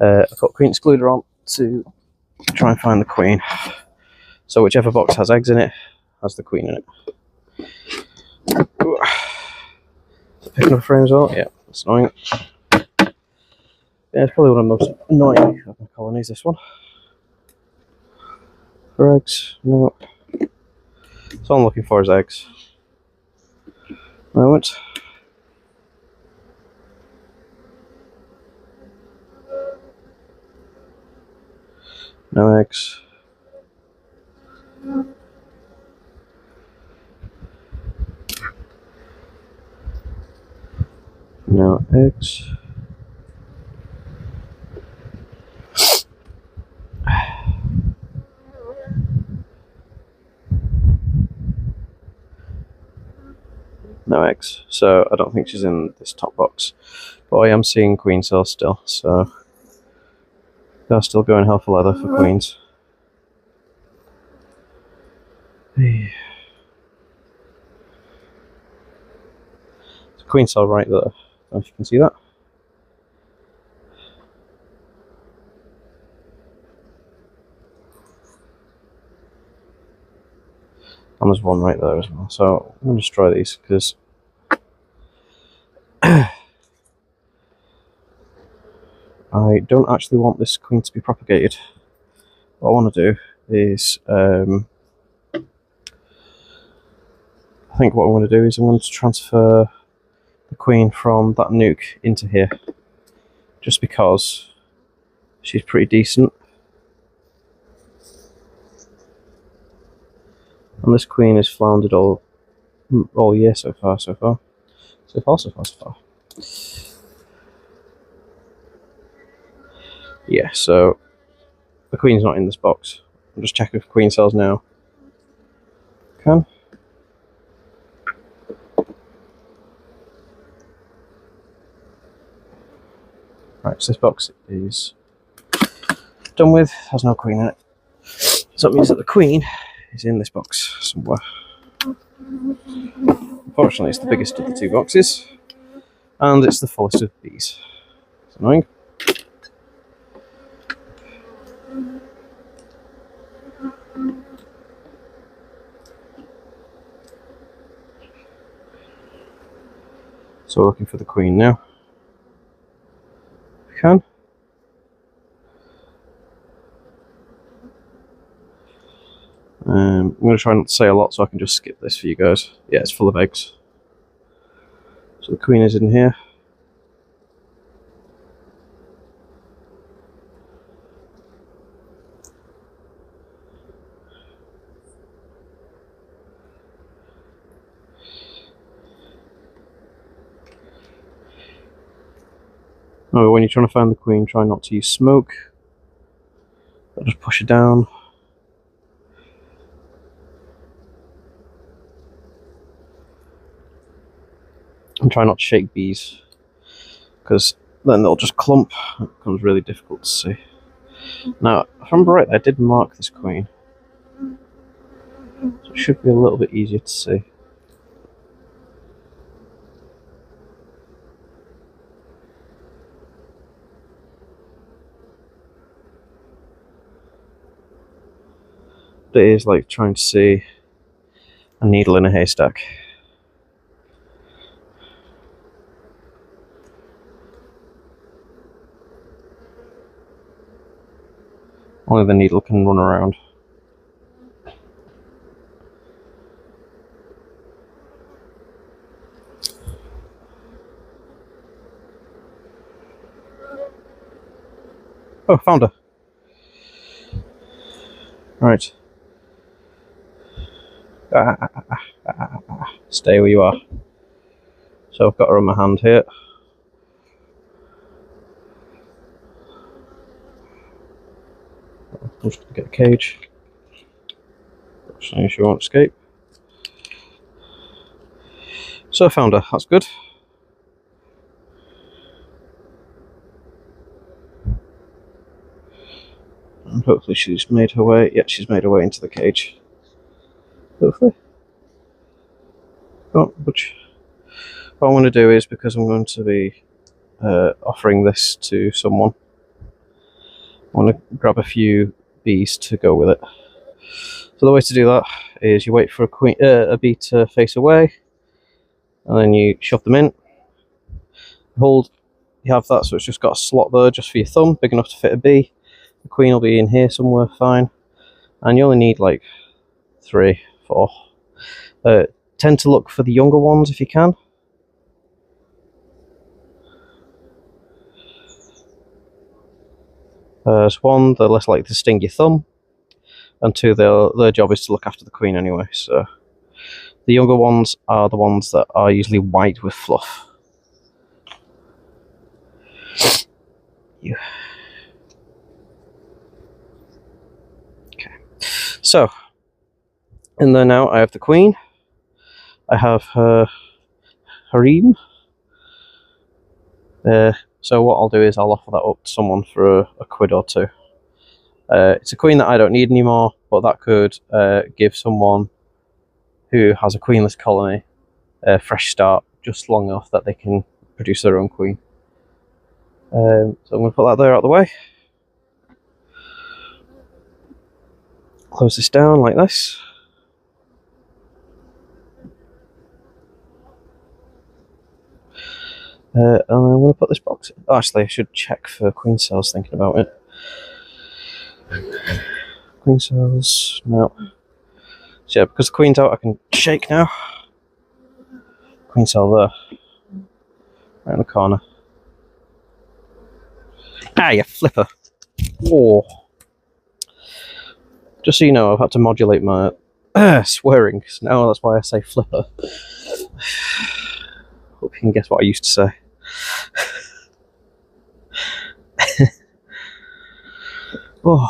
I put queen excluder on to try and find the queen. So whichever box has eggs in it has the queen in it. Picking up frames out, yeah, that's annoying. Yeah, it's probably one of the most annoying of my colonies, this one. For eggs, no. So all I'm looking for is eggs. Moment. No eggs. No eggs. No eggs. So I don't think she's in this top box. But I am seeing queen cells still, so they're still going hell for leather for queens. There's a queen cell right there. I don't know if you can see that. And there's one right there as well. So I'm going to destroy these because I don't actually want this queen to be propagated. What I want to do is, I think what I want to do is I want to transfer the queen from that nuke into here, just because she's pretty decent. And this queen is floundered all all year so far. So far. Yeah, so the queen's not in this box. I'm just checking for queen cells now. Can. Right, so this box is done with, has no queen in it. So that means that the queen is in this box somewhere. Unfortunately, it's the biggest of the two boxes, and it's the fullest of bees. It's annoying. So we're looking for the queen now. If we can. I'm going to try not to say a lot so I can just skip this for you guys. Yeah, it's full of eggs. So the queen is in here. Oh, when you're trying to find the queen, try not to use smoke. I'll just push it down. And try not to shake bees, because then they'll just clump. It becomes really difficult to see. Now, if I remember right, I did mark this queen. So it should be a little bit easier to see. But it is like trying to see a needle in a haystack. Only the needle can run around. Oh, found her. Right. Stay where you are. So I've got her on my hand here. I'm just going to get a cage. So she won't escape. So I found her, that's good. And hopefully she's made her way. Yeah, she's made her way into the cage. Hopefully. Oh, which what I want to do is, because I'm going to be offering this to someone, I want to grab a few bees to go with it. So the way to do that is you wait for a bee to face away, and then you shove them in. Hold, you have that, so it's just got a slot there just for your thumb, big enough to fit a bee. The queen will be in here somewhere, fine. And you only need like 3, 4. Tend to look for the younger ones if you can. So 1, they're less likely to sting your thumb, and 2, their job is to look after the queen anyway. So the younger ones are the ones that are usually white with fluff. Okay, so in there now I have the queen. I have her harem. So what I'll do is I'll offer that up to someone for a quid or 2. It's a queen that I don't need anymore, but that could give someone who has a queenless colony a fresh start, just long enough that they can produce their own queen. So I'm going to put that there out of the way. Close this down like this. And I'm going to put this box in. Oh, actually, I should check for queen cells, thinking about it. Queen cells, no. So yeah, because the queen's out, I can shake now. Queen cell there. Right in the corner. Ah, you flipper. Oh. Just so you know, I've had to modulate my swearing, so now that's why I say flipper. Hope you can guess what I used to say. Oh.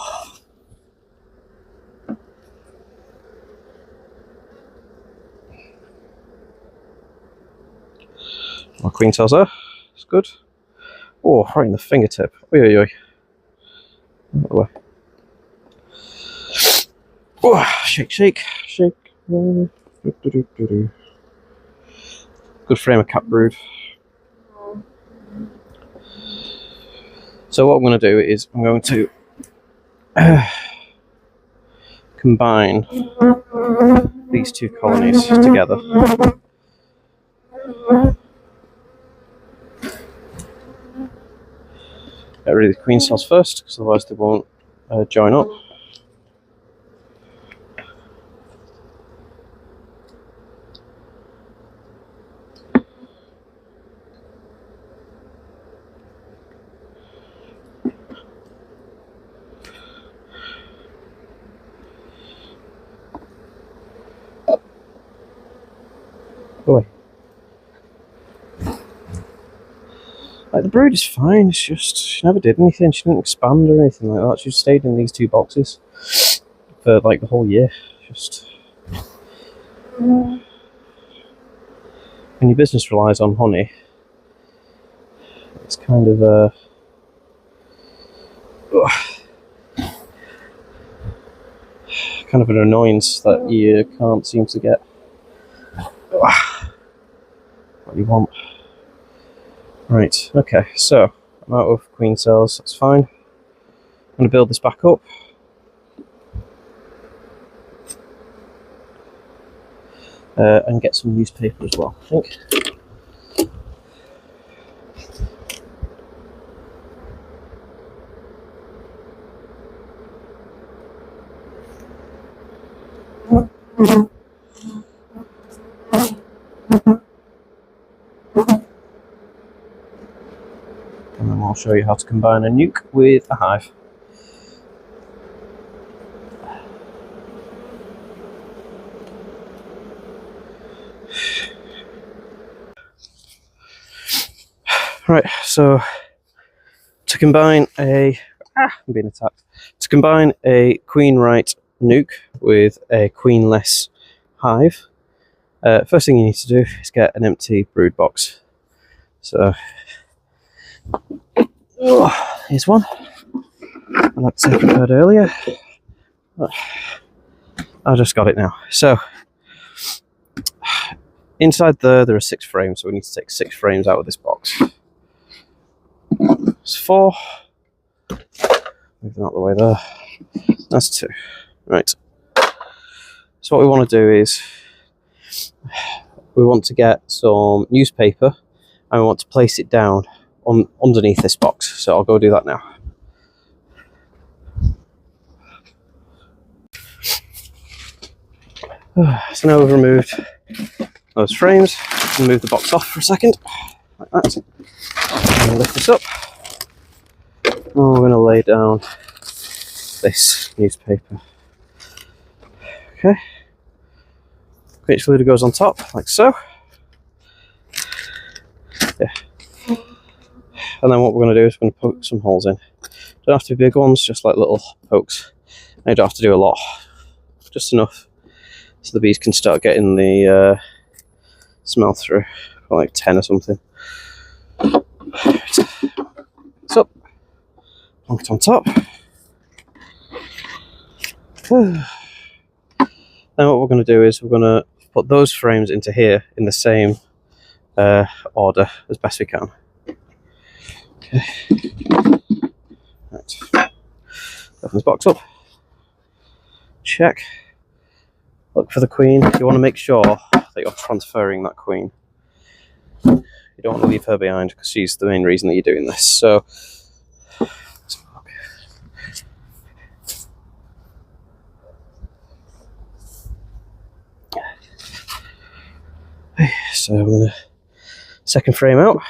My queen cells there. It's good. Oh, right in the fingertip. Oi, oi, oi. Oh, shake, shake, shake. Good frame of cat brood. So what I'm going to do is I'm going to combine these two colonies together. Get rid of the queen cells first, because otherwise they won't join up. Boy. Like, the brood is fine, it's just, she never did anything, she didn't expand or anything like that, she just stayed in these two boxes for like the whole year. Just when your business relies on honey, it's kind of kind of an annoyance that you can't seem to get what you want. Right, okay, so I'm out of queen cells, that's fine. I'm going to build this back up. And get some newspaper as well, I think. And then I'll show you how to combine a nuke with a hive. Right, so to combine a I'm being attacked. To combine a queen right nuke with a queenless hive, first thing you need to do is get an empty brood box. So here's one. I like to say prepared earlier. I just got it now. So inside there are 6 frames, so we need to take 6 frames out of this box. It's 4. Move them out of the way there. That's 2. Right. So what we want to do is we want to get some newspaper and we want to place it down on underneath this box. So I'll go do that now. So now we've removed those frames. Move the box off for a second, like that. And lift this up. And we're going to lay down this newspaper. Okay. Excluder goes on top, like so. Yeah. And then what we're going to do is we're going to poke some holes in. Don't have to be big ones, just like little pokes. And you don't have to do a lot, just enough so the bees can start getting the smell through, like 10 or something. So, plonk it on top. Then what we're going to do is we're going to put those frames into here in the same order as best we can. Okay. Right. Open this box up. Check. Look for the queen. You want to make sure that you're transferring that queen. You don't want to leave her behind because she's the main reason that you're doing this. So, so I'm going to second frame out.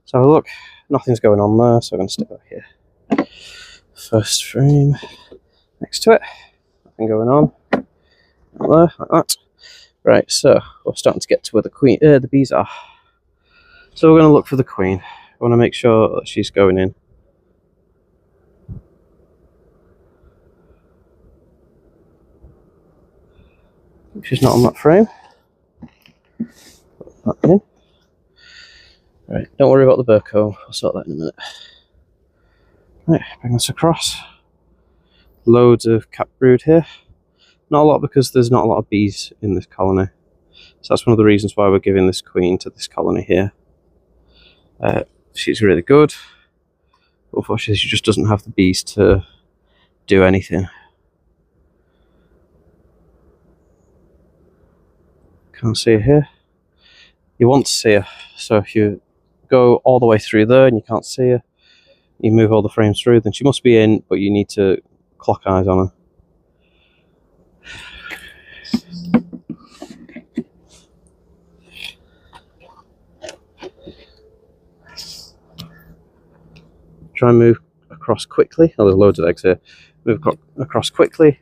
So look, nothing's going on there, so I'm going to stick that here. First frame next to it, nothing going on. There, like that. Right, so we're starting to get to where the bees are. So we're going to look for the queen. I want to make sure that she's going in. She's not on that frame. Put that in. Right, don't worry about the burr comb. I'll sort that in a minute. Right, bring this across. Loads of cap brood here. Not a lot because there's not a lot of bees in this colony. So that's one of the reasons why we're giving this queen to this colony here. She's really good. Unfortunately, she just doesn't have the bees to do anything. Can't see her here. You want to see her, so if you go all the way through there and you can't see her, you move all the frames through, then she must be in, but you need to clock eyes on her. Try and move across quickly. Oh, there's loads of eggs here. Move across quickly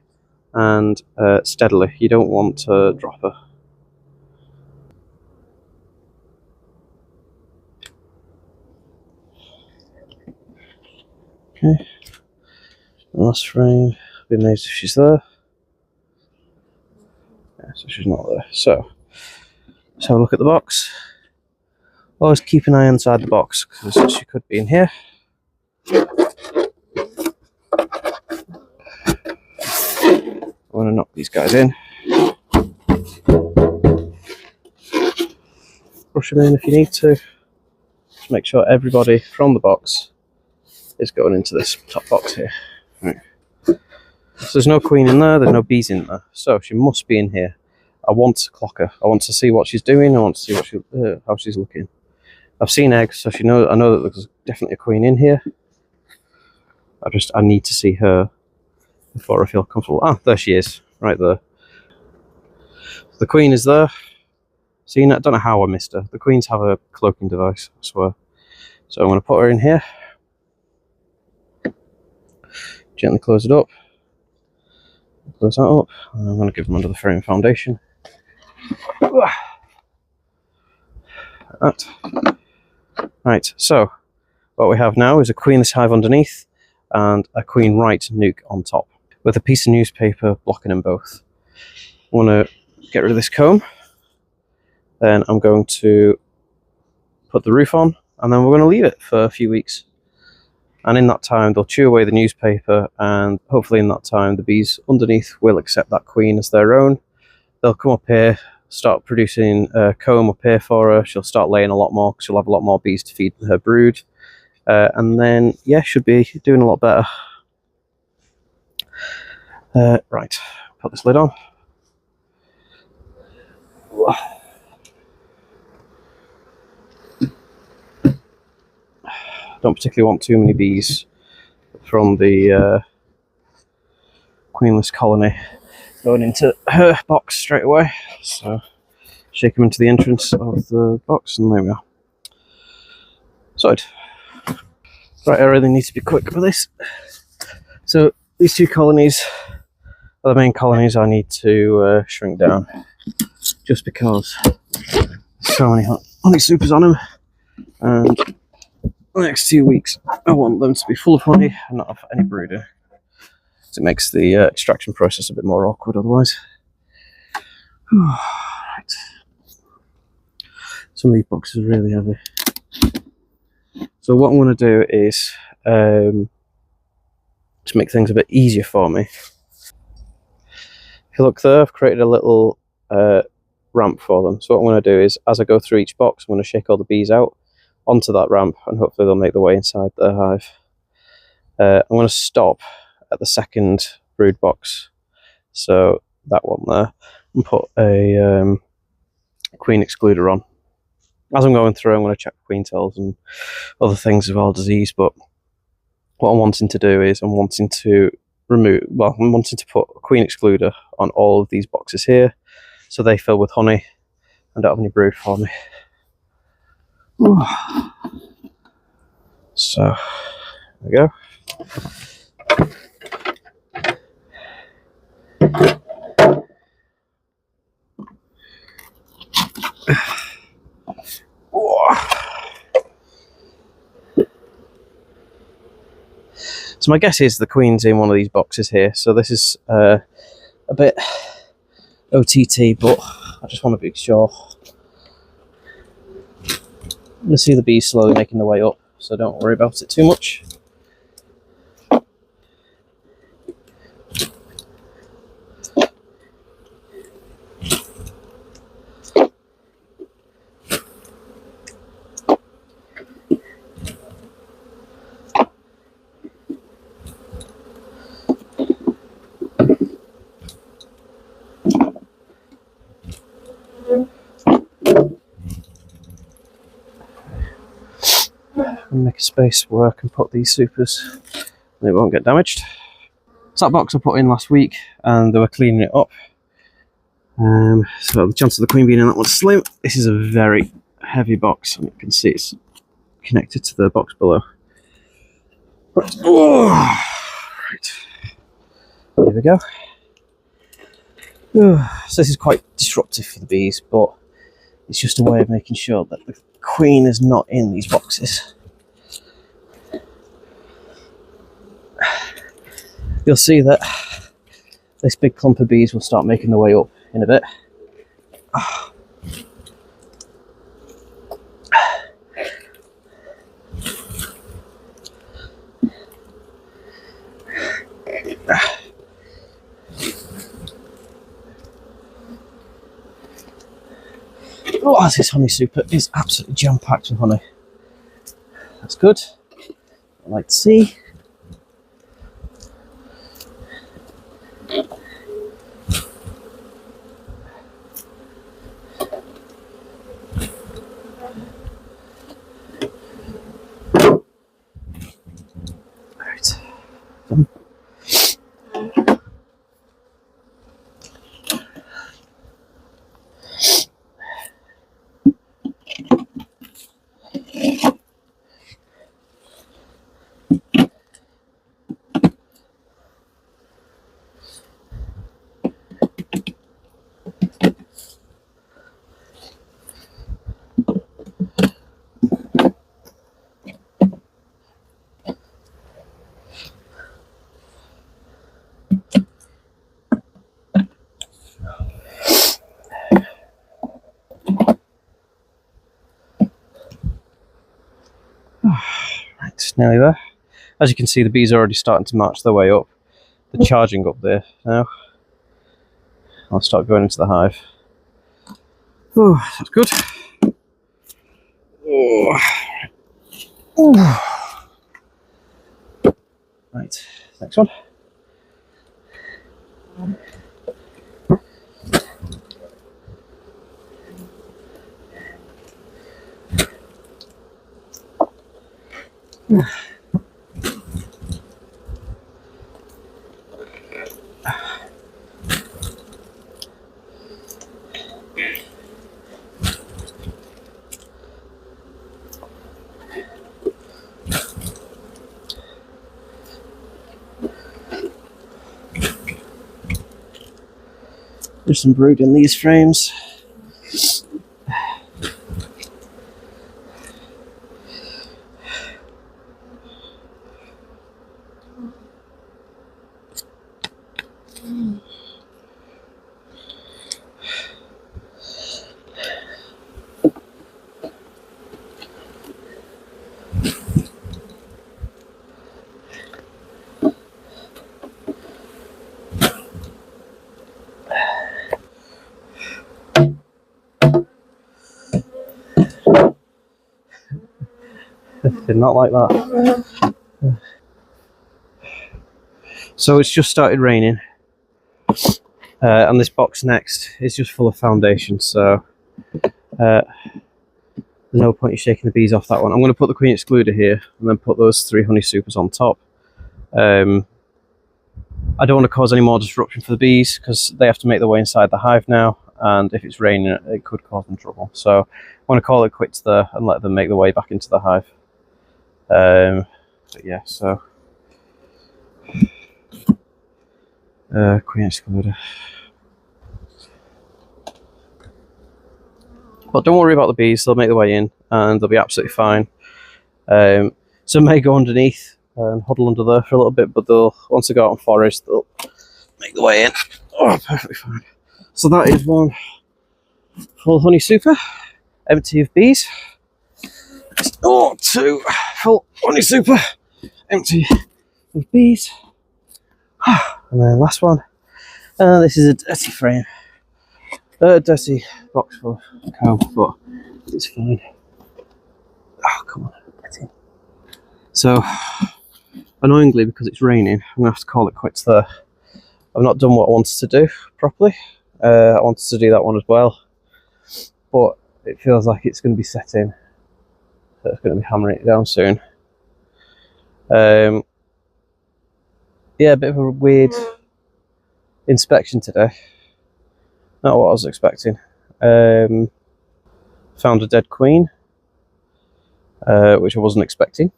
and steadily. You don't want to drop her. Okay. Last frame. Be amazed if she's there. Yeah, so she's not there. So let's have a look at the box. Always keep an eye inside the box because she could be in here. I want to knock these guys in. Brush them in if you need to. Just make sure everybody from the box is going into this top box here. Right. So there's no queen in there, there's no bees in there. So she must be in here. I want to clock her. I want to see what she's doing. I want to see what how she's looking. I've seen eggs, so I know that there's definitely a queen in here. I need to see her before I feel comfortable. Ah, there she is, right there. The queen is there. See, I don't know how I missed her. The queens have a cloaking device, I swear. So I'm going to put her in here. Gently close it up. Close that up. And I'm going to give them under the frame foundation. Like that. Right, so what we have now is a queenless hive underneath and a queen right nuke on top with a piece of newspaper blocking them both. I want to get rid of this comb. Then I'm going to put the roof on and then we're going to leave it for a few weeks. And in that time they'll chew away the newspaper and hopefully in that time the bees underneath will accept that queen as their own. They'll come up here, start producing comb up here for her. She'll start laying a lot more because she'll have a lot more bees to feed her brood. And then, yeah, should be doing a lot better. Right, put this lid on. Don't particularly want too many bees from the queenless colony going into her box straight away. So shake them into the entrance of the box and there we are. Sorted. Right, I really need to be quick with this. So these two colonies are the main colonies I need to shrink down, just because there's so many honey supers on them, and the next 2 weeks I want them to be full of honey and not have any brooding. So it makes the extraction process a bit more awkward otherwise. Right. Some of these boxes are really heavy. So what I'm going to do is, to make things a bit easier for me, if you look there, I've created a little ramp for them. So what I'm going to do is, as I go through each box, I'm going to shake all the bees out onto that ramp and hopefully they'll make their way inside the hive. I'm going to stop at the second brood box, so that one there, and put a queen excluder on. As I'm going through, I'm going to check queen cells and other things as well, disease, but what I'm wanting to do is I'm wanting to put a queen excluder on all of these boxes here, so they fill with honey and don't have any brood for me. Ooh. So, there we go. So my guess is the queen's in one of these boxes here. So this is a bit OTT, but I just want to be sure. I'm going to see the bees slowly making their way up, so don't worry about it too much. And make a space where I can put these supers and they won't get damaged. So that box I put in last week and they were cleaning it up. So the chance of the queen being in that one's slim. This is a very heavy box and you can see it's connected to the box below. Right. Oh, right. Here we go. So this is quite disruptive for the bees, but it's just a way of making sure that the queen is not in these boxes. You'll see that this big clump of bees will start making their way up in a bit. Oh, this honey super is absolutely jam-packed with honey. That's good. I like to see. Right. Right, nearly there. As you can see, the bees are already starting to march their way up. They're charging up there now. I'll start going into the hive. Oh, that's good. Oh. Oh. Right, next one. There's some brood in these frames. Did not like that. So it's just started raining, and this box next is just full of foundation, so there's no point in shaking the bees off that one. I'm going to put the queen excluder here and then put those 3 honey supers on top. I don't want to cause any more disruption for the bees because they have to make their way inside the hive now, and if it's raining it could cause them trouble. So I want to call it quits there and let them make their way back into the hive. But yeah, so queen excluder. But don't worry about the bees, they'll make their way in and they'll be absolutely fine. Some may go underneath, and huddle under there for a little bit, but they'll, once they go out in forest, they'll make the way in. Oh, perfectly fine. So that is one full honey super, empty of bees. Oh, two full honey super, empty of bees. And then last one. This is a dirty frame. Dirty box full of comb, but it's fine. Oh, come on, get in. So, annoyingly, because it's raining, I'm going to have to call it quits there. I've not done what I wanted to do properly. I wanted to do that one as well, but it feels like it's going to be set in. So it's going to be hammering it down soon. Yeah, a bit of a weird inspection today. Not what I was expecting. Found a dead queen, which I wasn't expecting.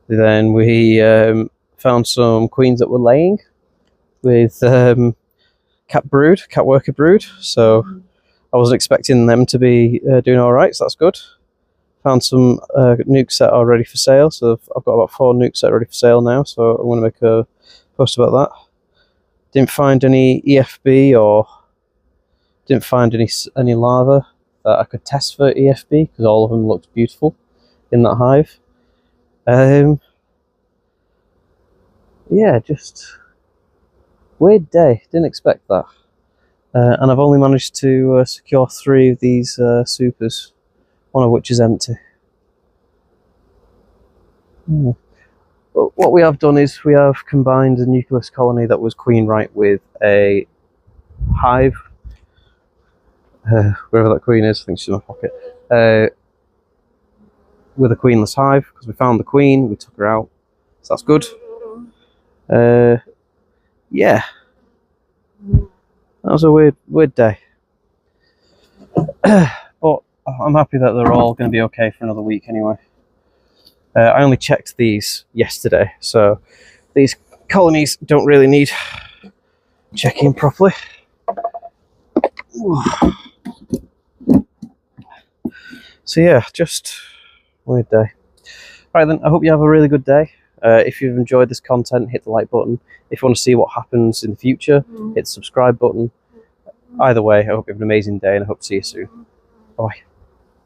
Then we found some queens that were laying with cat worker brood. So I wasn't expecting them to be doing all right. So that's good. Found some nukes that are ready for sale. So I've got about 4 nukes that are ready for sale now. So I'm going to make a post about that. Didn't find any EFB or didn't find any larvae that I could test for EFB because all of them looked beautiful in that hive. Yeah, just weird day. Didn't expect that. And I've only managed to secure 3 of these supers, one of which is empty. But what we have done is we have combined a Nucleus colony that was queen right with a hive. Wherever that queen is, I think she's in my pocket. With a queenless hive, because we found the queen, we took her out. So that's good. Yeah. That was a weird day. But I'm happy that they're all going to be okay for another week anyway. I only checked these yesterday, so these colonies don't really need checking properly. So yeah, just weird day. Right then, I hope you have a really good day. If you've enjoyed this content, hit the like button. If you want to see what happens in the future, hit the subscribe button. Either way, I hope you have an amazing day and I hope to see you soon. Bye.